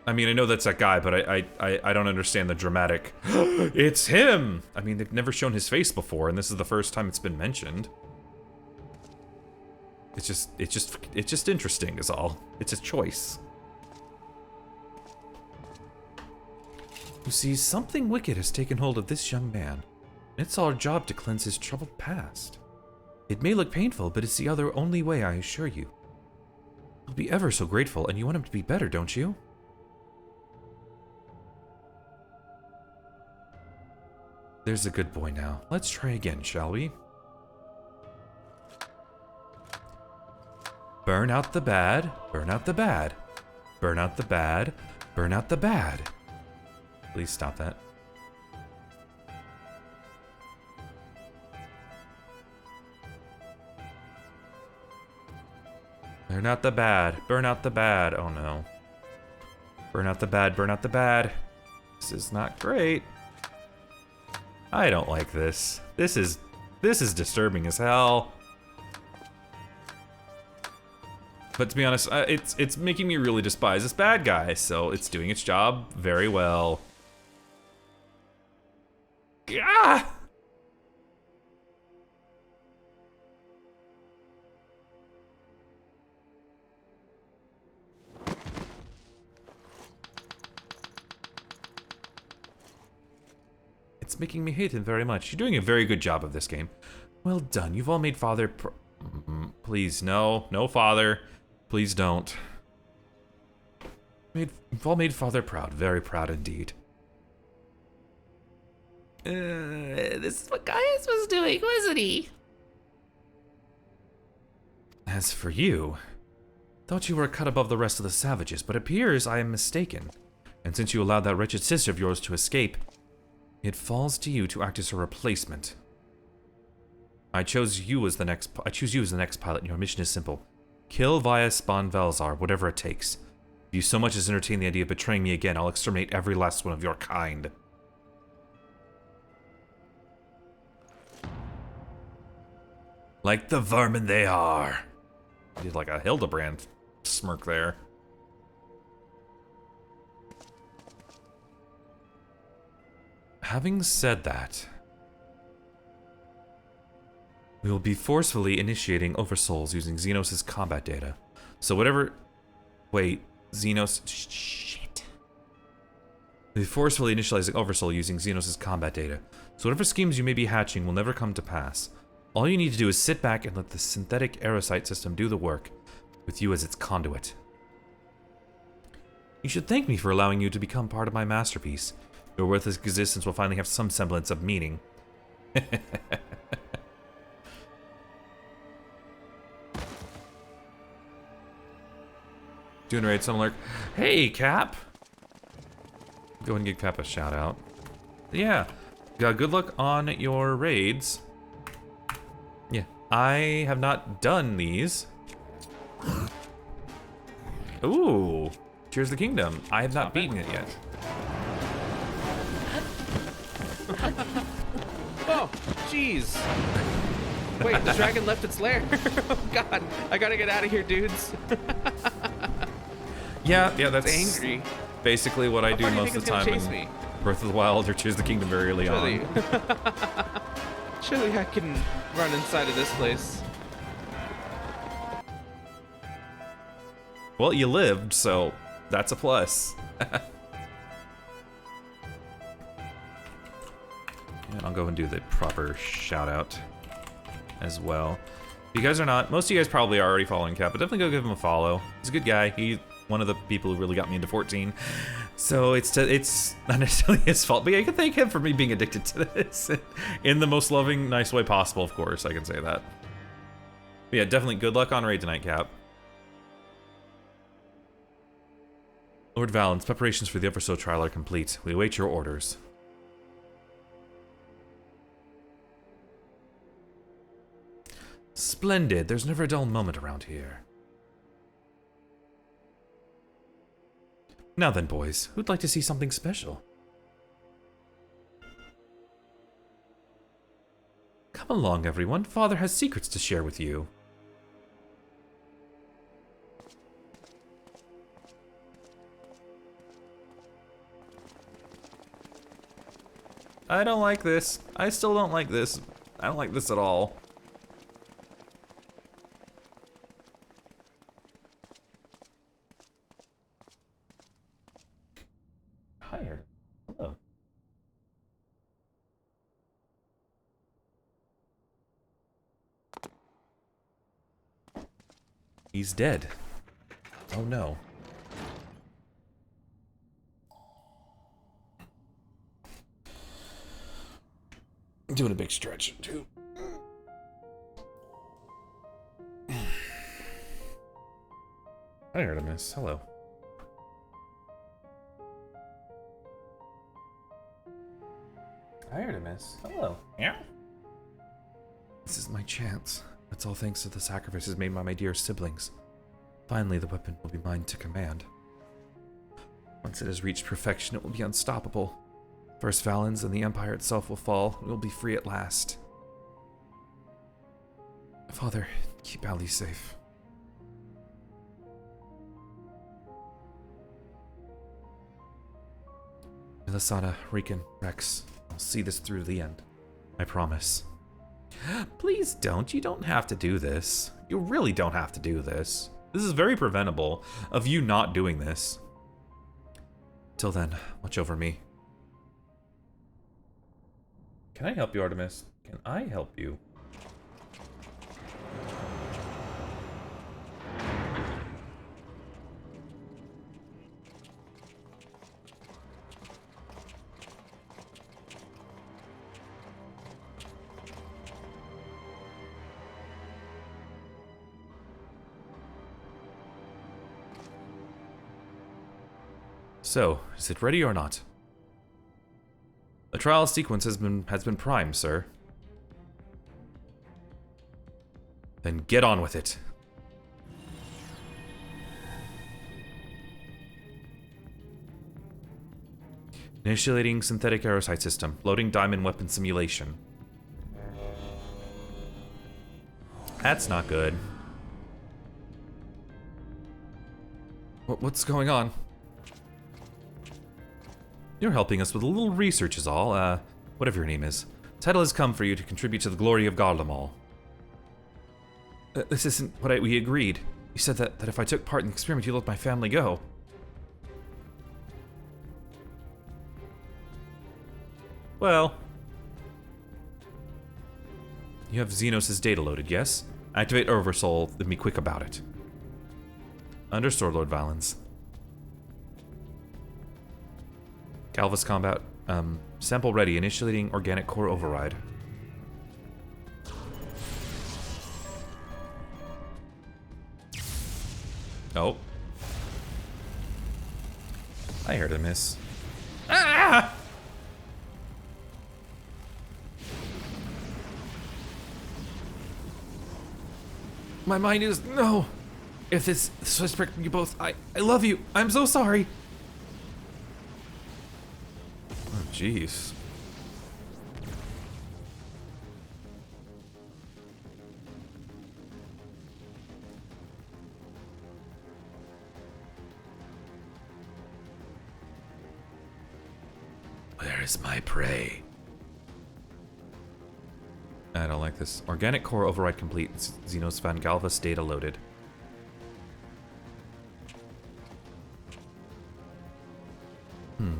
I mean, I know that's that guy, but I don't understand the dramatic. It's him! I mean, they've never shown his face before, and this is the first time it's been mentioned. It's just interesting is all. It's a choice. You see, something wicked has taken hold of this young man. It's our job to cleanse his troubled past. It may look painful, but it's the only way, I assure you. You'll be ever so grateful, and you want him to be better, don't you? There's a good boy now. Let's try again, shall we? Burn out the bad, burn out the bad. Burn out the bad, burn out the bad. Please stop that. Burn out the bad. Burn out the bad. Oh no. Burn out the bad. Burn out the bad. This is not great. I don't like this. This is disturbing as hell. But to be honest, it's making me really despise this bad guy, so it's doing its job very well. Ah! It's making me hate him very much. You're doing a very good job of this game. Well done. You've all made Father please, no. No, Father. Please don't. You've all made Father proud. Very proud indeed. This is what Gaius was doing, wasn't he? As for you, thought you were a cut above the rest of the savages, but appears I am mistaken. And since you allowed that wretched sister of yours to escape, it falls to you to act as her replacement. I choose you as the next pilot, and your mission is simple. Kill Vias Bon Velzar, whatever it takes. If you so much as entertain the idea of betraying me again, I'll exterminate every last one of your kind. Like the vermin they are. He did like a Hildebrand smirk there. Having said that, we will be forcefully initiating Oversouls using Xenos' combat data. So whatever... Wait, Xenos... Shit. We'll be forcefully initializing Oversoul using Xenos' combat data. So whatever schemes you may be hatching will never come to pass. All you need to do is sit back and let the synthetic aerocyte system do the work, with you as its conduit. You should thank me for allowing you to become part of my masterpiece. Your worthless existence will finally have some semblance of meaning. Doing raid, some lurk. Hey, Cap! Go ahead and give Cap a shout out. Yeah, good luck on your raids. Yeah, I have not done these. Ooh, Tears of the Kingdom. I have not beaten it yet. Oh, jeez. Wait, the dragon left its lair. Oh god, I gotta get out of here, dudes. Yeah, that's it's angry. Basically what I do most of the time in Breath of the Wild or Tears of the Kingdom very early on. Surely I can run inside of this place. Well, you lived, so that's a plus. And I'll go and do the proper shout out as well. If you guys are not, most of you guys probably are already following Cap, but definitely go give him a follow. He's a good guy. He's one of the people who really got me into 14. So it's not necessarily his fault, but yeah, you can thank him for me being addicted to this in the most loving, nice way possible, of course. I can say that. But yeah, definitely good luck on raid tonight, Cap. Lord Valens, preparations for the Everso trial are complete. We await your orders. Splendid. There's never a dull moment around here. Now then, boys, who'd like to see something special? Come along, everyone. Father has secrets to share with you. I don't like this. I still don't like this. I don't like this at all. Higher. Hello. He's dead. Oh no. I'm doing a big stretch too. Hi, Artemis. Hello. Hi, Artemis. Hello. Yeah. This is my chance. That's all thanks to the sacrifices made by my dear siblings. Finally, the weapon will be mine to command. Once it has reached perfection, it will be unstoppable. First Valens and the Empire itself will fall. We will be free at last. Father, keep Ali safe. Melisana, Riken, Rex, I'll see this through to the end. I promise. Please don't. You don't have to do this. You really don't have to do this. This is very preventable of you not doing this. Till then, watch over me. Can I help you, Artemis? Can I help you? So, is it ready or not? The trial sequence has been primed, sir. Then get on with it. Initiating synthetic aerosite system. Loading diamond weapon simulation. That's not good. What's going on? You're helping us with a little research is all. Whatever your name is. Title has come for you to contribute to the glory of Garlemald. This isn't what we agreed. You said that if I took part in the experiment, you'd let my family go. Well. You have Xenos' data loaded, yes? Activate Oversoul, then be quick about it. Understood, Lord Valens. Galvus combat. Sample ready. Initiating organic core override. Oh. I heard a miss. Ah! My mind is no. If this was you both, I love you. I'm so sorry. Oh, jeez. Where is my prey? I don't like this. Organic core override complete. Xenos Van Galvus data loaded.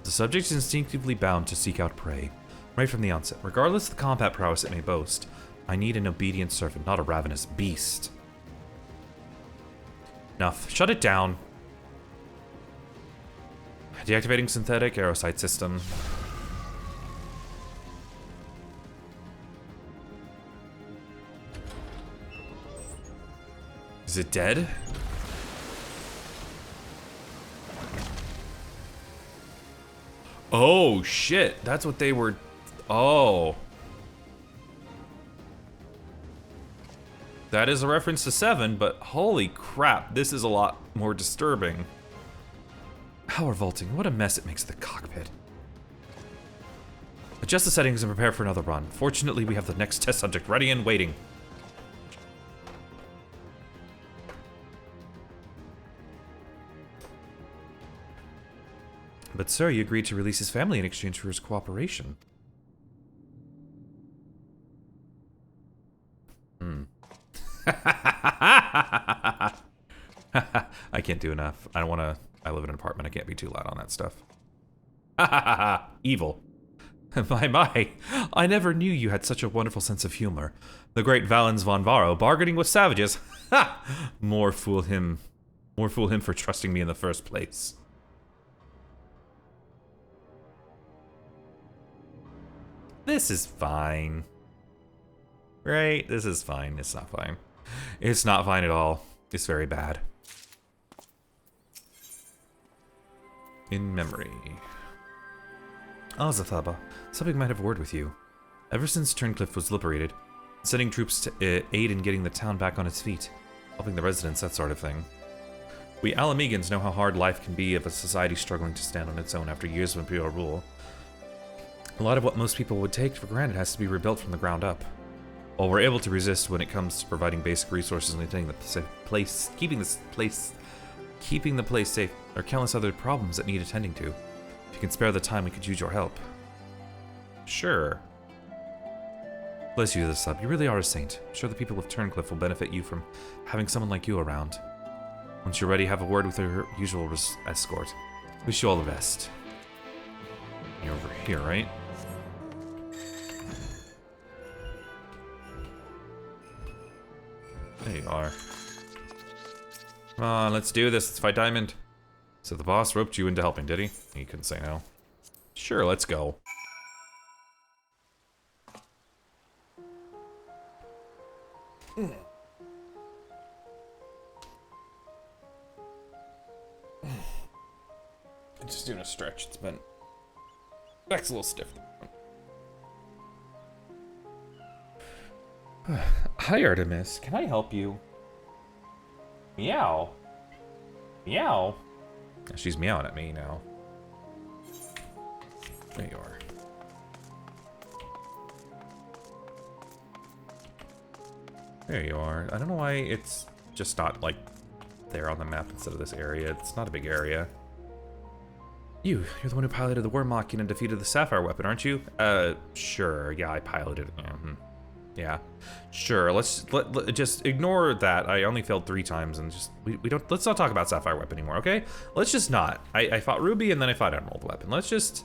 The subject is instinctively bound to seek out prey. Right from the onset. Regardless of the combat prowess it may boast, I need an obedient servant, not a ravenous beast. Enough. Shut it down. Deactivating synthetic aerosite system. Is it dead? Oh, shit. That's what they were... Oh. That is a reference to 7, but holy crap, this is a lot more disturbing. How revolting. What a mess it makes of the cockpit. Adjust the settings and prepare for another run. Fortunately, we have the next test subject ready and waiting. But sir, you agreed to release his family in exchange for his cooperation. I can't do enough. I don't want to... I live in an apartment. I can't be too loud on that stuff. Evil. My. I never knew you had such a wonderful sense of humor. The great Valens von Varro, bargaining with savages. Ha! More fool him for trusting me in the first place. This is fine. Right? This is fine. It's not fine. It's not fine at all. It's very bad. In memory. Zathaba, something might have a word with you. Ever since Turncliffe was liberated, sending troops to aid in getting the town back on its feet, helping the residents, that sort of thing. We Alamegans know how hard life can be of a society struggling to stand on its own after years of Imperial rule. A lot of what most people would take for granted has to be rebuilt from the ground up. While we're able to resist when it comes to providing basic resources and maintaining the place, keeping the place safe, there are countless other problems that need attending to. If you can spare the time, we could use your help. Sure. Bless you, the sub. You really are a saint. I'm sure the people of Turncliffe will benefit you from having someone like you around. Once you're ready, have a word with your usual escort. Wish you all the best. You're over here, right? There you are. Come on, let's do this. Let's fight Diamond. So the boss roped you into helping, did he? He couldn't say no. Sure, let's go. Just doing a stretch. It's been... Back's a little stiff. Hi, Artemis. Can I help you? Meow. Meow. She's meowing at me now. There you are. There you are. I don't know why it's just not, like, there on the map instead of this area. It's not a big area. You're the one who piloted the Worm Machine and defeated the Sapphire weapon, aren't you? Sure. Yeah, I piloted it. Yeah. Sure. Let's just ignore that. I only failed 3 times and just let's not talk about Sapphire weapon anymore, okay? Let's just not. I fought Ruby and then I fought Emerald weapon. Let's just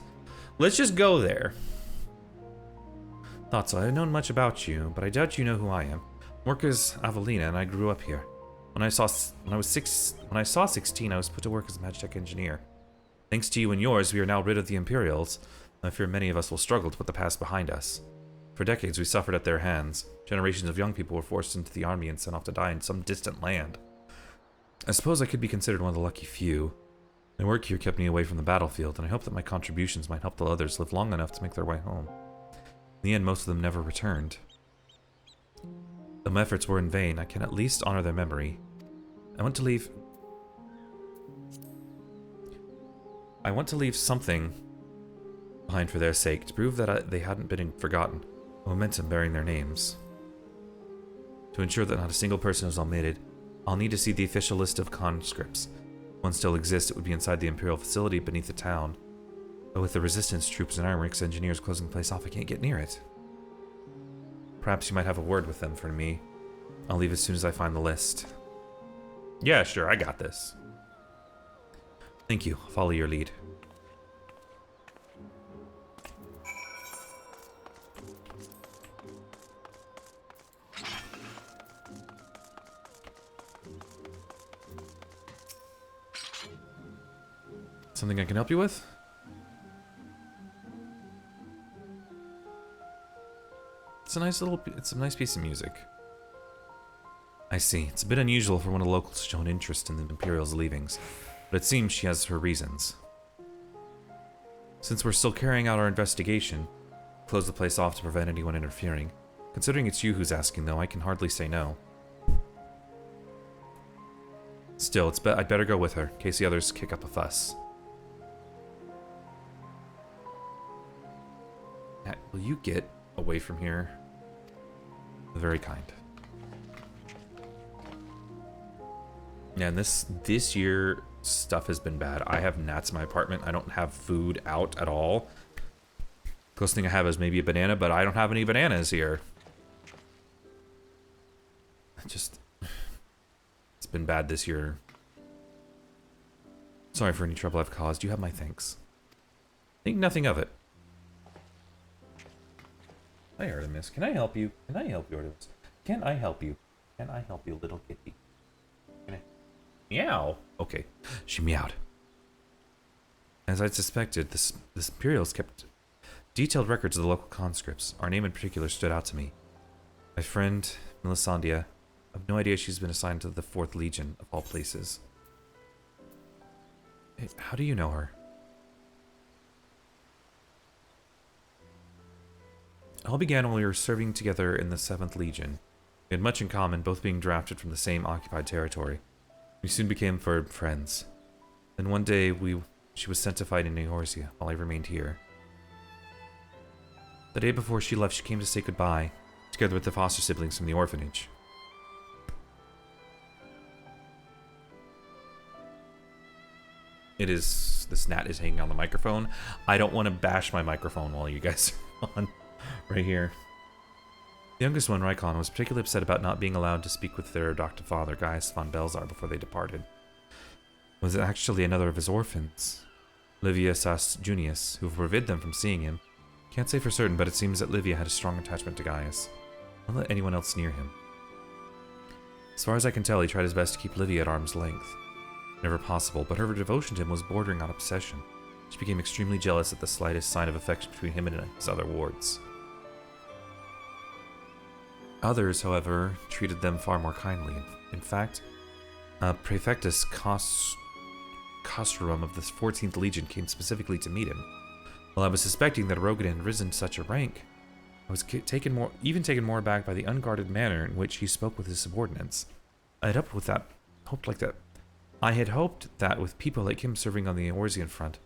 go there. Thought so. I haven't known much about you, but I doubt you know who I am. Work is Avelina and I grew up here. When I saw 16, I was put to work as a Magitech engineer. Thanks to you and yours, we are now rid of the Imperials. I fear many of us will struggle to put the past behind us. For decades, we suffered at their hands. Generations of young people were forced into the army and sent off to die in some distant land. I suppose I could be considered one of the lucky few. My work here kept me away from the battlefield, and I hope that my contributions might help the others live long enough to make their way home. In the end, most of them never returned. Though my efforts were in vain, I can at least honor their memory. I want to leave something behind for their sake, to prove that they hadn't been forgotten, a momentum bearing their names. To ensure that not a single person is omitted, I'll need to see the official list of conscripts. If one still exists, it would be inside the Imperial facility beneath the town. But with the Resistance troops and Ironworks engineers closing the place off, I can't get near it. Perhaps you might have a word with them for me. I'll leave as soon as I find the list. Yeah, sure, I got this. Thank you. I'll follow your lead. Something I can help you with? It's a nice piece of music. I see. It's a bit unusual for one of the locals to show an interest in the Imperial's leavings, but it seems she has her reasons. Since we're still carrying out our investigation, close the place off to prevent anyone interfering. Considering it's you who's asking, though, I can hardly say no. Still, I'd better go with her, in case the others kick up a fuss. Will you get away from here? Very kind. Yeah, and this year stuff has been bad. I have gnats in my apartment. I don't have food out at all. Closest thing I have is maybe a banana, but I don't have any bananas here. It's been bad this year. Sorry for any trouble I've caused. You have my thanks. Think nothing of it. Hi, Artemis. Can I help you? Can I help you, Artemis? Can I help you? Can I help you, little kitty? Can I? Meow. Okay. She meowed. As I'd suspected, this Imperials kept detailed records of the local conscripts. Our name in particular stood out to me. My friend, Melisandre, I have no idea she's been assigned to the 4th Legion, of all places. Hey, how do you know her? It all began when we were serving together in the 7th Legion. We had much in common, both being drafted from the same occupied territory. We soon became firm friends. Then one day, she was sent to fight in Eorzea, while I remained here. The day before she left, she came to say goodbye, together with the foster siblings from the orphanage. This gnat is hanging on the microphone. I don't want to bash my microphone while you guys are on right here. The youngest one, Rykon, was particularly upset about not being allowed to speak with their adoptive father, Gaius von Belzar, before they departed. It was actually another of his orphans, Livia Sas Junius, who forbid them from seeing him. Can't say for certain, but it seems that Livia had a strong attachment to Gaius. Don't let anyone else near him. As far as I can tell, he tried his best to keep Livia at arm's length. Never possible, but her devotion to him was bordering on obsession. She became extremely jealous at the slightest sign of affection between him and his other wards. Others, however, treated them far more kindly. In fact, Praefectus Costrum of the 14th Legion came specifically to meet him. While I was suspecting that Rogan had risen to such a rank, I was taken more aback by the unguarded manner in which he spoke with his subordinates. I had hoped that with people like him serving on the Eorzean front,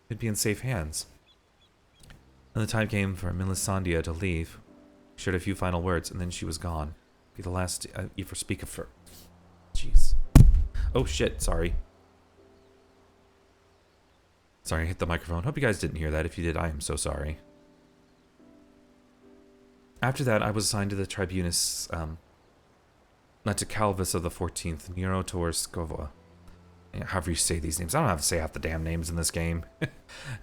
he'd be in safe hands. When the time came for Melisandre to leave, we shared a few final words, and then she was gone. Be the last I ever speak of her. Jeez. Oh shit, sorry. Sorry, I hit the microphone. Hope you guys didn't hear that. If you did, I am so sorry. After that, I was assigned to the Tribunus, Laticalvis of the 14th, Nero Torskova. However you say these names. I don't have to say half the damn names in this game. And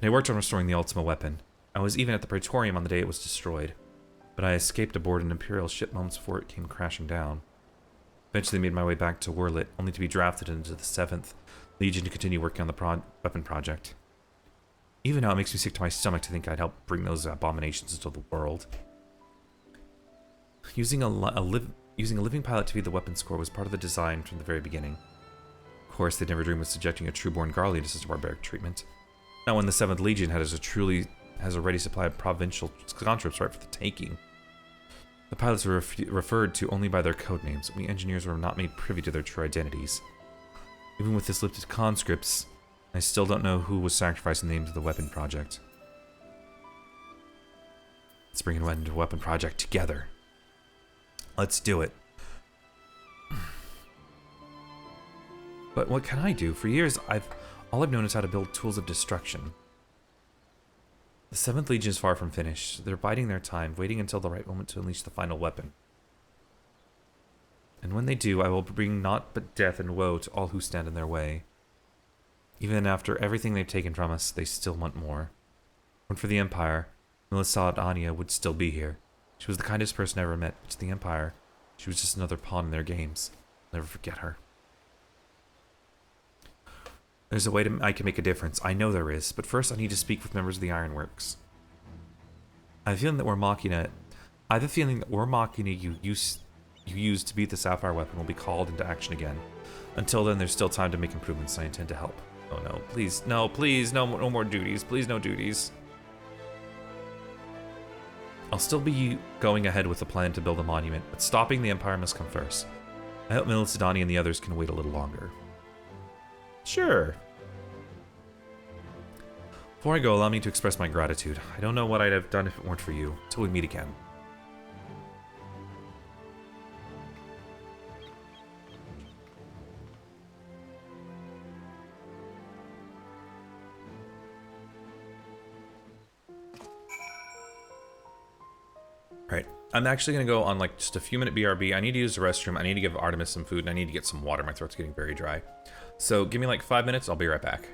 I worked on restoring the Ultima weapon. I was even at the Praetorium on the day it was destroyed. But I escaped aboard an Imperial ship moments before it came crashing down. Eventually made my way back to Werluy, only to be drafted into the 7th Legion to continue working on the weapon project. Even now, it makes me sick to my stomach to think I'd help bring those abominations into the world. Using a living pilot to feed the weapons core was part of the design from the very beginning. Of course, they'd never dreamed of subjecting a trueborn Garlean to such a barbaric treatment. Not when the 7th Legion has a ready supply of provincial conscripts right for the taking. The pilots were referred to only by their code names. We engineers were not made privy to their true identities. Even with this list of conscripts, I still don't know who was sacrificing the name to the weapon project. Let's bring an end to weapon project together. Let's do it. But what can I do? For years, all I've known is how to build tools of destruction. The 7th Legion is far from finished. They're biding their time, waiting until the right moment to unleash the final weapon. And when they do, I will bring naught but death and woe to all who stand in their way. Even after everything they've taken from us, they still want more. When for the Empire, Melisandre would still be here. She was the kindest person I ever met, but to the Empire, she was just another pawn in their games. I'll never forget her. There's a way I can make a difference. I know there is, but first I need to speak with members of the Ironworks. I have a feeling that Wermachina you used to beat the Sapphire weapon will be called into action again. Until then, there's still time to make improvements, and I intend to help. Oh no, please, no more duties. Please, no duties. I'll still be going ahead with the plan to build a monument, but stopping the Empire must come first. I hope Melisandre and the others can wait a little longer. Sure. Before I go, allow me to express my gratitude. I don't know what I'd have done if it weren't for you. Till we meet again. Alright, I'm actually going to go on like just a few minute BRB. I need to use the restroom, I need to give Artemis some food, and I need to get some water. My throat's getting very dry. So give me like 5 minutes, I'll be right back.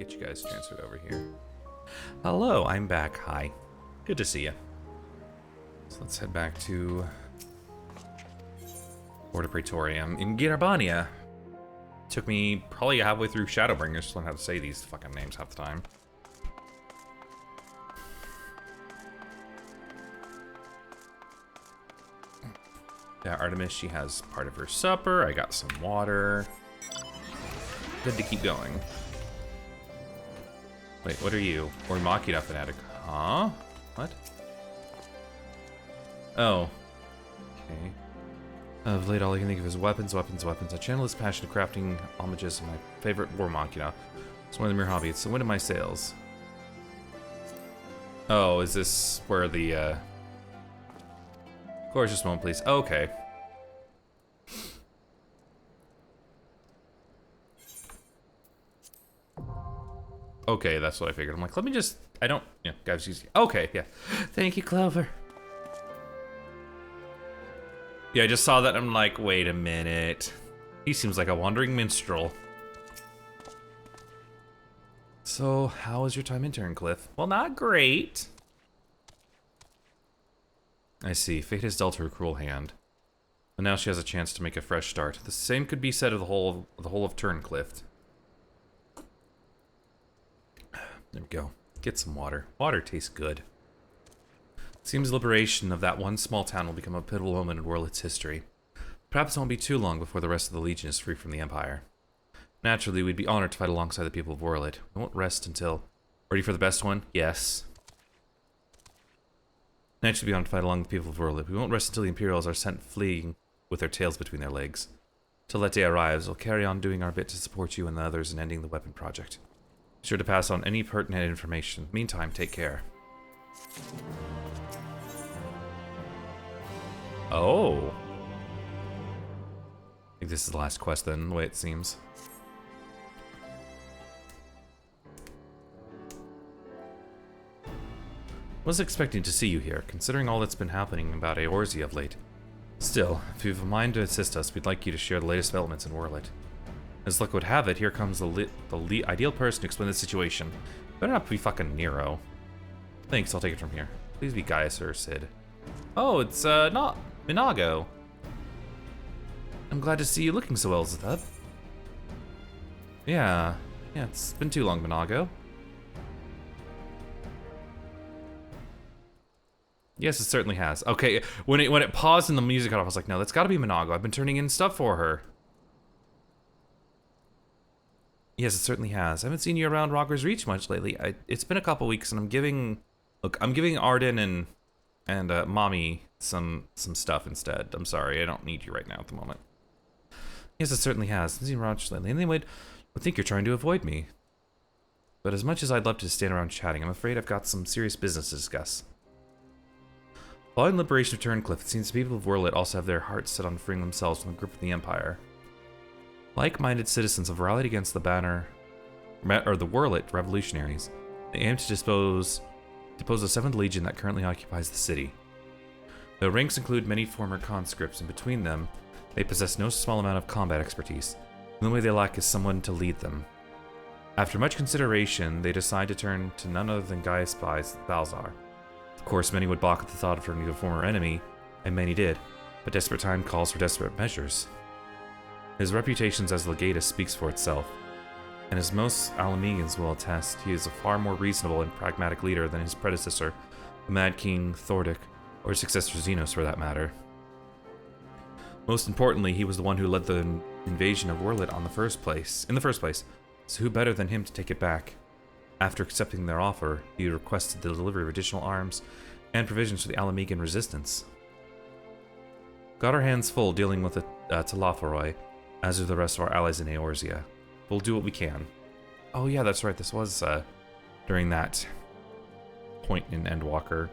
get you guys transferred over here. Hello, I'm back. Hi. Good to see you. So let's head back to Order Praetorium in Girabania. Took me probably halfway through Shadowbringers to learn how to say these fucking names half the time. Yeah, Artemis, she has part of her supper. I got some water. Good to keep going. Wait, what are you? Or Machina fanatic? Huh? What? Oh. Okay. Of late, all I can think of is weapons, weapons, weapons. I channel this passion to crafting homages to my favorite war Machina. It's one of the mere hobbies. So when are my sales? Oh, is this where the, Of course, just a moment, please. Okay. Okay, that's what I figured. I'm like, let me just... I don't... Yeah, guys, easy. Okay, yeah. Thank you, Clover. Yeah, I just saw that and I'm like, wait a minute. He seems like a wandering minstrel. So, how was your time intern, Cliff? Well, not great. I see. Fate has dealt her a cruel hand. But now she has a chance to make a fresh start. The same could be said of the whole of Turncliff. There we go. Get some water. Water tastes good. Seems liberation of that one small town will become a pivotal moment in Werluy's history. Perhaps it won't be too long before the rest of the Legion is free from the Empire. Naturally, we'd be honored to fight alongside the people of Werluy. We won't rest until... Ready for the best one? Yes. Naturally, be honored to fight along with the people of Werluy. We won't rest until the Imperials are sent fleeing with their tails between their legs. Till that day arrives, we'll carry on doing our bit to support you and the others in ending the weapon project. Be sure to pass on any pertinent information. Meantime, take care. Oh. I think this is the last quest then, the way it seems. Wasn't expecting to see you here, considering all that's been happening about Eorzea of late. Still, if you have a mind to assist us, we'd like you to share the latest developments in Werluy. As luck would have it, here comes the ideal person to explain the situation. Better not be fucking Nero. Thanks, I'll take it from here. Please be Gaius or Sid. Oh, it's, not Minago. I'm glad to see you looking so well, Zathub. Yeah, it's been too long, Minago. Yes, it certainly has. Okay, when it paused and the music cut off, I was like, no, that's gotta be Minago. I've been turning in stuff for her. Yes, it certainly has. I haven't seen you around Rogger's Reach much lately. It's been a couple weeks, and I'm giving Arden and Mommy some stuff instead. I'm sorry, I don't need you right now at the moment. Yes, it certainly has. I haven't seen you around lately. Anyway, I think you're trying to avoid me. But as much as I'd love to stand around chatting, I'm afraid I've got some serious business to discuss. Following liberation of Turncliff, it seems the people of Werluy also have their hearts set on freeing themselves from the grip of the Empire. Like-minded citizens have rallied against the the Werluy revolutionaries. They aim to depose the 7th Legion that currently occupies the city. Their ranks include many former conscripts, and between them, they possess no small amount of combat expertise. The only way they lack is someone to lead them. After much consideration, they decide to turn to none other than Gaius Balzar. Of course, many would balk at the thought of turning to a former enemy, and many did, but desperate time calls for desperate measures. His reputation as legatus speaks for itself, and as most Alamegans will attest, he is a far more reasonable and pragmatic leader than his predecessor, the Mad King Thordic, or his successor Xenos for that matter. Most importantly, he was the one who led the invasion of Werluy in the first place, so who better than him to take it back? After accepting their offer, he requested the delivery of additional arms and provisions for the Alamegan resistance. Got our hands full dealing with the Talaforoi, as do the rest of our allies in Eorzea. We'll do what we can. Oh yeah, that's right, this was during that point in Endwalker.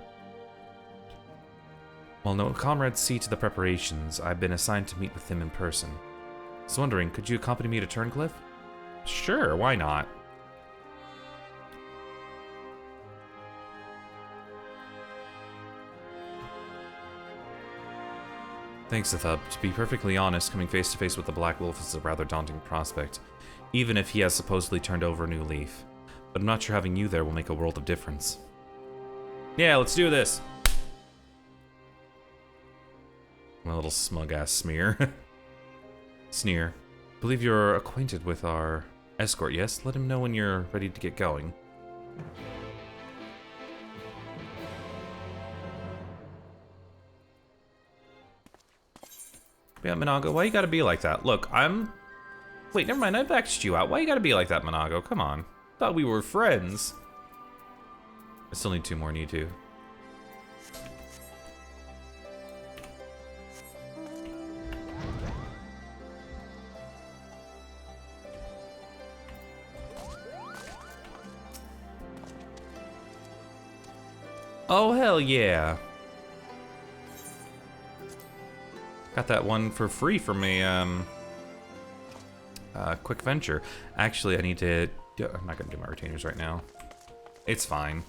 While no comrades see to the preparations, I've been assigned to meet with him in person. I was wondering, could you accompany me to Turncliff? Sure, why not? Thanks, Zathub. To be perfectly honest, coming face to face with the Black Wolf is a rather daunting prospect, even if he has supposedly turned over a new leaf. but I'm not sure having you there will make a world of difference. Yeah, let's do this! My little smug-ass smear. Sneer. Believe you're acquainted with our escort, yes? Let him know when you're ready to get going. Yeah, Minago, why you gotta be like that? Look, Wait, never mind, I vexed you out. Why you gotta be like that, Minago? Come on. Thought we were friends. I still need 2 more, need to. Oh, hell yeah. Got that one for free from a, quick venture. Actually, I need to... I'm not gonna do my retainers right now. It's fine.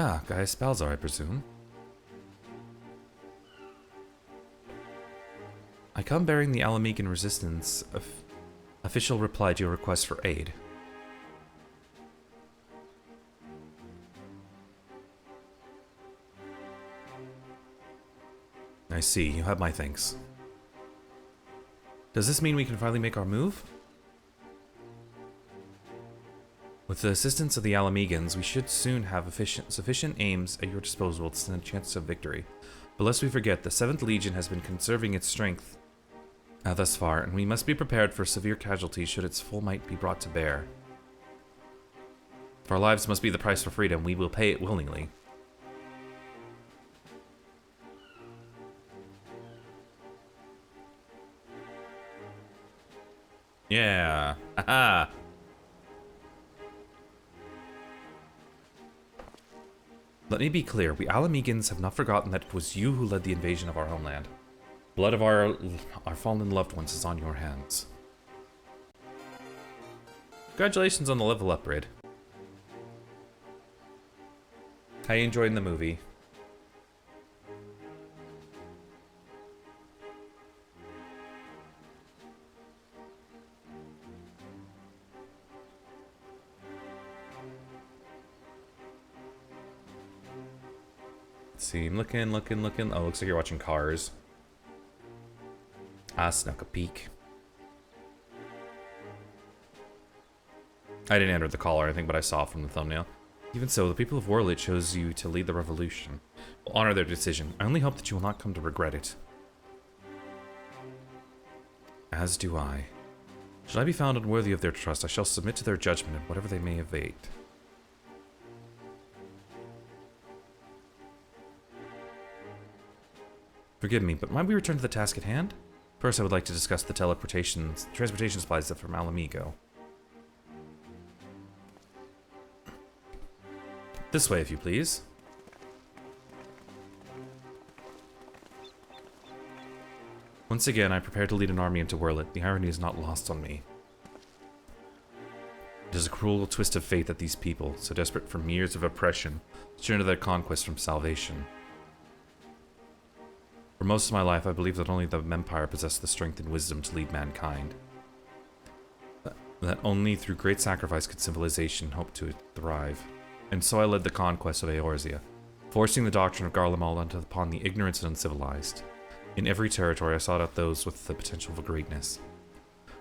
Ah, guys, Balzar, I presume. I come bearing the Alamegan Resistance official reply to your request for aid. I see, you have my thanks. Does this mean we can finally make our move? With the assistance of the Alamegans, we should soon have sufficient aims at your disposal to stand a chance of victory. But lest we forget, the 7th Legion has been conserving its strength thus far, and we must be prepared for severe casualties should its full might be brought to bear. If our lives must be the price for freedom, we will pay it willingly. Yeah. Haha. Let me be clear, we Alamegans have not forgotten that it was you who led the invasion of our homeland. Blood of our fallen loved ones is on your hands. Congratulations on the level upgrade. How you enjoying the movie? Let's see, I'm looking. Oh, looks like you're watching Cars. I snuck a peek. I didn't enter the call or anything, but I saw from the thumbnail. Even so, the people of Werluy chose you to lead the revolution. We'll honor their decision. I only hope that you will not come to regret it. As do I. Should I be found unworthy of their trust, I shall submit to their judgment in whatever they may evade. Forgive me, but might we return to the task at hand? First, I would like to discuss the transportation supplies from Alamigo. This way, if you please. Once again, I prepare to lead an army into Werluy. The irony is not lost on me. It is a cruel twist of fate that these people, so desperate from years of oppression, turn to their conquest from salvation. For most of my life, I believed that only the Empire possessed the strength and wisdom to lead mankind. That only through great sacrifice could civilization hope to thrive. And so I led the conquest of Eorzea, forcing the doctrine of Garlemald upon the ignorant and uncivilized. In every territory, I sought out those with the potential for greatness,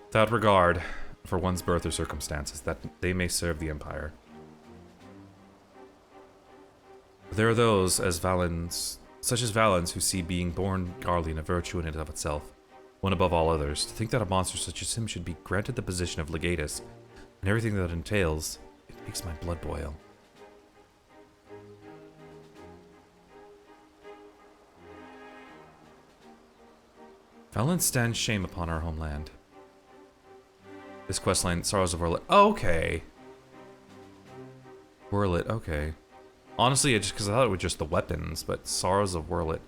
without regard for one's birth or circumstances, that they may serve the Empire. There are those, such as Valens, who see being born Garlean a virtue in and of itself, one above all others. To think that a monster such as him should be granted the position of legatus, and everything that entails, it makes my blood boil. Valens stands shame upon our homeland. This questline, Sorrows of Werluy. Okay. Werluy, okay. Honestly, just because I thought it was just the weapons, but Sorrows of Werluy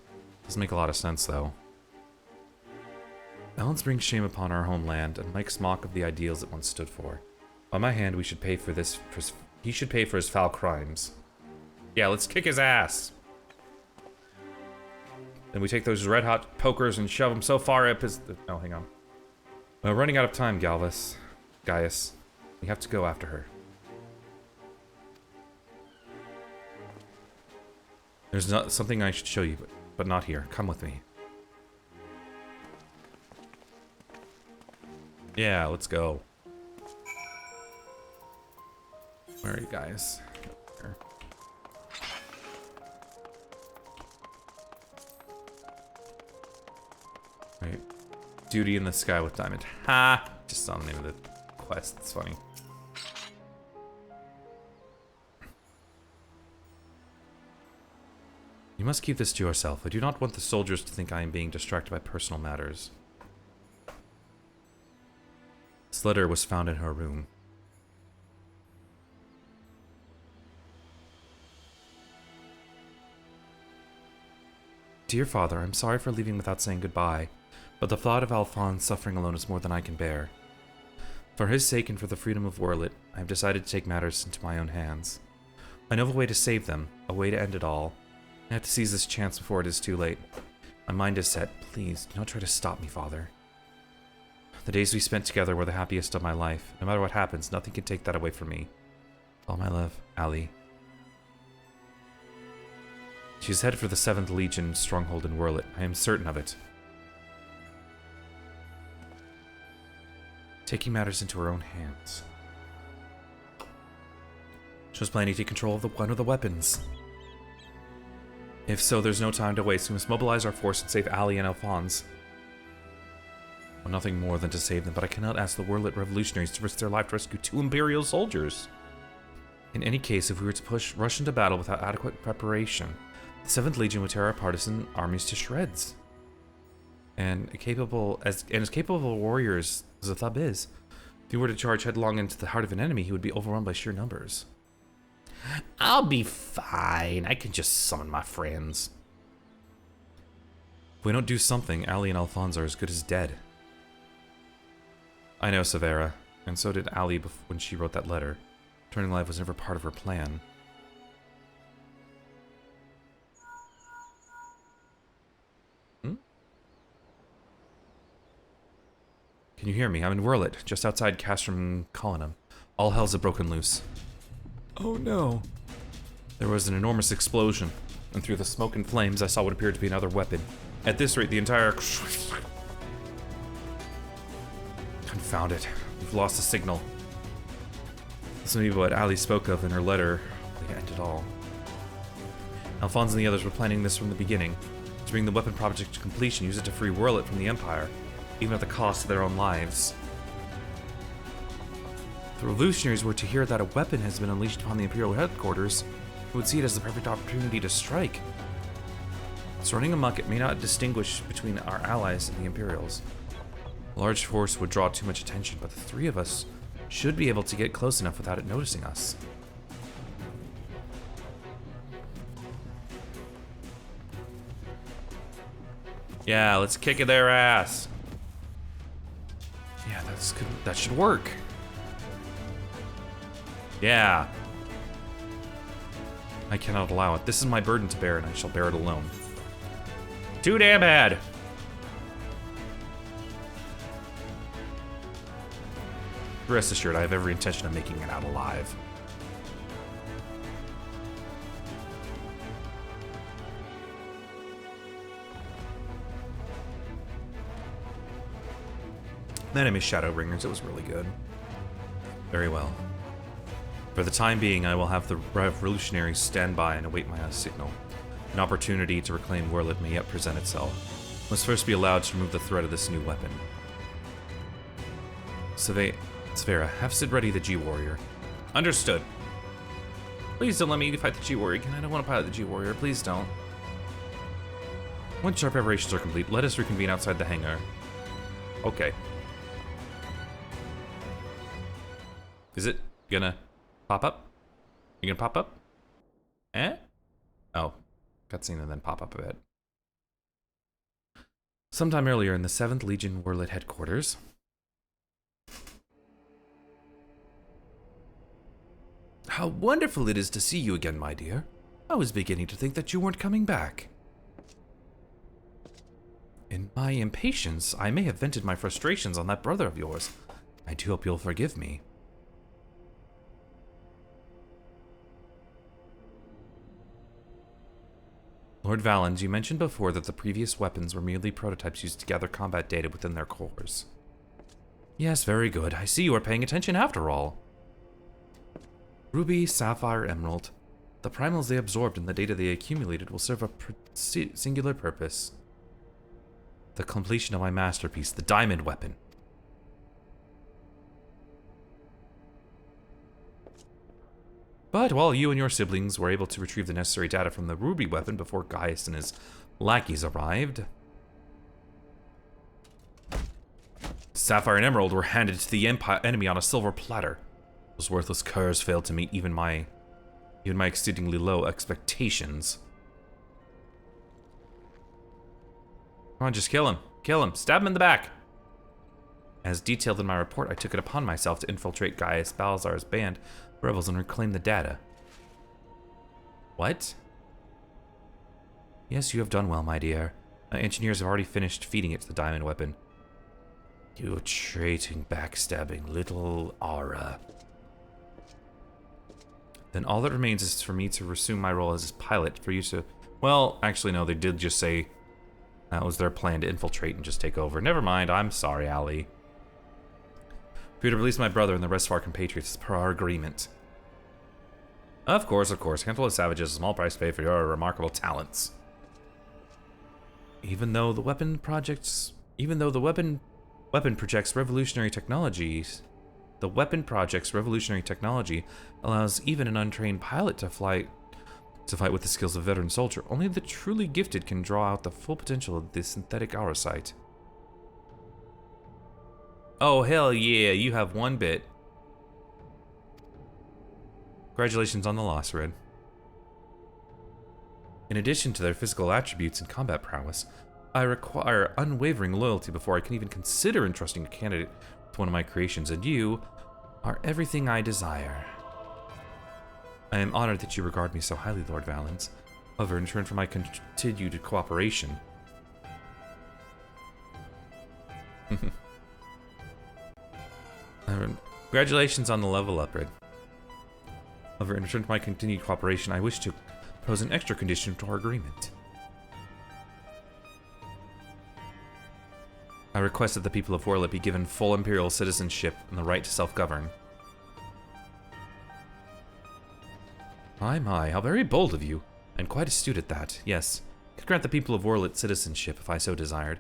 doesn't make a lot of sense, though. Valens brings shame upon our homeland and makes mock of the ideals it once stood for. On my hand, we should pay for this. He should pay for his foul crimes. Yeah, let's kick his ass. Then we take those red-hot pokers and shove them so far up as... Oh, hang on. Running out of time, Gaius. We have to go after her. There's not something I should show you, but not here. Come with me. Yeah, let's go. Where are you guys? Here. Right. Duty in the sky with diamond. Ha! Just saw the name of the quest. It's funny. You must keep this to yourself. I do not want the soldiers to think I am being distracted by personal matters. This letter was found in her room. Dear Father, I'm sorry for leaving without saying goodbye, but the thought of Alphonse suffering alone is more than I can bear. For his sake and for the freedom of Werluy, I have decided to take matters into my own hands. I know of a way to save them, a way to end it all. I have to seize this chance before it is too late. My mind is set. Please, do not try to stop me, Father. The days we spent together were the happiest of my life. No matter what happens, nothing can take that away from me. All my love, Ali. She is headed for the 7th Legion stronghold in Werluy. I am certain of it. Taking matters into her own hands. She was planning to take control of one of the weapons. If so, there's no time to waste. We must mobilize our force and save Ali and Alphonse. Well, nothing more than to save them, but I cannot ask the Werluy revolutionaries to risk their life to rescue 2 Imperial soldiers. In any case, if we were to rush into battle without adequate preparation, the 7th Legion would tear our partisan armies to shreds. And as capable warriors as Zathab is, if he were to charge headlong into the heart of an enemy, he would be overrun by sheer numbers. I'll be fine. I can just summon my friends. If we don't do something, Ali and Alphonse are as good as dead. I know, Severa, and so did Ali when she wrote that letter. Turning life was never part of her plan. Can you hear me? I'm in Werluy, just outside Castrum Colonum. All hells have broken loose. Oh no. There was an enormous explosion, and through the smoke and flames I saw what appeared to be another weapon. At this rate, the entire... Confound it. We've lost the signal. This may be what Ali spoke of in her letter. We end it all. Alphonse and the others were planning this from the beginning. To bring the weapon project to completion, use it to free Werluy from the Empire, even at the cost of their own lives. If the revolutionaries were to hear that a weapon has been unleashed upon the Imperial headquarters, they would see it as the perfect opportunity to strike. Running amok, it may not distinguish between our allies and the Imperials. A large force would draw too much attention, but the 3 of us should be able to get close enough without it noticing us. Yeah, let's kick their ass. Yeah, that's good. That should work. Yeah. I cannot allow it. This is my burden to bear, and I shall bear it alone. Too damn bad. Rest assured, I have every intention of making it out alive. Then I missed Shadowbringers. It was really good. Very well. For the time being, I will have the revolutionaries stand by and await my signal. An opportunity to reclaim Werluy may yet present itself. Must first be allowed to remove the threat of this new weapon. Severa, have Sid ready the G-Warrior. Understood. Please don't let me fight the G-Warrior again. I don't want to pilot the G-Warrior. Please don't. Once our preparations are complete, let us reconvene outside the hangar. Okay. Is it gonna pop up? You gonna pop up? Eh? Oh. Cutscene and then pop up a bit. Sometime earlier in the 7th Legion Werluy headquarters. How wonderful it is to see you again, my dear. I was beginning to think that you weren't coming back. In my impatience, I may have vented my frustrations on that brother of yours. I do hope you'll forgive me. Lord Valens, you mentioned before that the previous weapons were merely prototypes used to gather combat data within their cores. Yes, very good. I see you are paying attention after all. Ruby, Sapphire, Emerald. The primals they absorbed and the data they accumulated will serve a singular purpose. The completion of my masterpiece, the diamond weapon. But while you and your siblings were able to retrieve the necessary data from the ruby weapon before Gaius and his lackeys arrived, Sapphire and Emerald were handed to the enemy on a silver platter. Those worthless curs failed to meet even my exceedingly low expectations. Come on, just kill him. Kill him. Stab him in the back. As detailed in my report, I took it upon myself to infiltrate Gaius Balzar's band of rebels and reclaim the data. What? Yes, you have done well, my dear. My engineers have already finished feeding it to the diamond weapon. You traiting, backstabbing little Aura. Then all that remains is for me to resume my role as his pilot, for you to... Well, actually no, they did just say that was their plan, to infiltrate and just take over. Never mind, I'm sorry, Ali. For you to release my brother and the rest of our compatriots as per our agreement. Of course, a handful of savages, a small price to pay for your remarkable talents. Even though the weapon projects revolutionary technologies, the weapon project's revolutionary technology allows even an untrained pilot to fight with the skills of a veteran soldier. Only the truly gifted can draw out the full potential of this synthetic aurosite. Oh, hell yeah, you have one bit. Congratulations on the loss, Red. In addition to their physical attributes and combat prowess, I require unwavering loyalty before I can even consider entrusting a candidate with one of my creations, and you are everything I desire. I am honored that you regard me so highly, Lord Valens. However, in return for my continued cooperation... Congratulations on the level up, Red. However, in return for my continued cooperation, I wish to propose an extra condition to our agreement. I request that the people of Werluy be given full imperial citizenship and the right to self-govern. My, how very bold of you, and quite astute at that. Yes, I could grant the people of Werluy citizenship if I so desired.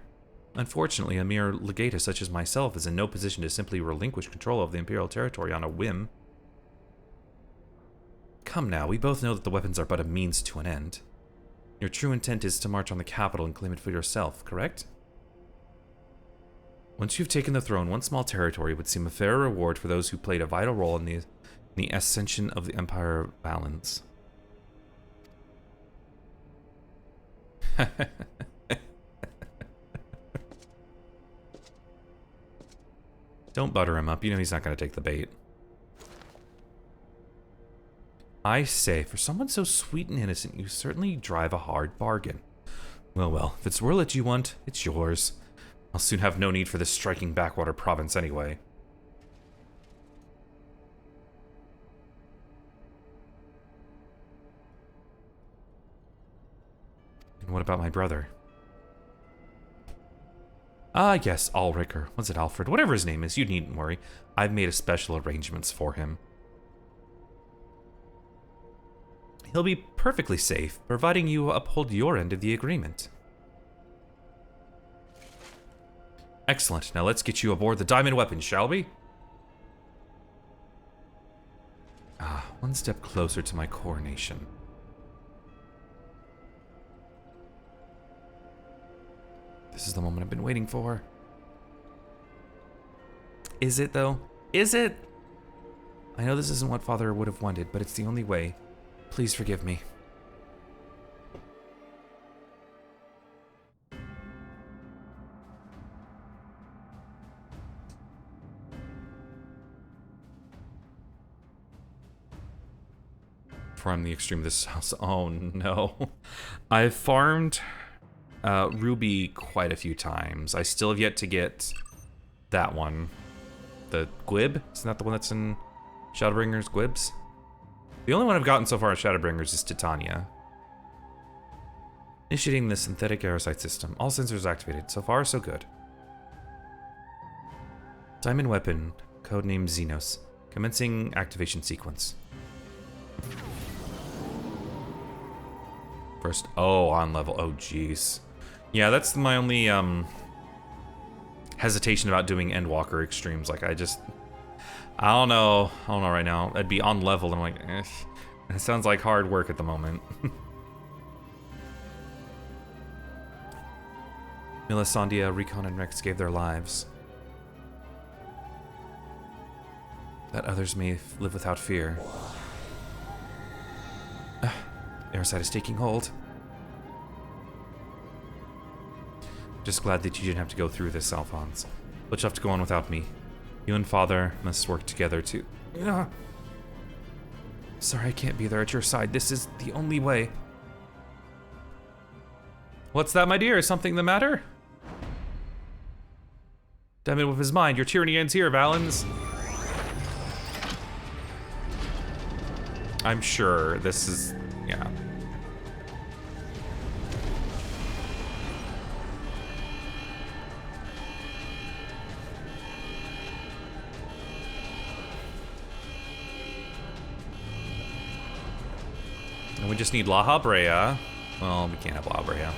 Unfortunately, a mere legatus such as myself is in no position to simply relinquish control of the imperial territory on a whim. Come now, we both know that the weapons are but a means to an end. Your true intent is to march on the capital and claim it for yourself, correct? Once you've taken the throne, one small territory would seem a fair reward for those who played a vital role in the ascension of the Empire of Valens. Don't butter him up. You know he's not going to take the bait. I say, for someone so sweet and innocent, you certainly drive a hard bargain. Well, if it's Werluy you want, it's yours. I'll soon have no need for this striking backwater province anyway. And what about my brother? Ah, yes, Ulriker. Was it Alfred? Whatever his name is, you needn't worry. I've made special arrangements for him. He'll be perfectly safe, providing you uphold your end of the agreement. Excellent. Now let's get you aboard the diamond weapon, shall we? Ah, one step closer to my coronation. This is the moment I've been waiting for. Is it, though? Is it? I know this isn't what Father would have wanted, but it's the only way. Please forgive me. Farm the extreme of this house. Oh no. I've farmed Ruby quite a few times. I still have yet to get that one. The Gwib? Isn't that the one that's in Shadowbringers? Gwibs? The only one I've gotten so far in Shadowbringers is Titania. Initiating the synthetic aerosite system. All sensors activated. So far, so good. Diamond weapon. Codename Xenos. Commencing activation sequence. First, oh, on level. Oh, jeez. Yeah, that's my only hesitation about doing Endwalker extremes. Like, I don't know right now. I'd be on level, and I'm like, eh. It sounds like hard work at the moment. Melisandria, Recon, and Rex gave their lives, that others may live without fear. Aerosite is taking hold. Just glad that you didn't have to go through this, Alphonse. But you'll have to go on without me. You and Father must work together to... Sorry I can't be there at your side. This is the only way. What's that, my dear? Is something the matter? Damn it with his mind. Your tyranny ends here, Valens. I'm sure this is... yeah. And we just need La Habrea. Well, we can't have La Habrea.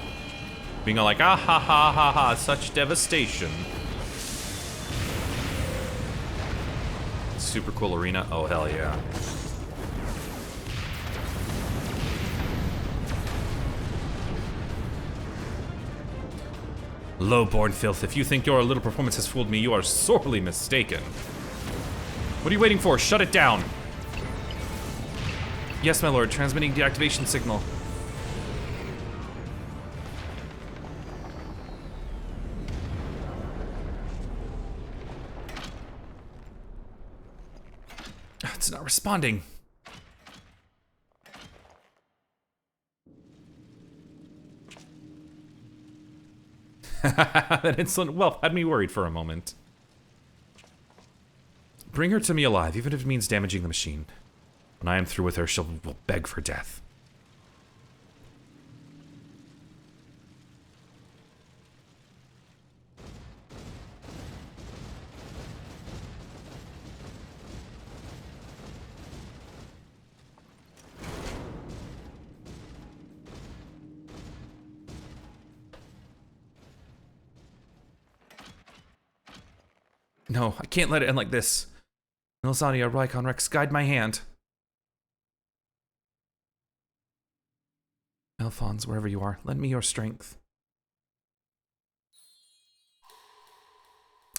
Being all like, ah ha ha ha ha, such devastation. Super cool arena. Oh, hell yeah. Low-born filth, if you think your little performance has fooled me, you are sorely mistaken. What are you waiting for? Shut it down. Yes, my lord, transmitting deactivation signal. It's not responding. That insolent whelp had me worried for a moment. Bring her to me alive, even if it means damaging the machine. When I am through with her, she will beg for death. No, I can't let it end like this. Melisandria, Rykon, Rex, guide my hand. Alphonse, wherever you are, lend me your strength.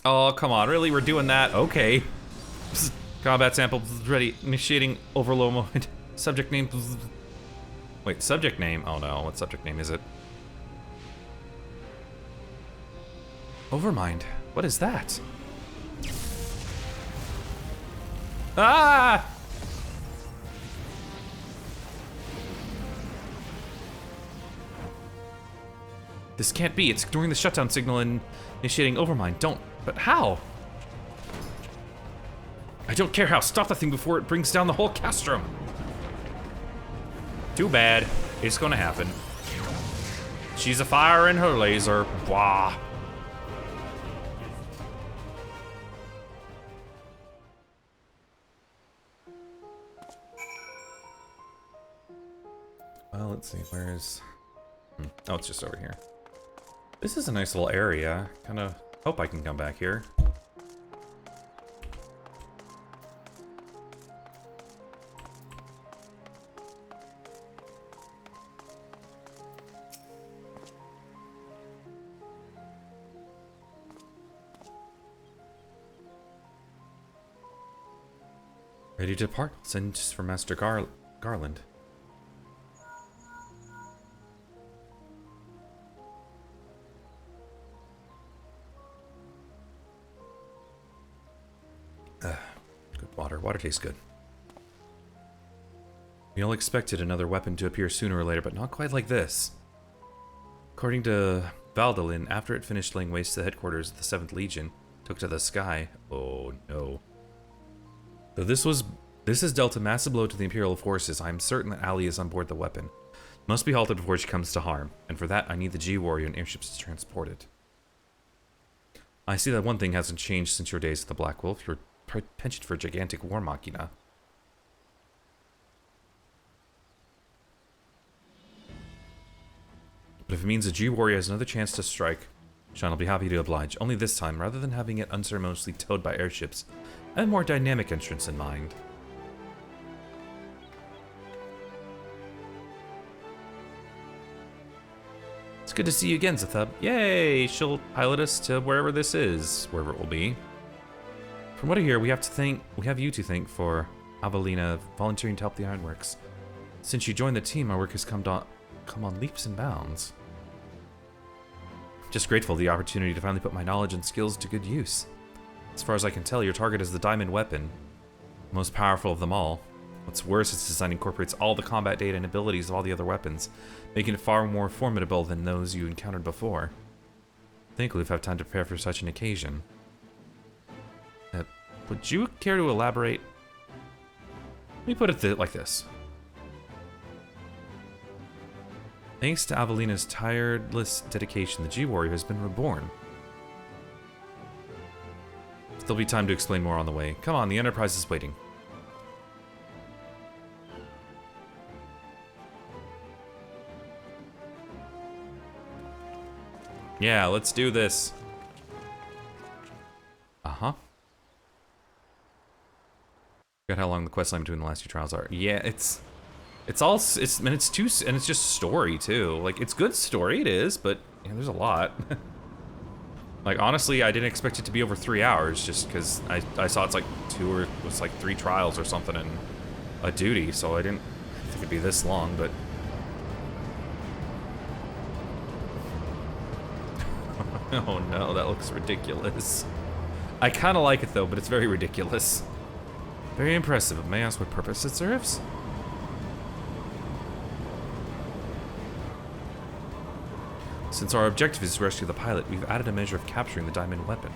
Oh, come on, really? We're doing that? Okay. Combat sample ready. Initiating overload mode. Subject name. Wait, subject name? Oh no, what subject name is it? Overmind. What is that? Ah! This can't be. It's ignoring the shutdown signal and initiating overmind. Don't. But how? I don't care how. Stop the thing before it brings down the whole castrum. Too bad. It's gonna happen. She's a fire in her laser. Blah. Well, let's see. Where's... Oh, it's just over here. This is a nice little area. Kind of hope I can come back here. Ready to depart? Send just for Master Garland. Good water. Water tastes good. We all expected another weapon to appear sooner or later, but not quite like this. According to Valdolin, after it finished laying waste to the headquarters of the 7th Legion, took to the sky. Oh no. Though this has dealt a massive blow to the Imperial forces, I am certain that Ali is on board the weapon. It must be halted before she comes to harm, and for that I need the G-Warrior and airships to transport it. I see that one thing hasn't changed since your days at the Black Wolf, your penchant for gigantic war machina. But if it means the G-Warrior has another chance to strike, Sean will be happy to oblige. Only this time, rather than having it unceremoniously towed by airships, I have a more dynamic entrance in mind. It's good to see you again, Zathub. Yay! She'll pilot us to wherever this is, wherever it will be. From what I hear, we have you to thank for Avelina volunteering to help the Ironworks. Since you joined the team, our work has come on leaps and bounds. Just grateful for the opportunity to finally put my knowledge and skills to good use. As far as I can tell, your target is the diamond weapon, the most powerful of them all. What's worse, its design incorporates all the combat data and abilities of all the other weapons, making it far more formidable than those you encountered before. Thankfully, we've had time to prepare for such an occasion. Would you care to elaborate? Let me put it like this. Thanks to Avelina's tireless dedication, the G-Warrior has been reborn. There'll be time to explain more on the way. Come on, the Enterprise is waiting. Yeah, let's do this. Uh-huh. Forgot how long the quest line between the last two trials are. Yeah, it's just story too. Like, it's good story, it is, but yeah, there's a lot. Like, honestly, I didn't expect it to be over 3 hours, just because I saw it's like 3 trials or something and a duty, so I didn't think it'd be this long, but oh no, that looks ridiculous. I kind of like it though, but it's very ridiculous. Very impressive, but may I ask what purpose it serves? Since our objective is to rescue the pilot, we've added a measure of capturing the diamond weapon.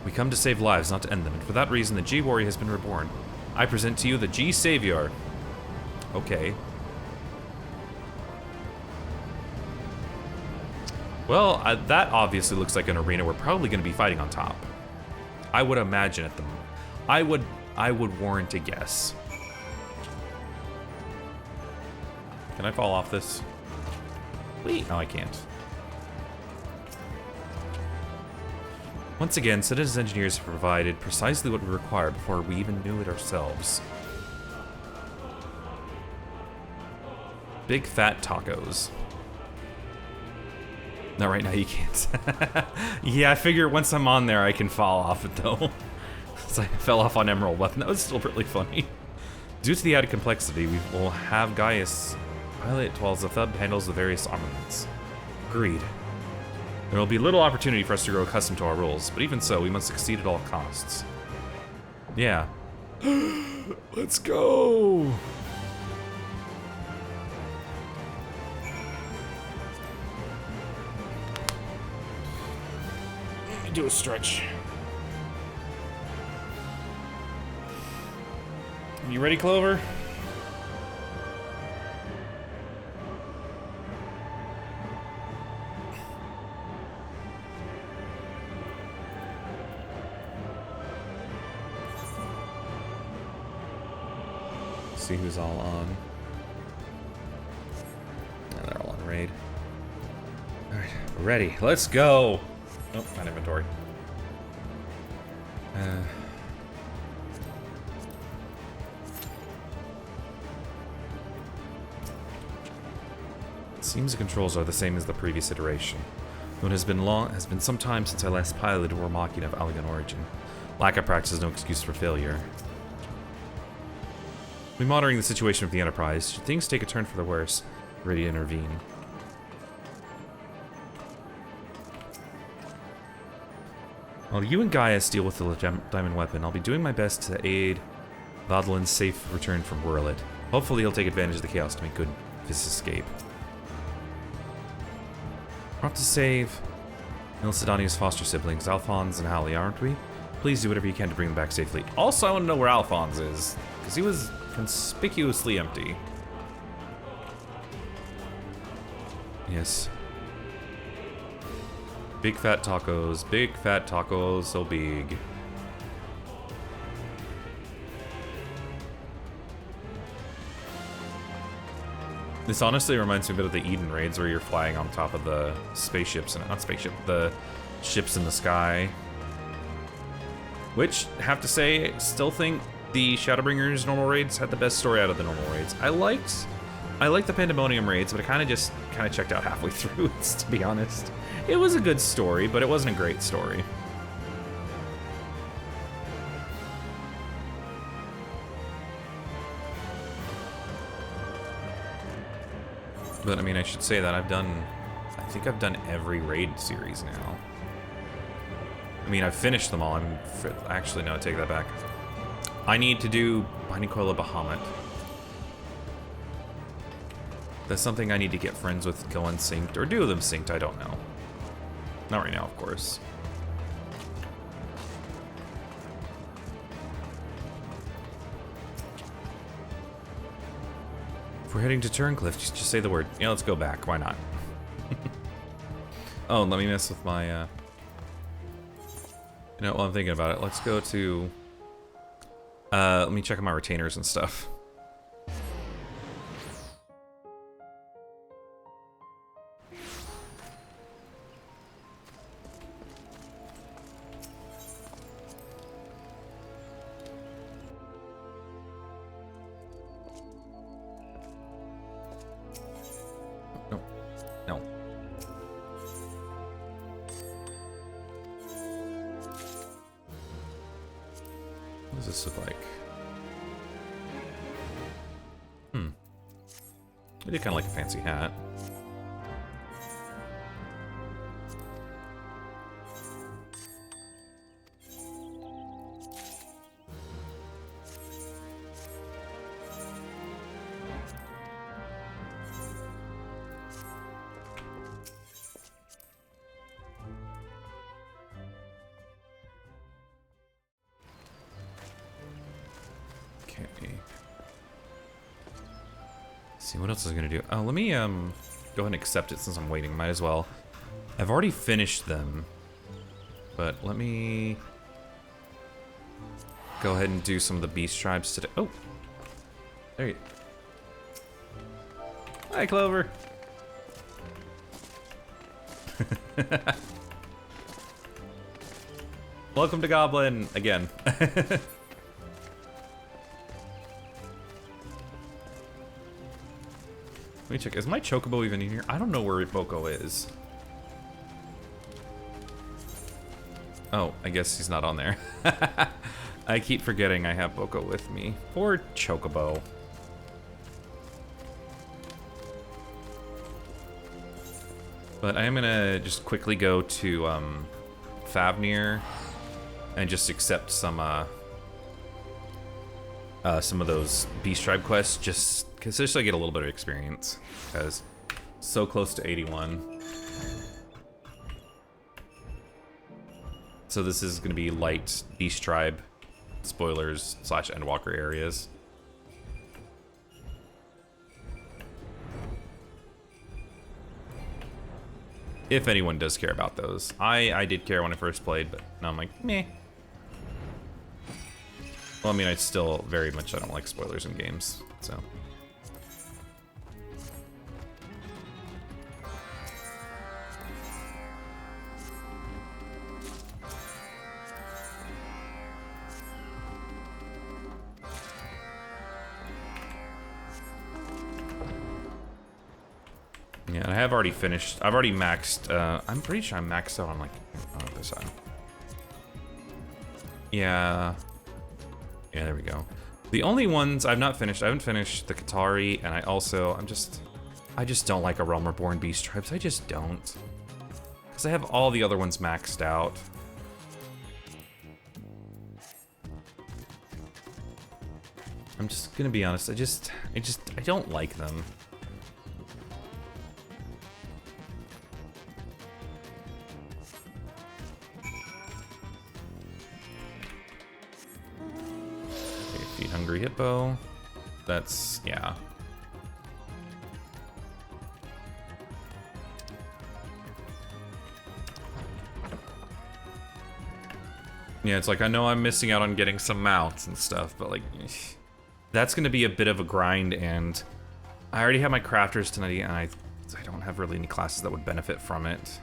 We come to save lives, not to end them, and for that reason the G-Warrior has been reborn. I present to you the G-Savior. Okay. Well, that obviously looks like an arena we're probably going to be fighting on top. I would imagine at the moment. I would warrant a guess. Can I fall off this? Wait, no, I can't. Once again, Citizen engineers have provided precisely what we require before we even knew it ourselves. Big fat tacos. No, right now you can't. Yeah, I figure once I'm on there, I can fall off it though. So I fell off on Emerald Weapon. That was still really funny. Due to the added complexity, we will have Gaius pilot while Zathub handles the various armaments. Agreed. There will be little opportunity for us to grow accustomed to our roles, but even so, we must succeed at all costs. Yeah. Let's go! Let me do a stretch. You ready, Clover? See who's all on. Yeah, they're all on raid. Alright, we're ready. Let's go! Nope, not inventory. Seems the controls are the same as the previous iteration. Though it has been some time since I last piloted War Machina of Alligan origin. Lack of practice is no excuse for failure. We're monitoring the situation with the Enterprise. Should things take a turn for the worse, we're ready to intervene. While you and Gaius deal with the diamond weapon, I'll be doing my best to aid Vadolin's safe return from Werluy. Hopefully he'll take advantage of the chaos to make good of his escape. We're off to save Milcidania's foster siblings, Alphonse and Hallie, aren't we? Please do whatever you can to bring them back safely. Also, I want to know where Alphonse is, because he was conspicuously empty. Yes. Big fat tacos, so big. This honestly reminds me a bit of the Eden raids where you're flying on top of the spaceships, and not spaceship, the ships in the sky. Which, have to say, still think the Shadowbringers normal raids had the best story out of the normal raids. I liked the Pandemonium raids, but I kind of checked out halfway through it, to be honest. It was a good story, but it wasn't a great story. But I mean, I should say that I think I've done every raid series now. I mean, I've finished them all. Actually, no, I take that back. I need to do Binding Coil of Bahamut. That's something I need to get friends with, go unsynced, or do them synced, I don't know. Not right now, of course. If we're heading to Turncliff, just say the word. Yeah, let's go back. Why not? Oh, let me mess with my, You know, while I'm thinking about it, let's go to... let me check on my retainers and stuff. No. What does this look like? I do kind of like a fancy hat. Okay. See what else is gonna do. Oh, let me go ahead and accept it since I'm waiting. Might as well. I've already finished them, but let me go ahead and do some of the beast tribes today. Oh, there you. Hi, Clover. Welcome to Goblin again. Let me check. Is my Chocobo even in here? I don't know where Boko is. Oh, I guess he's not on there. I keep forgetting I have Boko with me. Poor Chocobo. But I am gonna just quickly go to Favnir and just accept some of those Beast Tribe quests, just because I get a little bit of experience, because so close to 81. So this is going to be light Beast Tribe spoilers / Endwalker areas. If anyone does care about those. I did care when I first played, but now I'm like, meh. Well, I mean, I still very much, I don't like spoilers in games, so. Yeah, and I have already finished. I've already maxed. I'm pretty sure I'm maxed out on like on this side. Yeah. Yeah, there we go. The only ones I've not finished, I haven't finished the Qatari, and I just don't like a Realm Reborn Beast Tribes. I just don't. Because I have all the other ones maxed out. I'm just gonna be honest. I don't like them. 3-hit bow. That's, yeah. Yeah, it's like, I know I'm missing out on getting some mounts and stuff, but like, that's gonna be a bit of a grind, and I already have my crafters tonight, and I don't have really any classes that would benefit from it.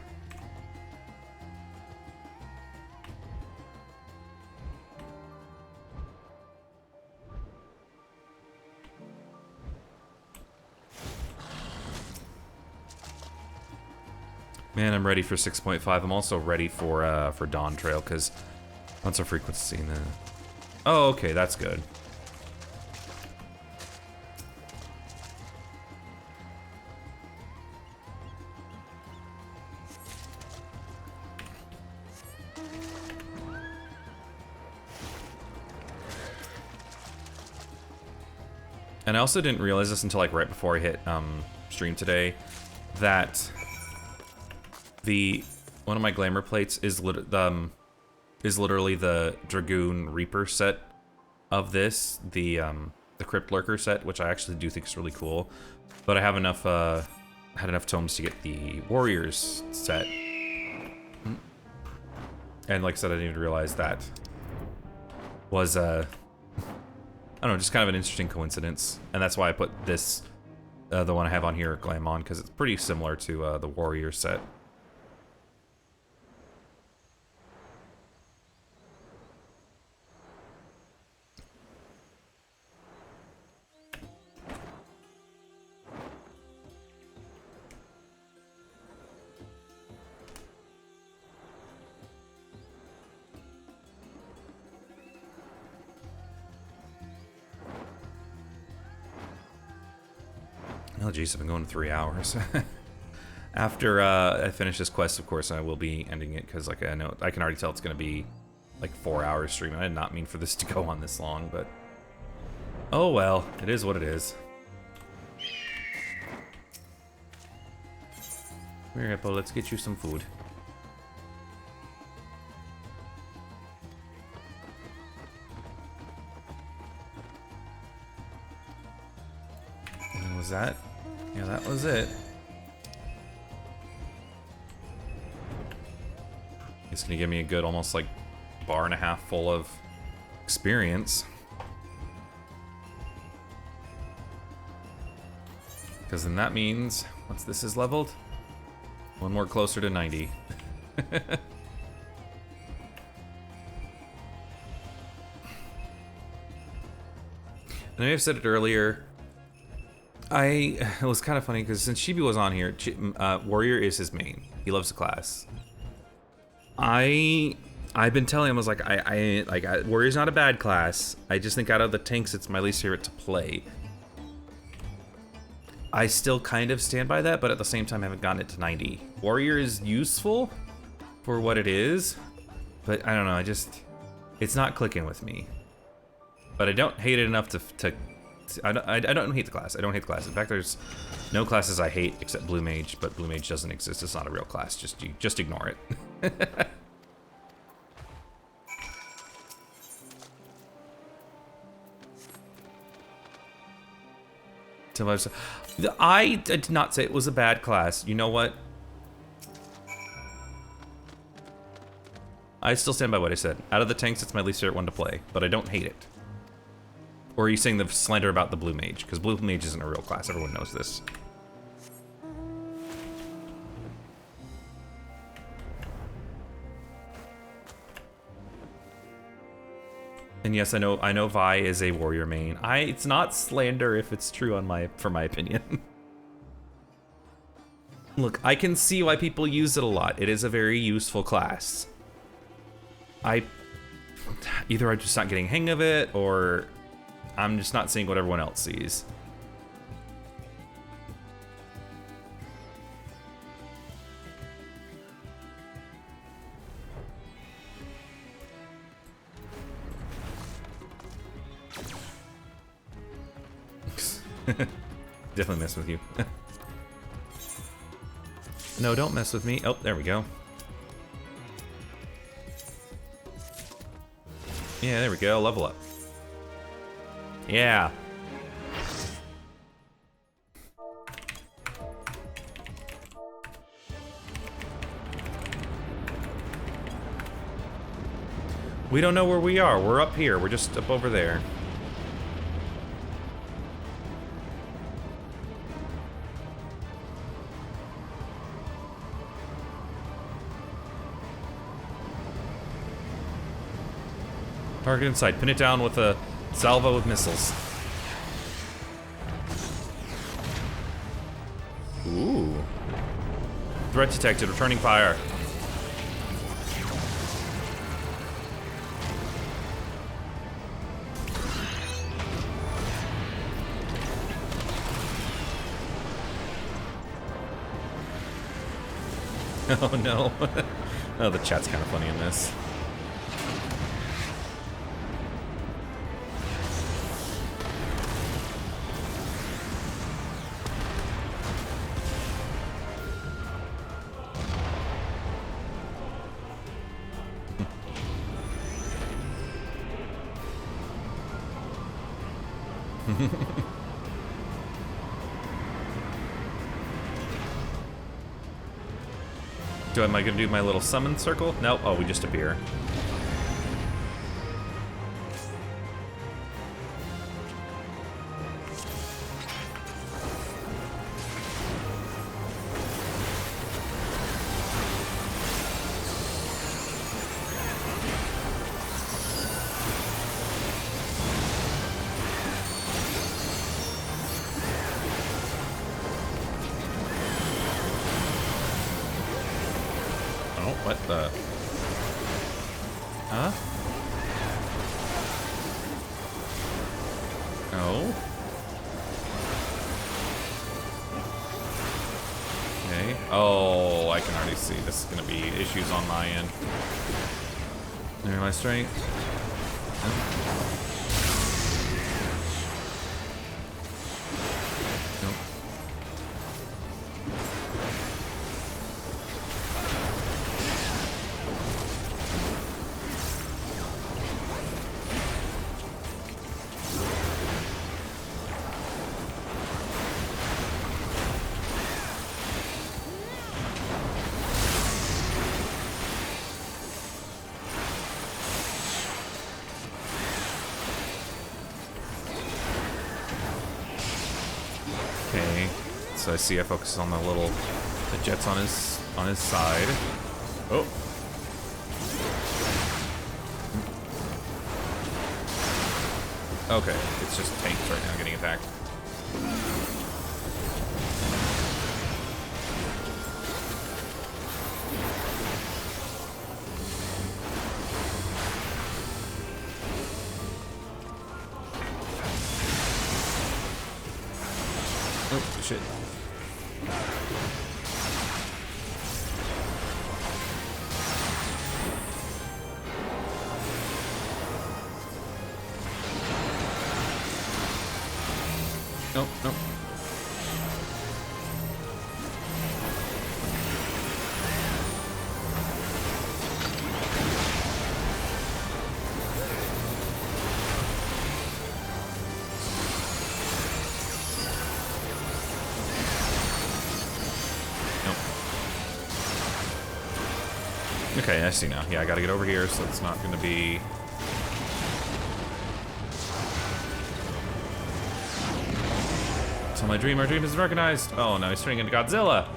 Man, I'm ready for 6.5. I'm also ready for Dawn Trail, because what's our frequency in the... Oh, okay, that's good. And I also didn't realize this until like right before I hit stream today, that one of my glamour plates is literally the Dragoon Reaper set of this, the Crypt Lurker set, which I actually do think is really cool. But I have enough had enough tomes to get the Warriors set, and like I said, I didn't even realize that was I don't know, just kind of an interesting coincidence, and that's why I put this the one I have on here, Glam on, because it's pretty similar to the Warrior set. Oh geez, I've been going 3 hours. After I finish this quest, of course, I will be ending it, because like I know, I can already tell it's going to be like 4 hours streaming. I did not mean for this to go on this long, but oh well, it is what it is. Come here, Hippo, let's get you some food. And was that? Yeah, that was it. It's gonna give me a good almost like bar and a half full of experience. Because then that means, once this is leveled, one more closer to 90. And I may have said it earlier, it was kind of funny because since Chibi was on here, Warrior is his main. He loves the class. I've been telling him, I was like, Warrior's not a bad class. I just think out of the tanks, it's my least favorite to play. I still kind of stand by that, but at the same time, I haven't gotten it to 90. Warrior is useful for what it is, but I don't know. It's not clicking with me. But I don't hate it enough to I don't hate the class. I don't hate the class. In fact, there's no classes I hate except Blue Mage, but Blue Mage doesn't exist. It's not a real class. Just ignore it. I did not say it was a bad class. You know what? I still stand by what I said. Out of the tanks, it's my least favorite one to play, but I don't hate it. Or are you saying the slander about the Blue Mage? Because Blue Mage isn't a real class. Everyone knows this. And yes, I know Vi is a warrior main. It's not slander if it's true for my opinion. Look, I can see why people use it a lot. It is a very useful class. Either I'm just not getting hang of it, or I'm just not seeing what everyone else sees. Definitely mess with you. No, don't mess with me. Oh, there we go. Yeah, there we go. Level up. Yeah. We don't know where we are. We're up here. We're just up over there. Target in sight. Pin it down with a salvo of missiles. Ooh. Threat detected. Returning fire. Oh no. Oh, the chat's kind of funny in this. Am I gonna do my little summon circle? Nope. Oh, we just appear. What the? Huh? Oh. Okay. Oh, I can already see this is gonna be issues on my end. There, my strength. Nope. Okay, so I see I focus on the jets on his side. Oh. Okay, it's just tanks right now getting attacked. Oh, shit. Nope, nope. Okay, I see now. Yeah, I gotta get over here, so it's not gonna be... Tell my dream, our dream is recognized! Oh, now he's turning into Godzilla!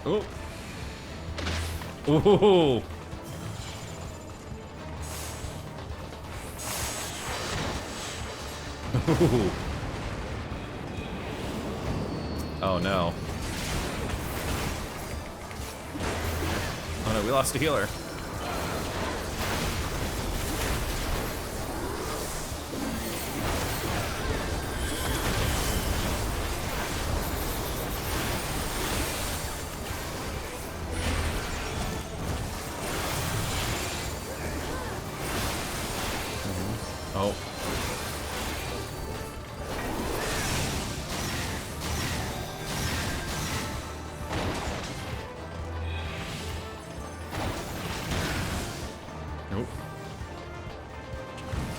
Oh. Oh! Ooh! Ooh! Oh no. Oh no, we lost a healer. Oh. Nope.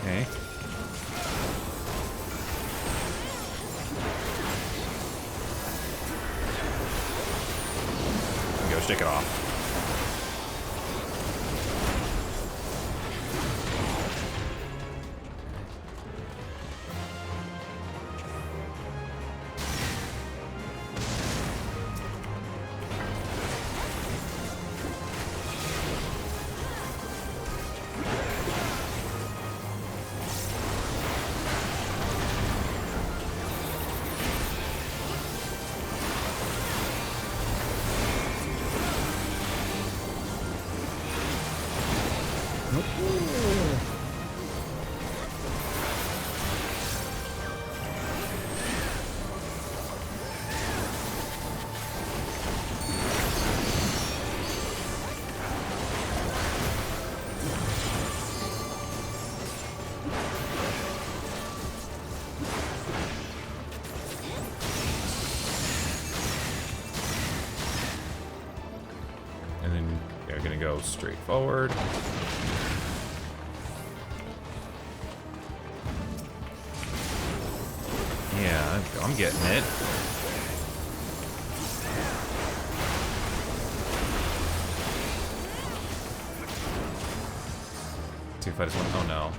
Okay. Go shake it off. And then you're gonna go straight forward. Yeah, I'm getting it. See if I just want. Oh no.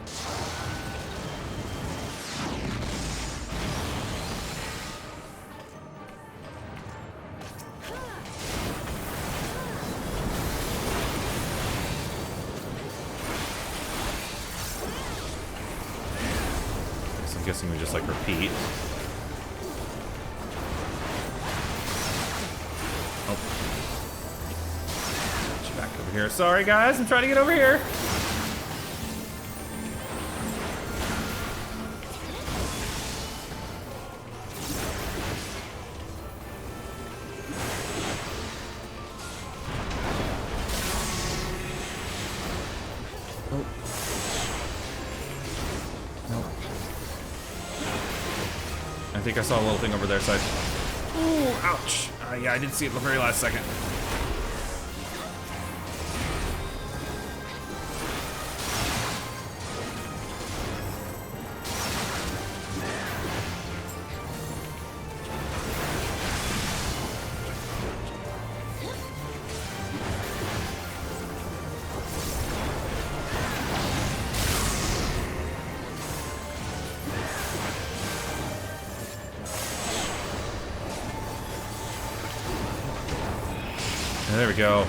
So I'm guessing we just like repeat. Back over here. Sorry, guys. I'm trying to get over here. Oh. Nope. I think I saw a little thing over there, so Ooh, ouch. Yeah, I did see it the very last second. There we go.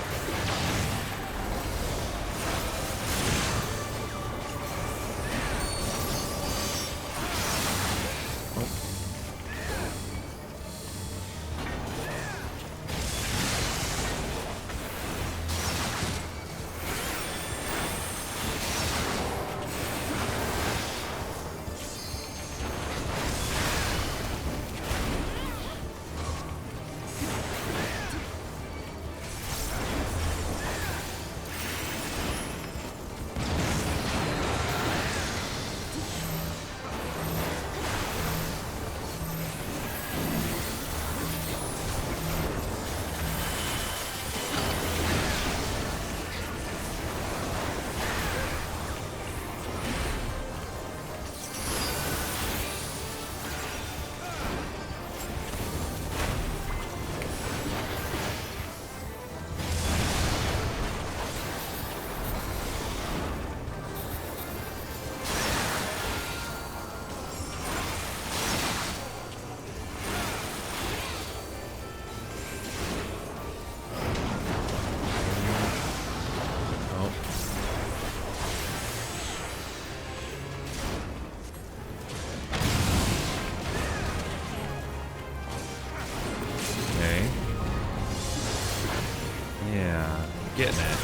Getting it.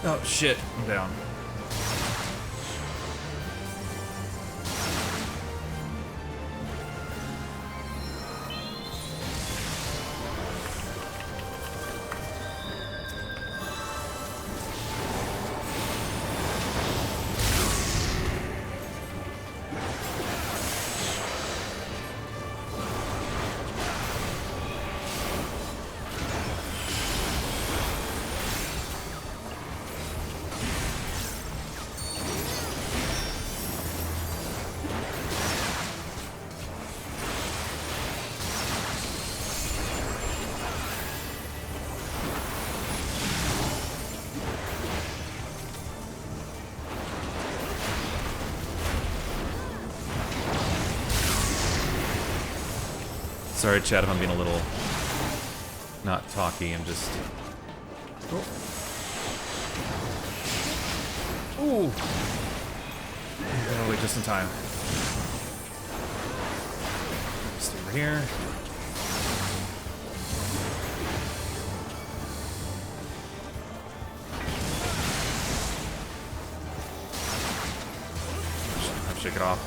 Oh shit, I'm down. Sorry, chat, if I'm being a little not talky. I'm just. Oh. Ooh. Oh, wait, just in time. Just over here. Shake it off.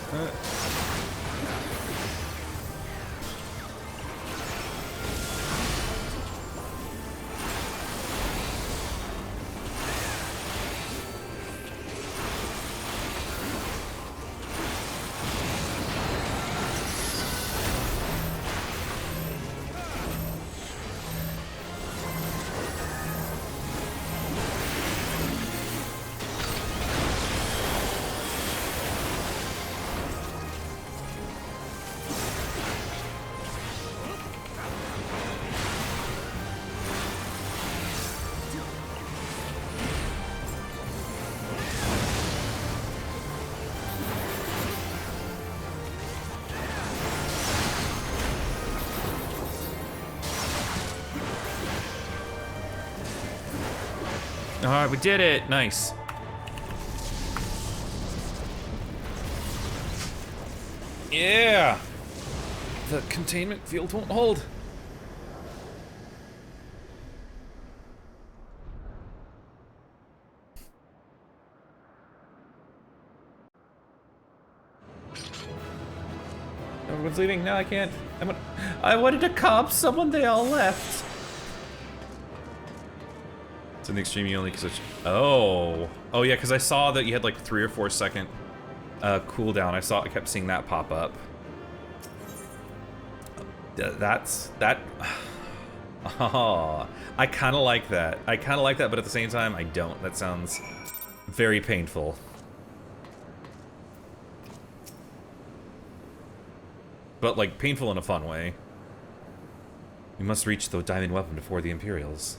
Alright, we did it! Nice. Yeah! The containment field won't hold. Everyone's leaving? No, I can't. I wanted to cop someone, they all left. It's in the extreme, you only can switch. Oh. Oh yeah, because I saw that you had like 3 or 4 second cooldown. I kept seeing that pop up. That. Oh, I kind of like that. I kind of like that, but at the same time, I don't. That sounds very painful. But like painful in a fun way. We must reach the diamond weapon before the Imperials.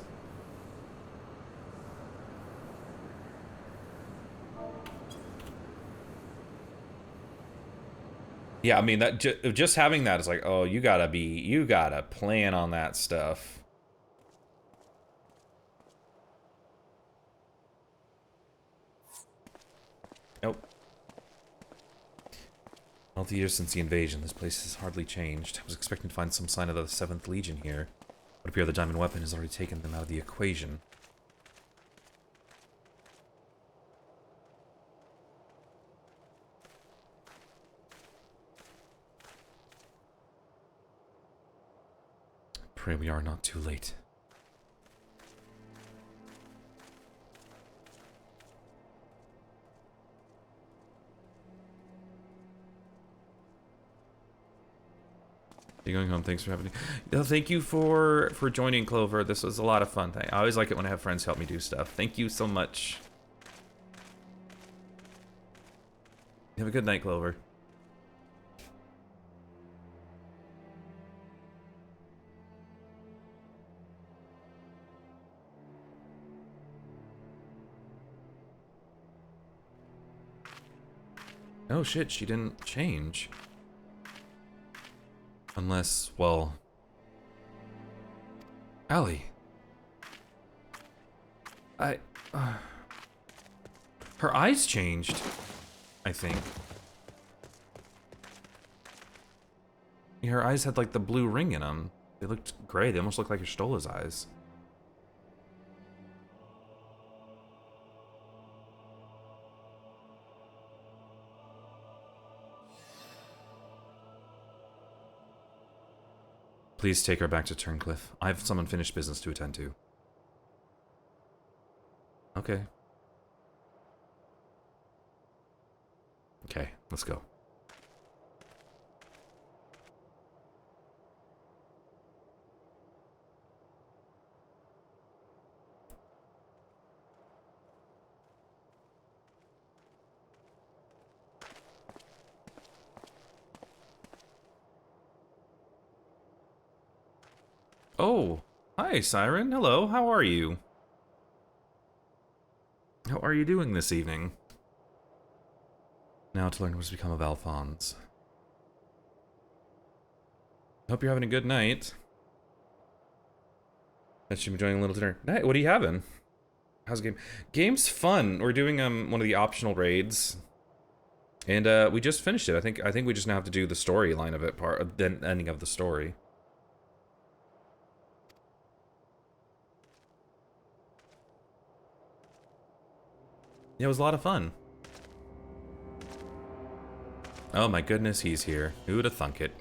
Yeah, I mean, that just having that is like, oh, you gotta plan on that stuff. Nope. All the years since the invasion, this place has hardly changed. I was expecting to find some sign of the 7th Legion here. It would appear the diamond weapon has already taken them out of the equation. Pray we are not too late. You going home? Thanks for having me. No, thank you for joining, Clover. This was a lot of fun. I always like it when I have friends help me do stuff. Thank you so much. Have a good night, Clover. Oh shit, she didn't change. Unless, well... Allie. Her eyes changed, I think. Yeah, her eyes had like the blue ring in them. They looked gray, they almost looked like Stola's eyes. Please take her back to Turncliffe. I have some unfinished business to attend to. Okay. Okay, let's go. Oh, hi, Siren. Hello, how are you? How are you doing this evening? Now to learn what's become of Alphonse. Hope you're having a good night. I should be enjoying a little dinner. Night, what are you having? How's the game? Game's fun. We're doing one of the optional raids. And we just finished it. I think we just now have to do the storyline of it, the ending of the story. Yeah, it was a lot of fun. Oh my goodness, he's here. Who'd have thunk it?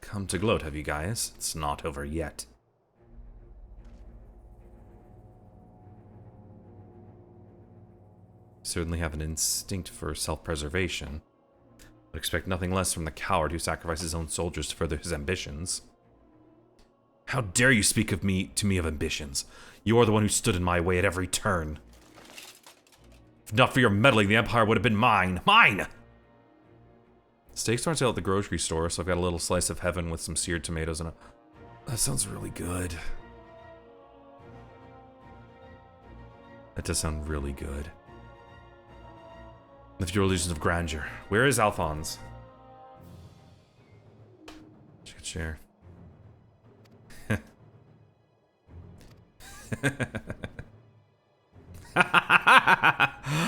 Come to gloat, have you guys? It's not over yet. Certainly have an instinct for self-preservation, but expect nothing less from the coward who sacrifices his own soldiers to further his ambitions. How dare you speak to me of ambitions? You are the one who stood in my way at every turn. If not for your meddling, the Empire would have been mine. Mine! Steaks are on sale at the grocery store, so I've got a little slice of heaven with some seared tomatoes and a... That sounds really good. That does sound really good. Lift your illusions of grandeur. Where is Alphonse? Check share.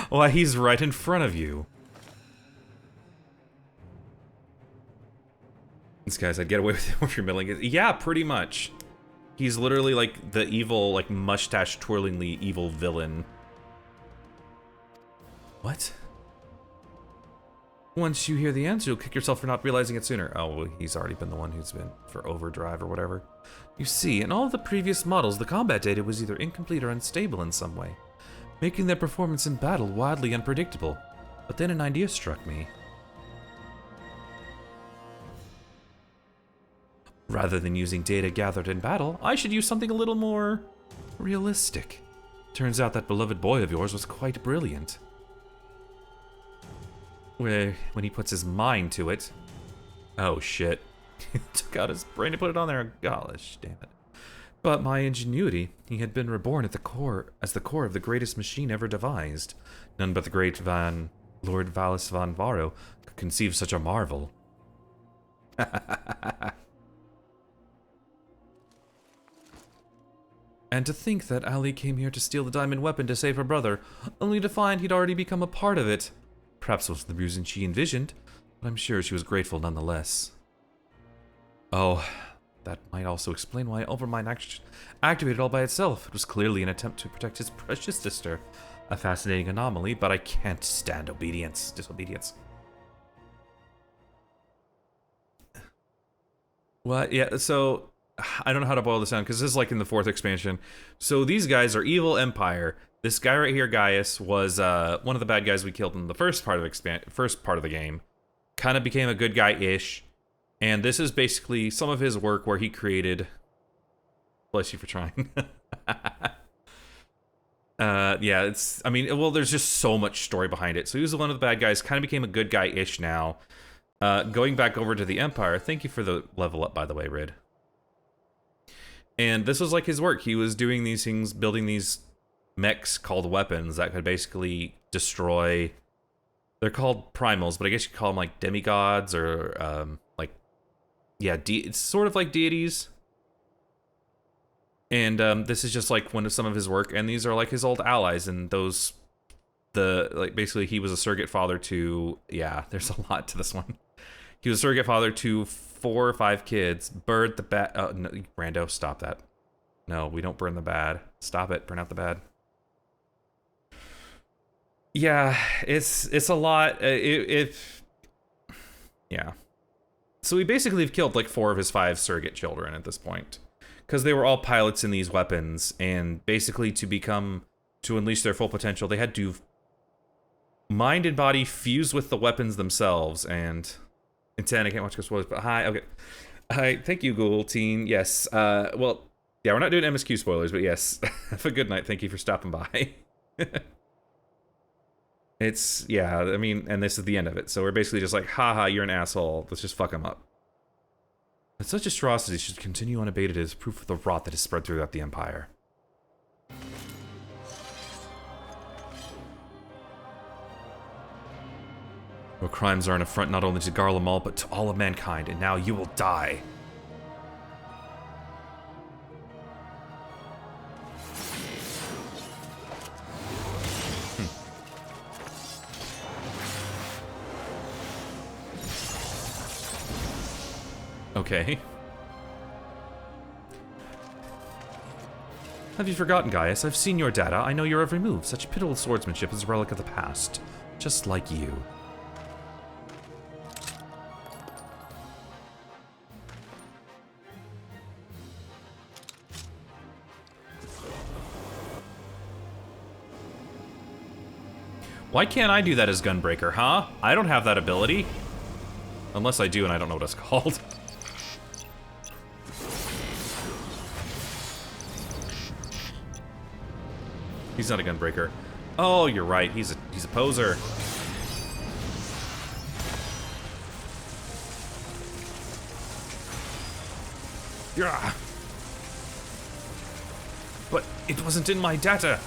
Why, he's right in front of you. This guy said, get away with it if you're middling. Yeah, pretty much. He's literally like the evil, like mustache twirlingly evil villain. What? Once you hear the answer, you'll kick yourself for not realizing it sooner. Oh, well, he's already been the one who's been for overdrive or whatever. You see, in all of the previous models, the combat data was either incomplete or unstable in some way, making their performance in battle wildly unpredictable. But then an idea struck me. Rather than using data gathered in battle, I should use something a little more realistic. Turns out that beloved boy of yours was quite brilliant. When he puts his mind to it. Oh shit. Took out his brain to put it on there. Gosh, damn it. But my ingenuity, he had been reborn at the core, as the core of the greatest machine ever devised. None but the great Lord Valis von Varro could conceive such a marvel. And to think that Ali came here to steal the diamond weapon to save her brother, only to find he'd already become a part of it. Perhaps it was the reason she envisioned, but I'm sure she was grateful nonetheless. Oh, that might also explain why Overmind activated all by itself. It was clearly an attempt to protect his precious sister. A fascinating anomaly, but I can't stand disobedience. What? Yeah, so I don't know how to boil this down, because this is like in the 4th expansion. So these guys are evil Empire. This guy right here, Gaius, was one of the bad guys we killed in the first part of the game. Kind of became a good guy-ish. And this is basically some of his work where he created... Bless you for trying. Yeah, it's... I mean, well, there's just so much story behind it. So he was one of the bad guys, kind of became a good guy-ish now. Going back over to the Empire, thank you for the level up, by the way, Rid. And this was like his work. He was doing these things, building these mechs called weapons that could basically destroy... They're called primals, but I guess you could call them like demigods or like... Yeah, it's sort of like deities. And this is just like one of some of his work, and these are like his old allies, and those... like basically he was a surrogate father to... Yeah, there's a lot to this one. He was a surrogate father to 4 or 5 kids. Bird the bad... Oh, no, Brando, stop that. No, we don't burn the bad. Stop it. Burn out the bad. Yeah, it's a lot. Yeah. So we basically have killed like 4 of his 5 surrogate children at this point. Because they were all pilots in these weapons. And basically to unleash their full potential, they had to mind and body fuse with the weapons themselves. And... Intent, I can't watch spoilers, but hi, okay. Hi, thank you, Google Teen. Yes, well, yeah, we're not doing MSQ spoilers, but yes. Have a good night. Thank you for stopping by. It's, yeah, I mean, and this is the end of it. So we're basically just like, haha, you're an asshole. Let's just fuck him up. But such atrocity should continue unabated as proof of the rot that is spread throughout the Empire. Your crimes are an affront not only to Garlemald, but to all of mankind, and now you will die. Okay. Have you forgotten, Gaius? I've seen your data. I know your every move. Such pitiful swordsmanship is a relic of the past. Just like you. Why can't I do that as Gunbreaker, huh? I don't have that ability. Unless I do and I don't know what it's called. He's not a Gunbreaker. Oh, you're right. He's a poser. Yeah. But it wasn't in my data.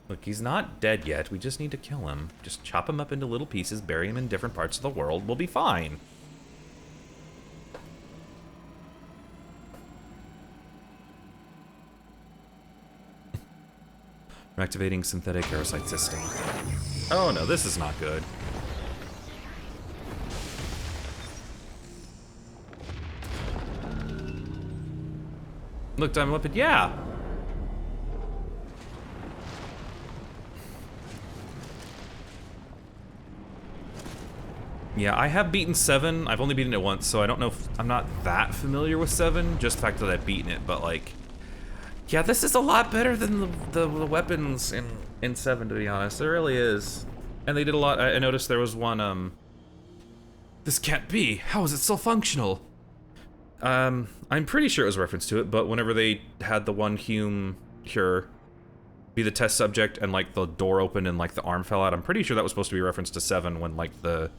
Look, he's not dead yet. We just need to kill him. Just chop him up into little pieces, bury him in different parts of the world. We'll be fine. We're activating synthetic aerocyte system. Oh no, this is not good. Look, time weapon. Yeah. Yeah, I have beaten 7. I've only beaten it once, so I don't know if I'm not that familiar with 7. Just the fact that I've beaten it, but like, yeah, this is a lot better than the weapons in 7, to be honest. It really is. And they did a lot. I noticed there was one. This can't be. How is it still functional? I'm pretty sure it was a reference to it, but whenever they had the one Hume cure be the test subject and like the door opened and like the arm fell out, I'm pretty sure that was supposed to be a reference to 7 when like the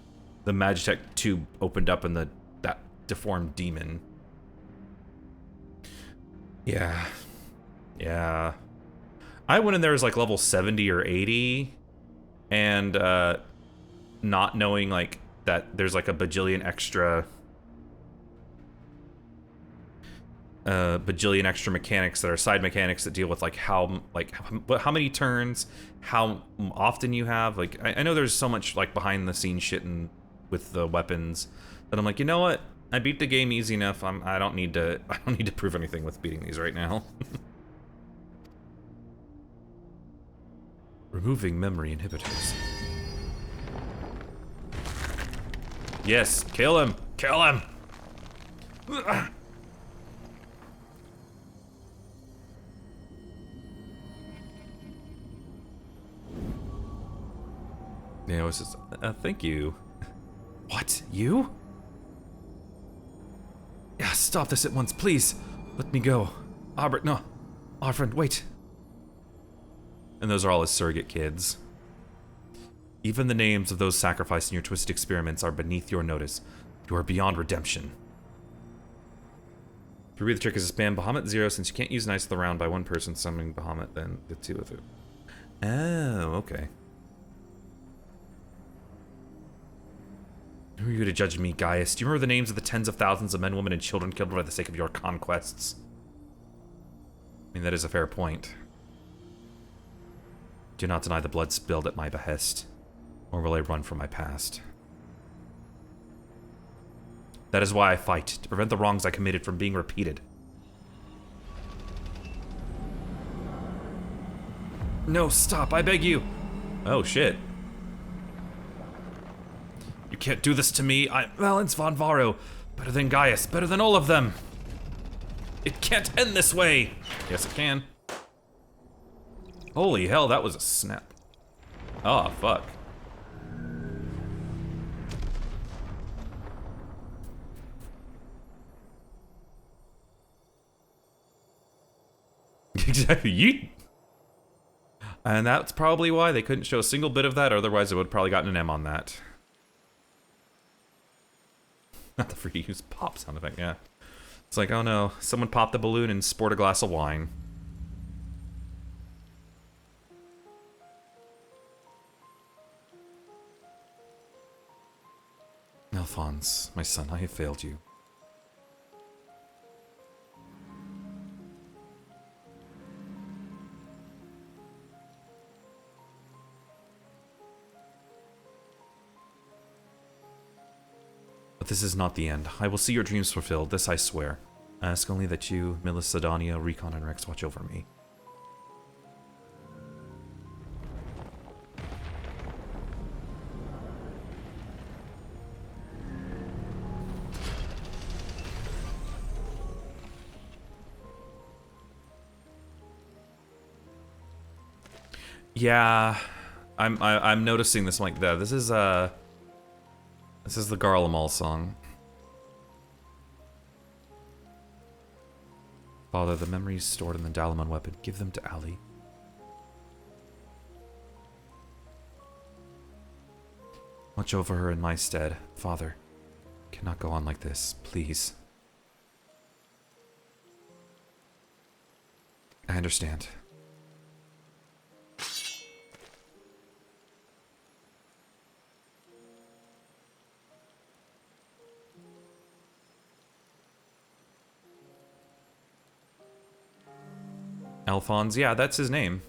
Magitech tube opened up and that deformed demon. Yeah. Yeah. I went in there as like level 70 or 80 and not knowing like that there's like a bajillion extra mechanics that are side mechanics that deal with like how many turns, how often you have. Like I know there's so much like behind the scenes shit and with the weapons that I'm like, you know what? I beat the game easy enough. I don't need to prove anything with beating these right now. Removing memory inhibitors. Yes, kill him. Kill him. Yeah, it's just, thank you. What? You? Yeah, stop this at once, please. Let me go. Albert, no. Our friend, wait. And those are all his surrogate kids. Even the names of those sacrificed in your twisted experiments are beneath your notice. You are beyond redemption. If you read the trick as a spam, Bahamut 0, since you can't use Knights of the Round by one person summoning Bahamut, then the two of it. Oh, okay. Who are you to judge me, Gaius? Do you remember the names of the tens of thousands of men, women, and children killed for the sake of your conquests? I mean, that is a fair point. Do not deny the blood spilled at my behest, or will I run from my past? That is why I fight, to prevent the wrongs I committed from being repeated. No, stop, I beg you! Oh, shit. You can't do this to me. I'm Valens von Varro. Better than Gaius. Better than all of them. It can't end this way. Yes, it can. Holy hell, that was a snap. Oh, fuck. Exactly. Yeet. And that's probably why they couldn't show a single bit of that, otherwise it would have probably gotten an M on that. Not the free to use pop sound effect, yeah. It's like, oh no, someone popped the balloon and sport a glass of wine. Alphonse, my son, I have failed you. But this is not the end. I will see your dreams fulfilled, this I swear. I ask only that you, Milis, Sidonia, Recon, and Rex watch over me. Yeah, I'm noticing this like that. This is the Garlemald song. Father, the memories stored in the Dalamon weapon, give them to Ali. Watch over her in my stead. Father, cannot go on like this, please. I understand. Alphonse, yeah, that's his name.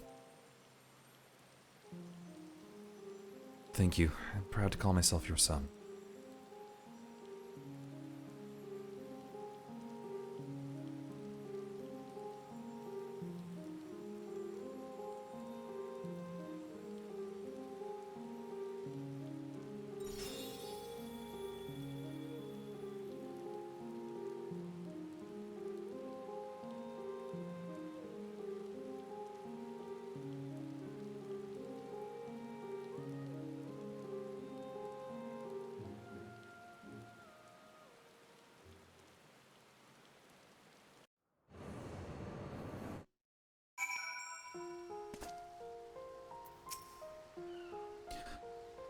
Thank you. I'm proud to call myself your son.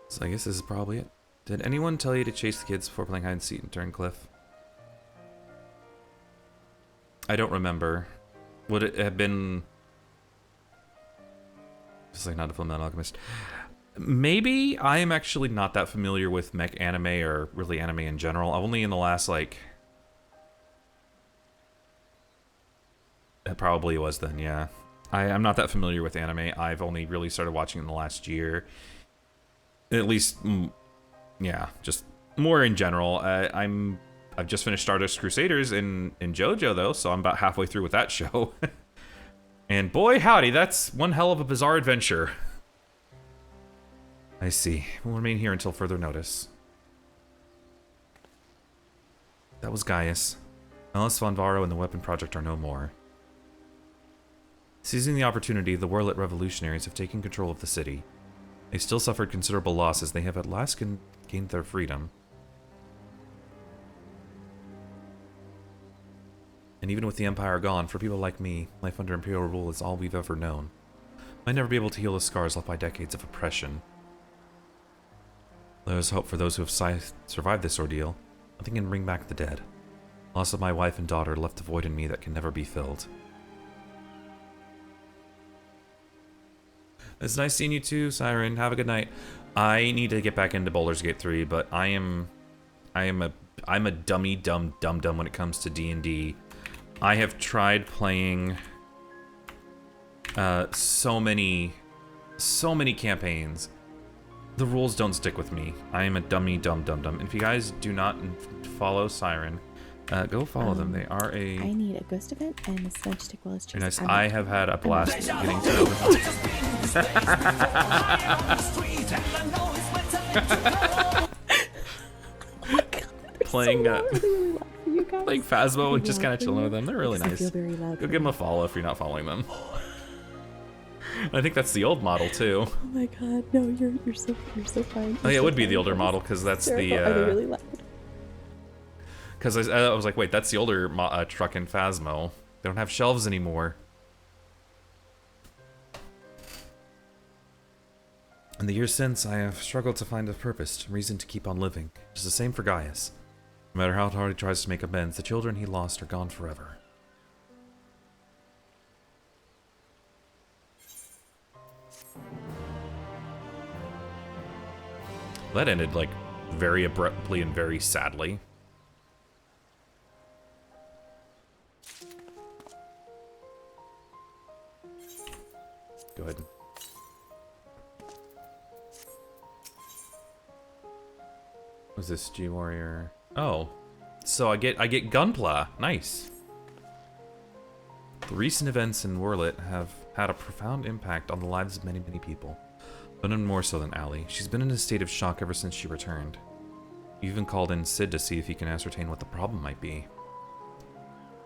So I guess this is probably it. Did anyone tell you to chase the kids before playing hide and seek in Turncliffe? I don't remember. Would it have been... Just like not a Fullmetal Alchemist. Maybe. I am actually not that familiar with mech anime or really anime in general. Only in the last, like... It probably was then, yeah. I'm not that familiar with anime. I've only really started watching in the last year. At least, yeah, just more in general. I've just finished Stardust Crusaders in JoJo though, so I'm about halfway through with that show. And boy howdy, that's one hell of a bizarre adventure. I see. We'll remain here until further notice. That was Gaius. Alice von Varo and the Weapon Project are no more. Seizing the opportunity, the Werluy revolutionaries have taken control of the city. They still suffered considerable loss as they have at last gained their freedom. And even with the Empire gone, for people like me, life under Imperial rule is all we've ever known. Might never be able to heal the scars left by decades of oppression. There is hope for those who have survived this ordeal. Nothing can bring back the dead. Loss of my wife and daughter left a void in me that can never be filled. It's nice seeing you too, Siren. Have a good night. I need to get back into Baldur's Gate 3, but I'm a dummy dumb when it comes to D&D. I have tried playing so many campaigns. The rules don't stick with me. I am a dummy dumb. And if you guys do not follow Siren, go follow them. They are a... I need a ghost event and a smudge stick while it's just... Nice. I have had a blast getting to know them. Playing playing Phasmo and just kind of chilling with them. They're really nice. Go give them a follow if you're not following them. I think that's the old model too. Oh my god, no, you're so fine. Oh yeah, it would be the older model because that's the. Are they really loud? Because I was like, wait, that's the older truck in Phasmo. They don't have shelves anymore. In the years since, I have struggled to find a purpose, a reason to keep on living. It's the same for Gaius. No matter how hard he tries to make amends, the children he lost are gone forever. That ended, like, very abruptly and very sadly. Go ahead. What's this, G Warrior? Oh, so I get Gunpla. Nice. The recent events in Werluy have had a profound impact on the lives of many, many people. But none more so than Allie. She's been in a state of shock ever since she returned. You even called in Sid to see if he can ascertain what the problem might be.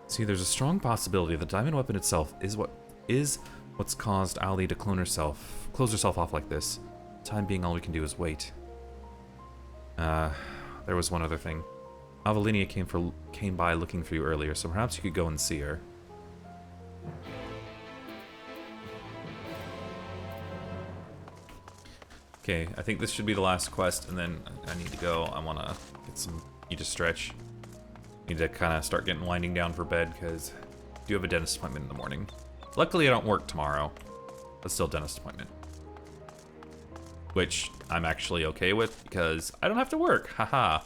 See, there's a strong possibility the diamond weapon itself is what's caused Allie to close herself off like this. Time being, all we can do is wait. There was one other thing. Avelinia came by looking for you earlier, so perhaps you could go and see her. Okay, I think this should be the last quest, and then I need to go. I want to get some... Need to stretch. Need to kind of start winding down for bed, because I do have a dentist appointment in the morning. Luckily, I don't work tomorrow, but still dentist appointment. Which I'm actually okay with, because I don't have to work. Haha.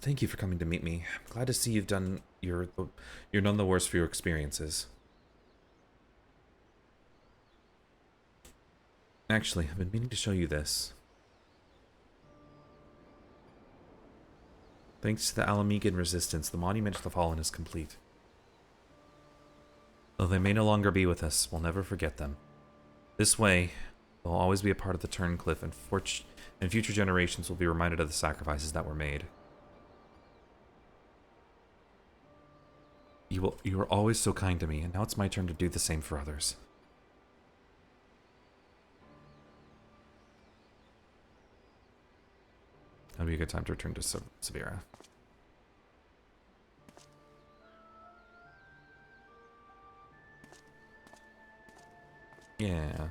Thank you for coming to meet me. I'm glad to see you're none the worse for your experiences. Actually, I've been meaning to show you this. Thanks to the Alamegan resistance, the Monument to the Fallen is complete. Though they may no longer be with us, we'll never forget them. This way, they'll always be a part of the Turncliffe, and future generations will be reminded of the sacrifices that were made. You were always so kind to me, and now it's my turn to do the same for others. That'd be a good time to return to Severa. Yeah.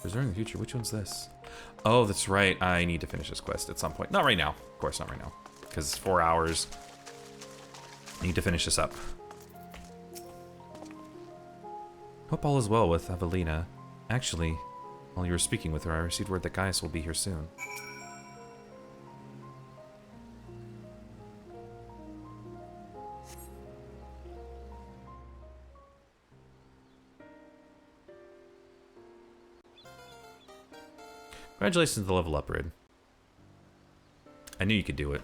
Preserving the future. Which one's this? Oh, that's right. I need to finish this quest at some point. Not right now. Of course, not right now. Because it's 4 hours. I need to finish this up. Hope all is well with Evelina. Actually, while you were speaking with her, I received word that Gaius will be here soon. Congratulations to the level up, Rid. I knew you could do it.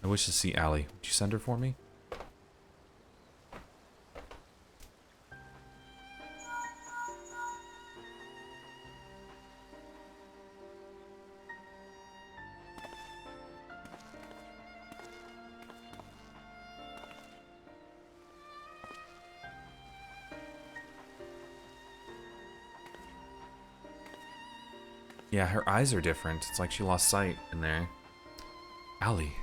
I wish to see Allie. Would you send her for me? Yeah, her eyes are different. It's like she lost sight in there. Allie.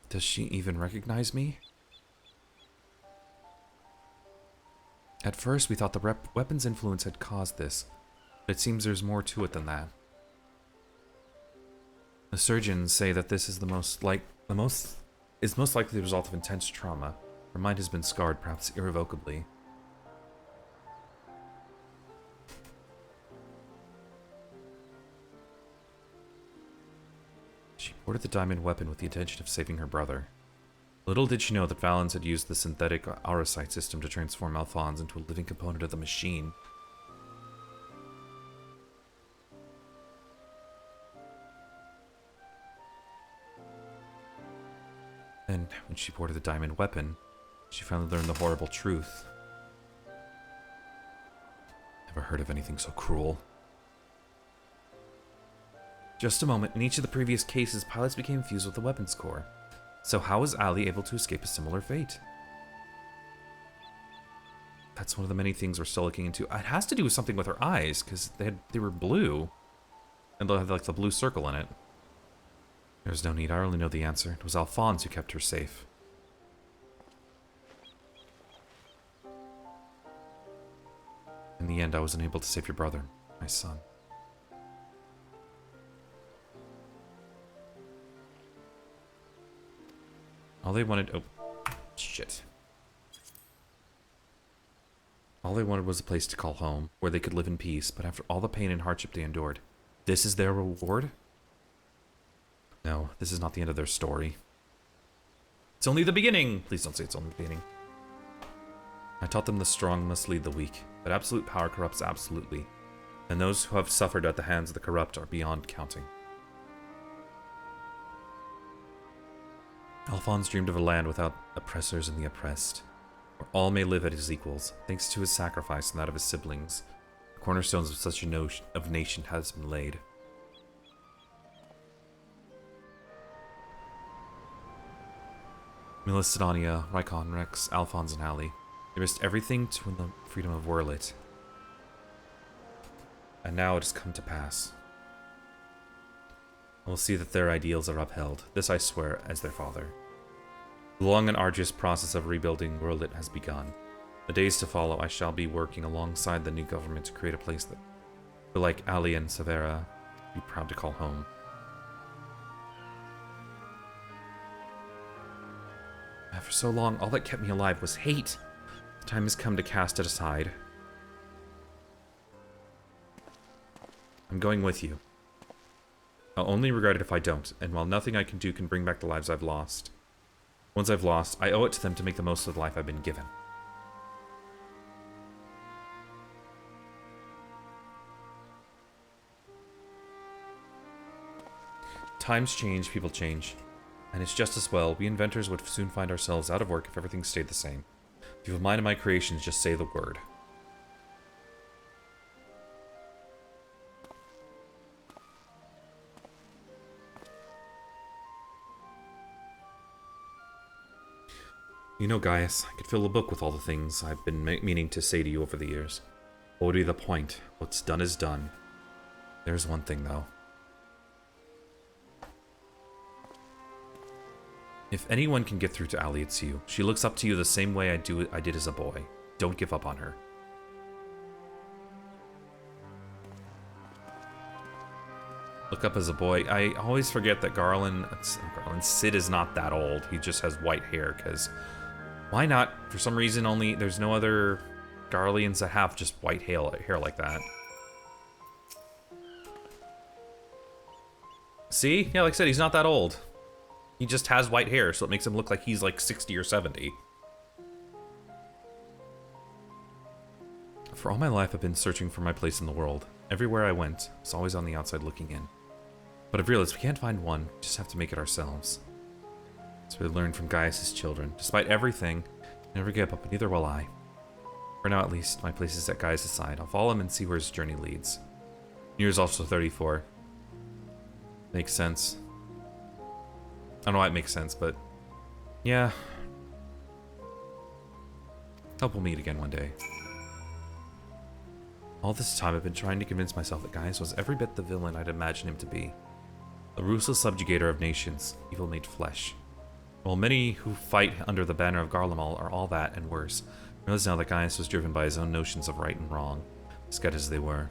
Does she even recognize me? At first, we thought the weapon's influence had caused this, but it seems there's more to it than that. The surgeons say that this is most likely the result of intense trauma. Her mind has been scarred, perhaps irrevocably. She boarded the diamond weapon with the intention of saving her brother. Little did she know that Valens had used the synthetic aurosite system to transform Alphonse into a living component of the machine. Then, when she boarded the diamond weapon, she finally learned the horrible truth. Never heard of anything so cruel. Just a moment, in each of the previous cases, pilots became fused with the weapons core. So how was Ali able to escape a similar fate? That's one of the many things we're still looking into. It has to do with something with her eyes, because they were blue. And they had like the blue circle in it. There's no need, I already know the answer. It was Alphonse who kept her safe. In the end, I was unable to save your brother, my son. All they wanted... Oh, shit. All they wanted was a place to call home, where they could live in peace, but after all the pain and hardship they endured, this is their reward? No, this is not the end of their story. It's only the beginning! Please don't say it's only the beginning. I taught them the strong must lead the weak, that absolute power corrupts absolutely, and those who have suffered at the hands of the corrupt are beyond counting. Alphonse dreamed of a land without oppressors and the oppressed, where all may live as equals, thanks to his sacrifice and that of his siblings. The cornerstones of such a nation has been laid. Mila, Sidonia, Raikon, Rex, Alphonse, and Ali. They risked everything to win the freedom of Werluy. And now it has come to pass. I will see that their ideals are upheld. This I swear as their father. The long and arduous process of rebuilding Werluy has begun. The days to follow, I shall be working alongside the new government to create a place that, like Ali and Severa, be proud to call home. For so long, all that kept me alive was hate. The time has come to cast it aside. I'm going with you. I'll only regret it if I don't, and while nothing I can do can bring back the lives I've lost, ones I've lost, I owe it to them to make the most of the life I've been given. Times change, people change. And it's just as well, we inventors would soon find ourselves out of work if everything stayed the same. If you have minded my creations, just say the word. You know, Gaius, I could fill a book with all the things I've been meaning to say to you over the years. What would be the point? What's done is done. There's one thing, though. If anyone can get through to Ali, it's you. She looks up to you the same way I did as a boy. Don't give up on her. Look up as a boy. I always forget that Sid is not that old. He just has white hair, because why not? For some reason, there's no other Garleans that have just white hair like that. See? Yeah, like I said, he's not that old. He just has white hair, so it makes him look like he's like 60 or 70. For all my life, I've been searching for my place in the world. Everywhere I went, I was always on the outside looking in. But I've realized we can't find one, we just have to make it ourselves. So we learned from Gaius' children. Despite everything, never give up, but neither will I. For now, at least, my place is at Gaius' side. I'll follow him and see where his journey leads. Year's also 34. Makes sense. I don't know why it makes sense, but yeah. Hope we'll meet again one day. All this time I've been trying to convince myself that Gaius was every bit the villain I'd imagined him to be. A ruthless subjugator of nations, evil made flesh. While many who fight under the banner of Garlemald are all that and worse, I realize now that Gaius was driven by his own notions of right and wrong, scattered as they were.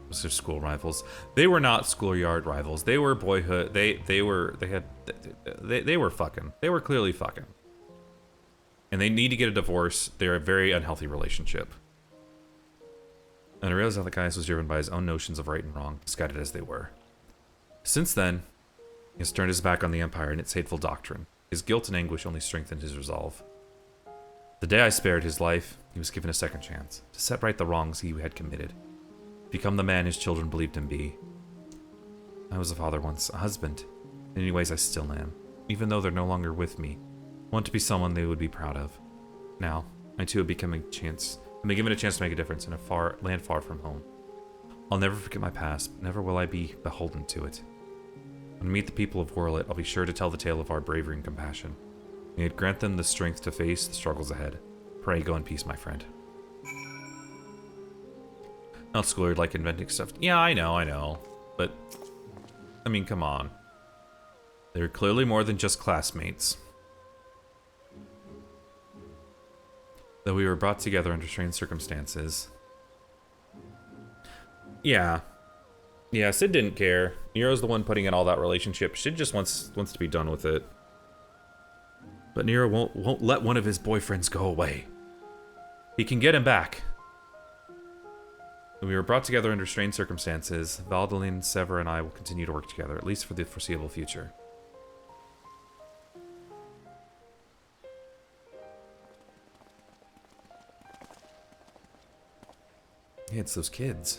Was their school rivals? They were not schoolyard rivals. They were boyhood. They were fucking. They were clearly fucking. And they need to get a divorce. They're a very unhealthy relationship. And I realized how the Gaius was driven by his own notions of right and wrong, scattered as they were. Since then, he has turned his back on the Empire and its hateful doctrine. His guilt and anguish only strengthened his resolve. The day I spared his life, he was given a second chance to set right the wrongs he had committed. Become the man his children believed him be. I was a father once, a husband. In many ways, I still am. even though they're no longer with me, want to be someone they would be proud of. Now, I too have been given a chance to make a difference in a land far from home. I'll never forget my past, but never will I be beholden to it. When I meet the people of Werluy, I'll be sure to tell the tale of our bravery and compassion. May it grant them the strength to face the struggles ahead. Pray go in peace, my friend. Not schoolyard like inventing stuff. Yeah, I know. But, I mean, come on. They're clearly more than just classmates. Though we were brought together under strange circumstances. Yeah. Yeah, Sid didn't care. Nero's the one putting in all that relationship. Sid just wants to be done with it. But Nero won't let one of his boyfriends go away. He can get him back. When we were brought together under strange circumstances, Valdeline, Sever, and I will continue to work together, at least for the foreseeable future. Hey, it's those kids.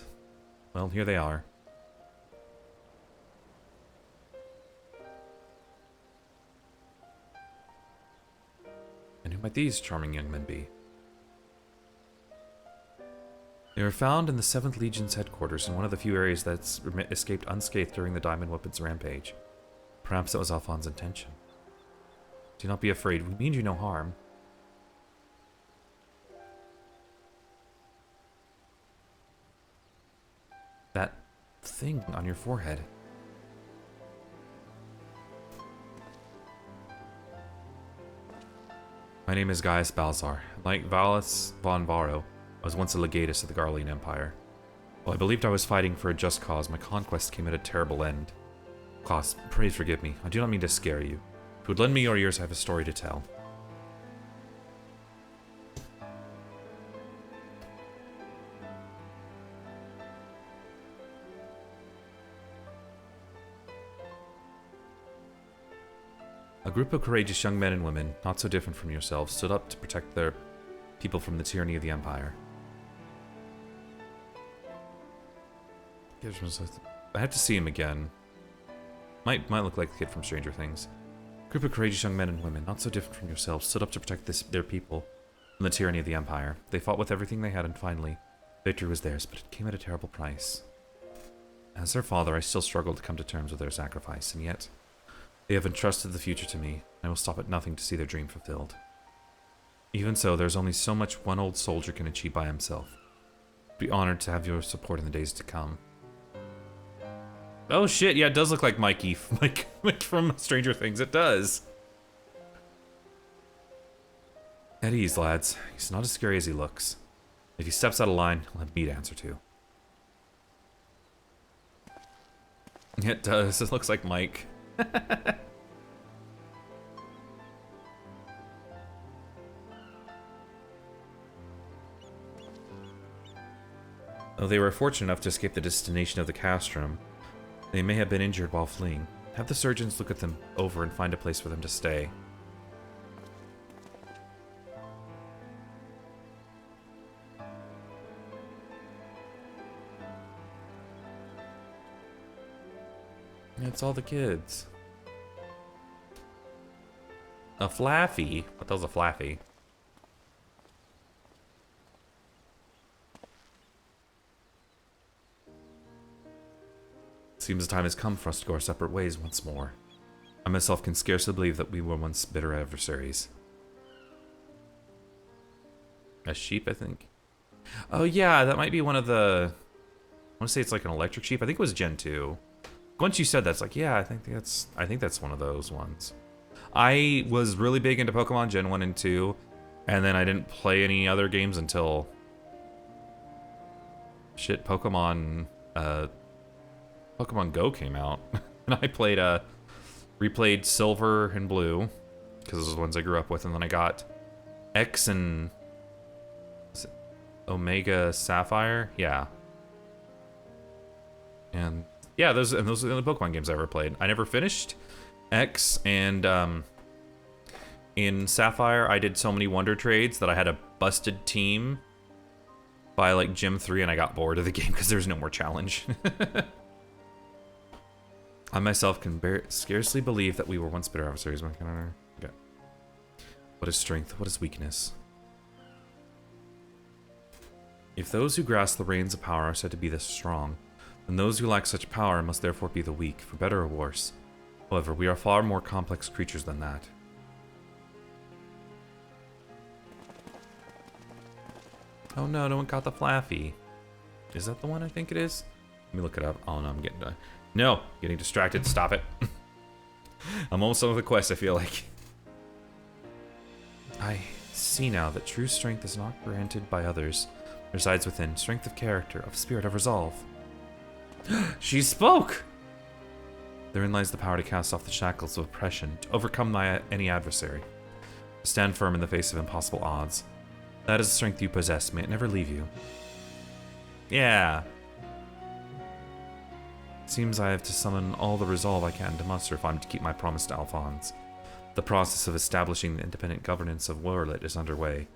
Well, here they are. And who might these charming young men be? They were found in the 7th Legion's headquarters in one of the few areas that's escaped unscathed during the Diamond Weapons rampage. Perhaps that was Alphonse's intention. Do not be afraid, we mean you no harm. That thing on your forehead. My name is Gaius Balzar. Like Valus von Varro, I was once a legatus of the Garlean Empire. While I believed I was fighting for a just cause, my conquest came at a terrible end. Klaus, pray forgive me. I do not mean to scare you. If you would lend me your ears, I have a story to tell. A group of courageous young men and women, not so different from yourselves, stood up to protect their people from the tyranny of the Empire. I have to see him again. Might look like the kid from Stranger Things. A group of courageous young men and women, not so different from yourselves, stood up to protect their people from the tyranny of the Empire. They fought with everything they had, and finally, victory was theirs, but it came at a terrible price. As their father, I still struggle to come to terms with their sacrifice, and yet they have entrusted the future to me, and I will stop at nothing to see their dream fulfilled. Even so, there's only so much one old soldier can achieve by himself. I'd be honored to have your support in the days to come. Oh shit, yeah, it does look like Mikey, Mike from Stranger Things, it does. At ease, lads. He's not as scary as he looks. If he steps out of line, he'll have me to answer to. It does, it looks like Mike. Though they were fortunate enough to escape the destination of the castrum, they may have been injured while fleeing. Have the surgeons look at them over and find a place for them to stay. It's all the kids. A Flaffy? What the hell's a Flaffy? Seems the time has come for us to go our separate ways once more. I myself can scarcely believe that we were once bitter adversaries. A sheep, I think. Oh yeah, that might be one of the... I want to say it's like an electric sheep. I think it was Gen 2. Once you said that, it's like, yeah, I think that's one of those ones. I was really big into Pokemon Gen 1 and 2, and then I didn't play any other games until... shit, Pokemon Go came out. And I played, replayed Silver and Blue, because those are the ones I grew up with, and then I got X and Omega Sapphire? Yeah. And yeah, those are the only Pokemon games I ever played. I never finished X, and in Sapphire, I did so many Wonder Trades that I had a busted team by like Gym 3, and I got bored of the game because there's no more challenge. I myself can scarcely believe that we were once bitter adversaries. Okay. What is strength? What is weakness? If those who grasp the reins of power are said to be the strong, then those who lack such power must therefore be the weak, for better or worse. However, we are far more complex creatures than that. Oh no, no one caught the Flaffy. Is that the one I think it is? Let me look it up. Oh no, I'm getting done. No, getting distracted. Stop it. I'm almost done with the quest, I feel like. I see now that true strength is not granted by others. It resides within. Strength of character, of spirit, of resolve. She spoke! Therein lies the power to cast off the shackles of oppression, to overcome any adversary, to stand firm in the face of impossible odds. That is the strength you possess. May it never leave you. Yeah. Seems I have to summon all the resolve I can to muster if I'm to keep my promise to Alphonse. The process of establishing the independent governance of Werluy is underway,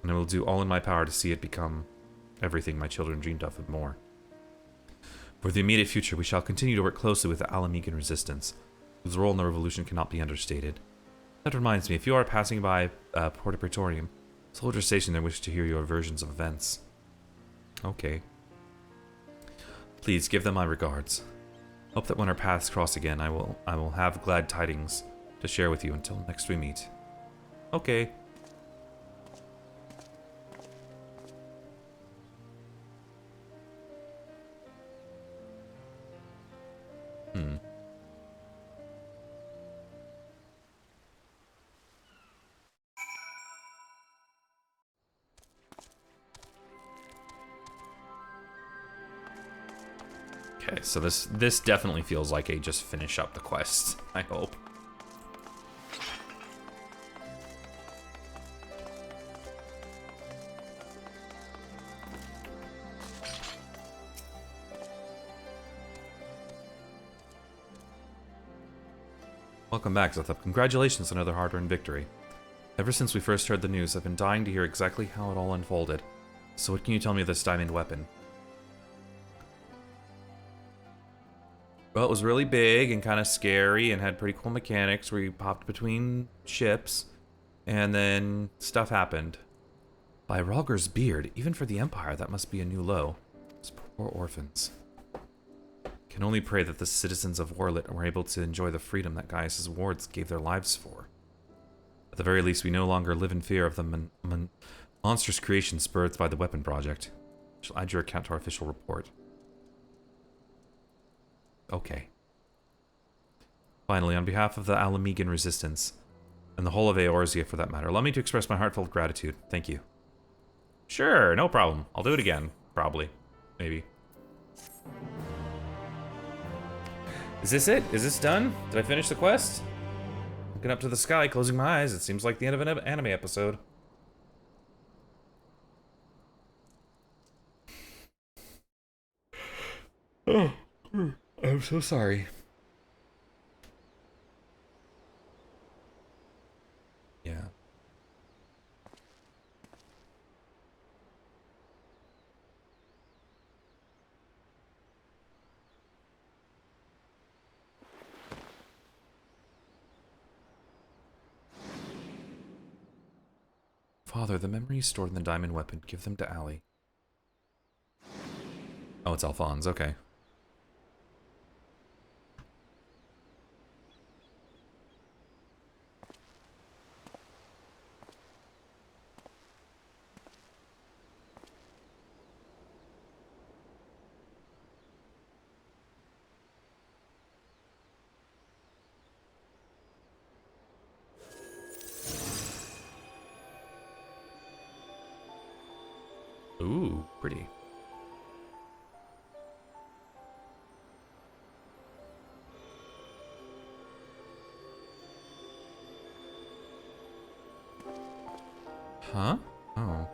and I will do all in my power to see it become everything my children dreamed of and more. For the immediate future, we shall continue to work closely with the Alamegan resistance, whose role in the revolution cannot be understated. That reminds me, if you are passing by Porta Praetorium, soldiers stationed there wish to hear your versions of events. Okay. Please give them my regards. Hope that when our paths cross again, I will have glad tidings to share with you until next we meet. Okay. Okay, so this definitely feels like a just finish up the quest, I hope. Welcome back, Zethop. Congratulations on another hard-earned victory. Ever since we first heard the news, I've been dying to hear exactly how it all unfolded. So what can you tell me of this diamond weapon? Well, it was really big and kind of scary and had pretty cool mechanics where you popped between ships, and then stuff happened. By Rhalgr's beard, even for the Empire, that must be a new low. Those poor orphans. Can only pray that the citizens of Werluy were able to enjoy the freedom that Gaius' wards gave their lives for. At the very least, we no longer live in fear of the monstrous creations birthed by the weapon project. Shall add your account to our official report. Okay. Finally, on behalf of the Alamegan resistance, and the whole of Eorzea for that matter, allow me to express my heartfelt gratitude. Thank you. Sure, no problem. I'll do it again. Probably. Maybe. Is this it? Is this done? Did I finish the quest? Looking up to the sky, closing my eyes. It seems like the end of an anime episode. Oh, I'm so sorry. Yeah. Father, the memories stored in the diamond weapon, give them to Allie. Oh, it's Alphonse, okay. Ooh, pretty. Huh? Oh.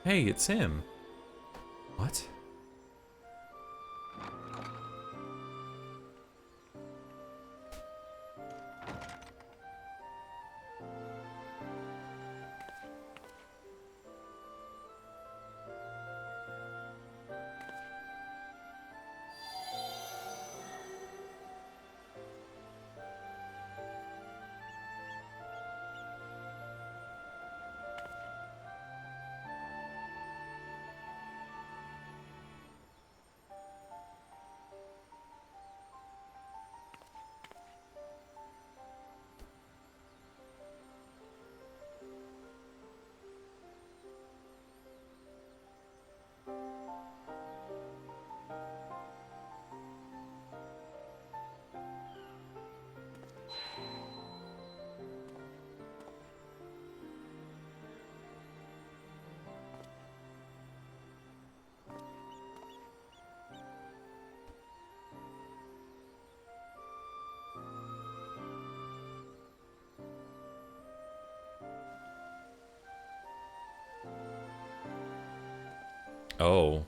Hey, it's him. What? Oh.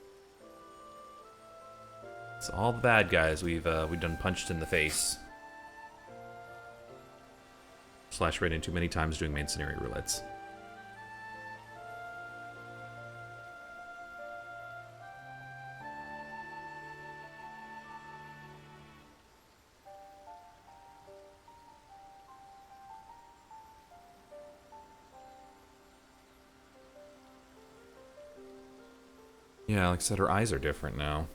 It's all the bad guys we've done punched in the face. Slash ran into many times doing main scenario roulettes. Yeah, like I said, her eyes are different now.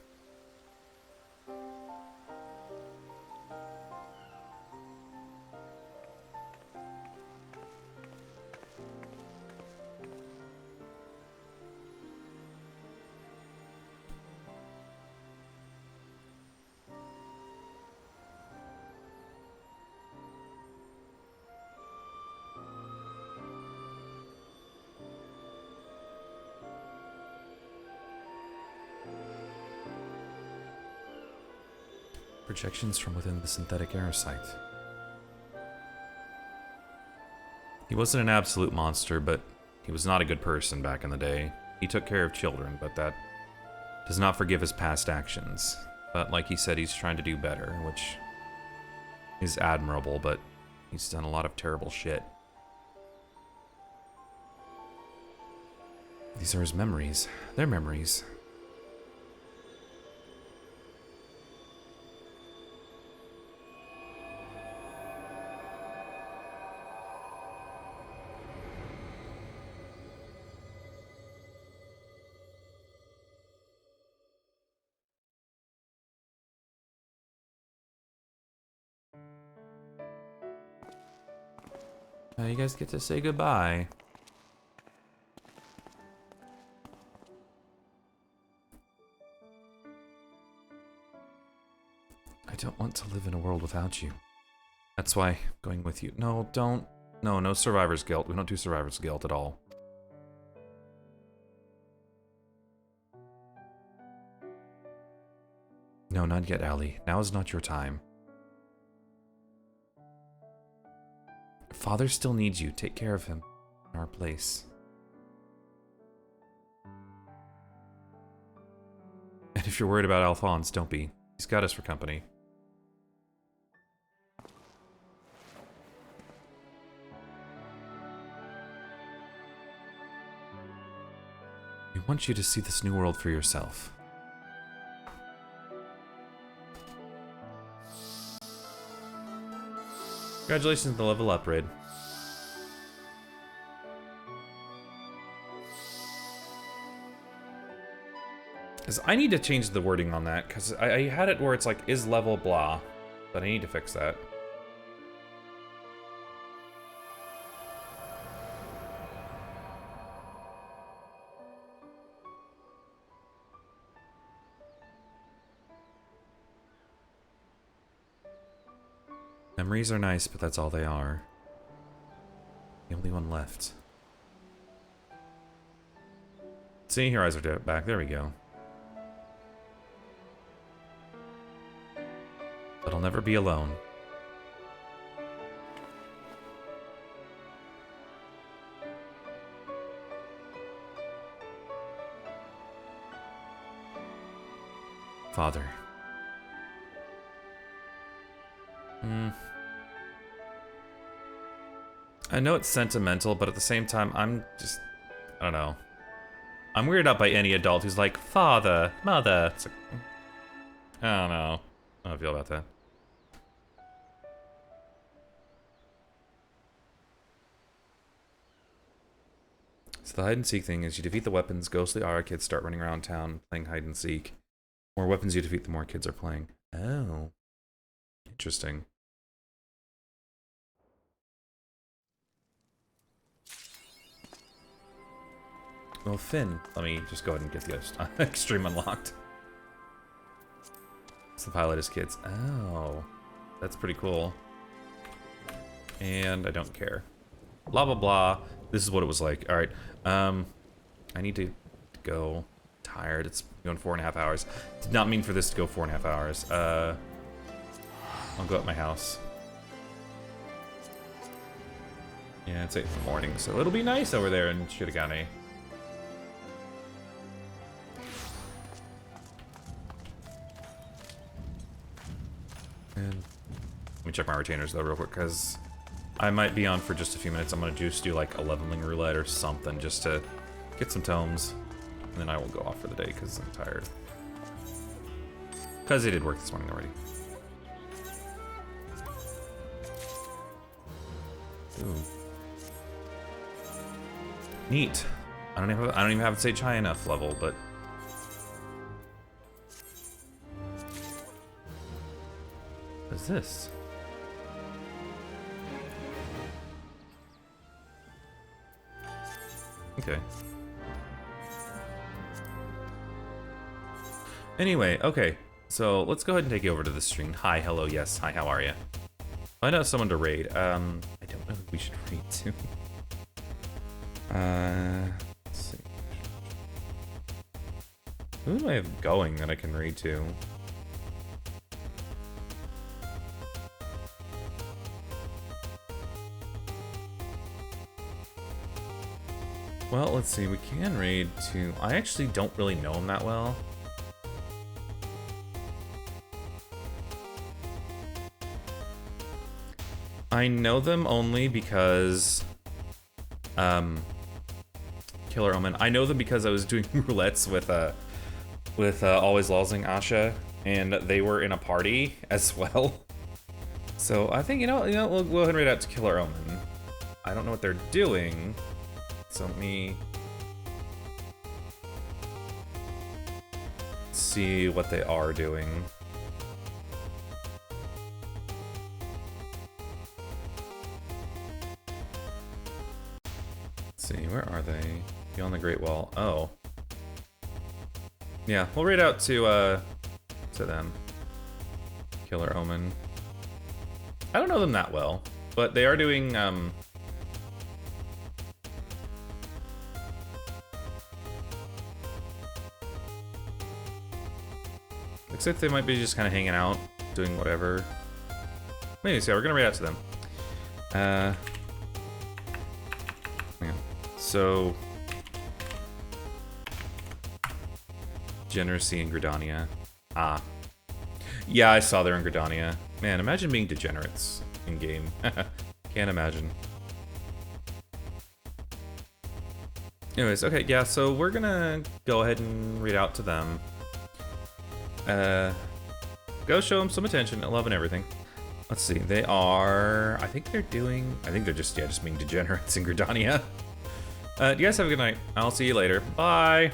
Projections from within the synthetic air site. He wasn't an absolute monster, but he was not a good person back in the day. He took care of children, but that does not forgive his past actions. But like he said, he's trying to do better, which is admirable, but he's done a lot of terrible shit. These are his memories. They're memories. You guys get to say goodbye. I don't want to live in a world without you. That's why I'm going with you. No, don't. No, no survivor's guilt. We don't do survivor's guilt at all. No, not yet, Allie. Now is not your time. Father still needs you. Take care of him in our place. And if you're worried about Alphonse, don't be. He's got us for company. We want you to see this new world for yourself. Congratulations on the level up, Rid. Because I need to change the wording on that, because I had it where it's like, is level blah. But I need to fix that. Memories are nice, but that's all they are. The only one left. See, your eyes are back. There we go. But I'll never be alone. Father. I know it's sentimental, but at the same time, I'm just... I don't know. I'm weirded out by any adult who's like, father, mother. It's like, I don't know. How do I feel about that? So the hide and seek thing is you defeat the weapons, ghostly aura kids start running around town playing hide and seek. The more weapons you defeat, the more kids are playing. Oh. Interesting. Well, Finn, let me just go ahead and get the extreme unlocked. So the pilot is kids. Oh. That's pretty cool. And I don't care. Blah, blah, blah. This is what it was like. Alright. I need to go. Tired. It's going 4.5 hours. Did not mean for this to go 4.5 hours. I'll go at my house. Yeah, it's 8 in the morning, so it'll be nice over there in Shirogane. And let me check my retainers though real quick, because I might be on for just a few minutes. I'm gonna just do like a leveling roulette or something just to get some tomes. And then I will go off for the day because I'm tired. Because I did work this morning already. Ooh. Neat. I don't even have Sage high enough level, but what is this? Okay. Anyway, okay. So let's go ahead and take you over to the stream. Hi, hello, yes. Hi, how are you? Find out someone to raid. I don't know who we should raid to. Let's see. Who do I have going that I can raid to? Well, let's see. We can raid to... I actually don't really know him that well. I know them only because... Killer Omen. I know them because I was doing roulettes with Always Lulzing Asha, and they were in a party as well. So I think, we'll go ahead and raid out to Killer Omen. I don't know what they're doing. So let me see what they are doing. Let's see, where are they? Beyond the Great Wall. Oh. Yeah, we'll raid out to them. Killer Omen. I don't know them that well, but they are doing, looks like they might be just kind of hanging out, doing whatever. Maybe, so yeah, we're gonna raid out to them. Yeah. So, Degeneracy in Gridania. Ah. Yeah, I saw they're in Gridania. Man, imagine being degenerates in game. Can't imagine. Anyways, okay, yeah, so we're gonna go ahead and read out to them. Go show them some attention, love and everything. Let's see, they are... I think they're just being degenerates in Gridania. You guys have a good night. I'll see you later. Bye!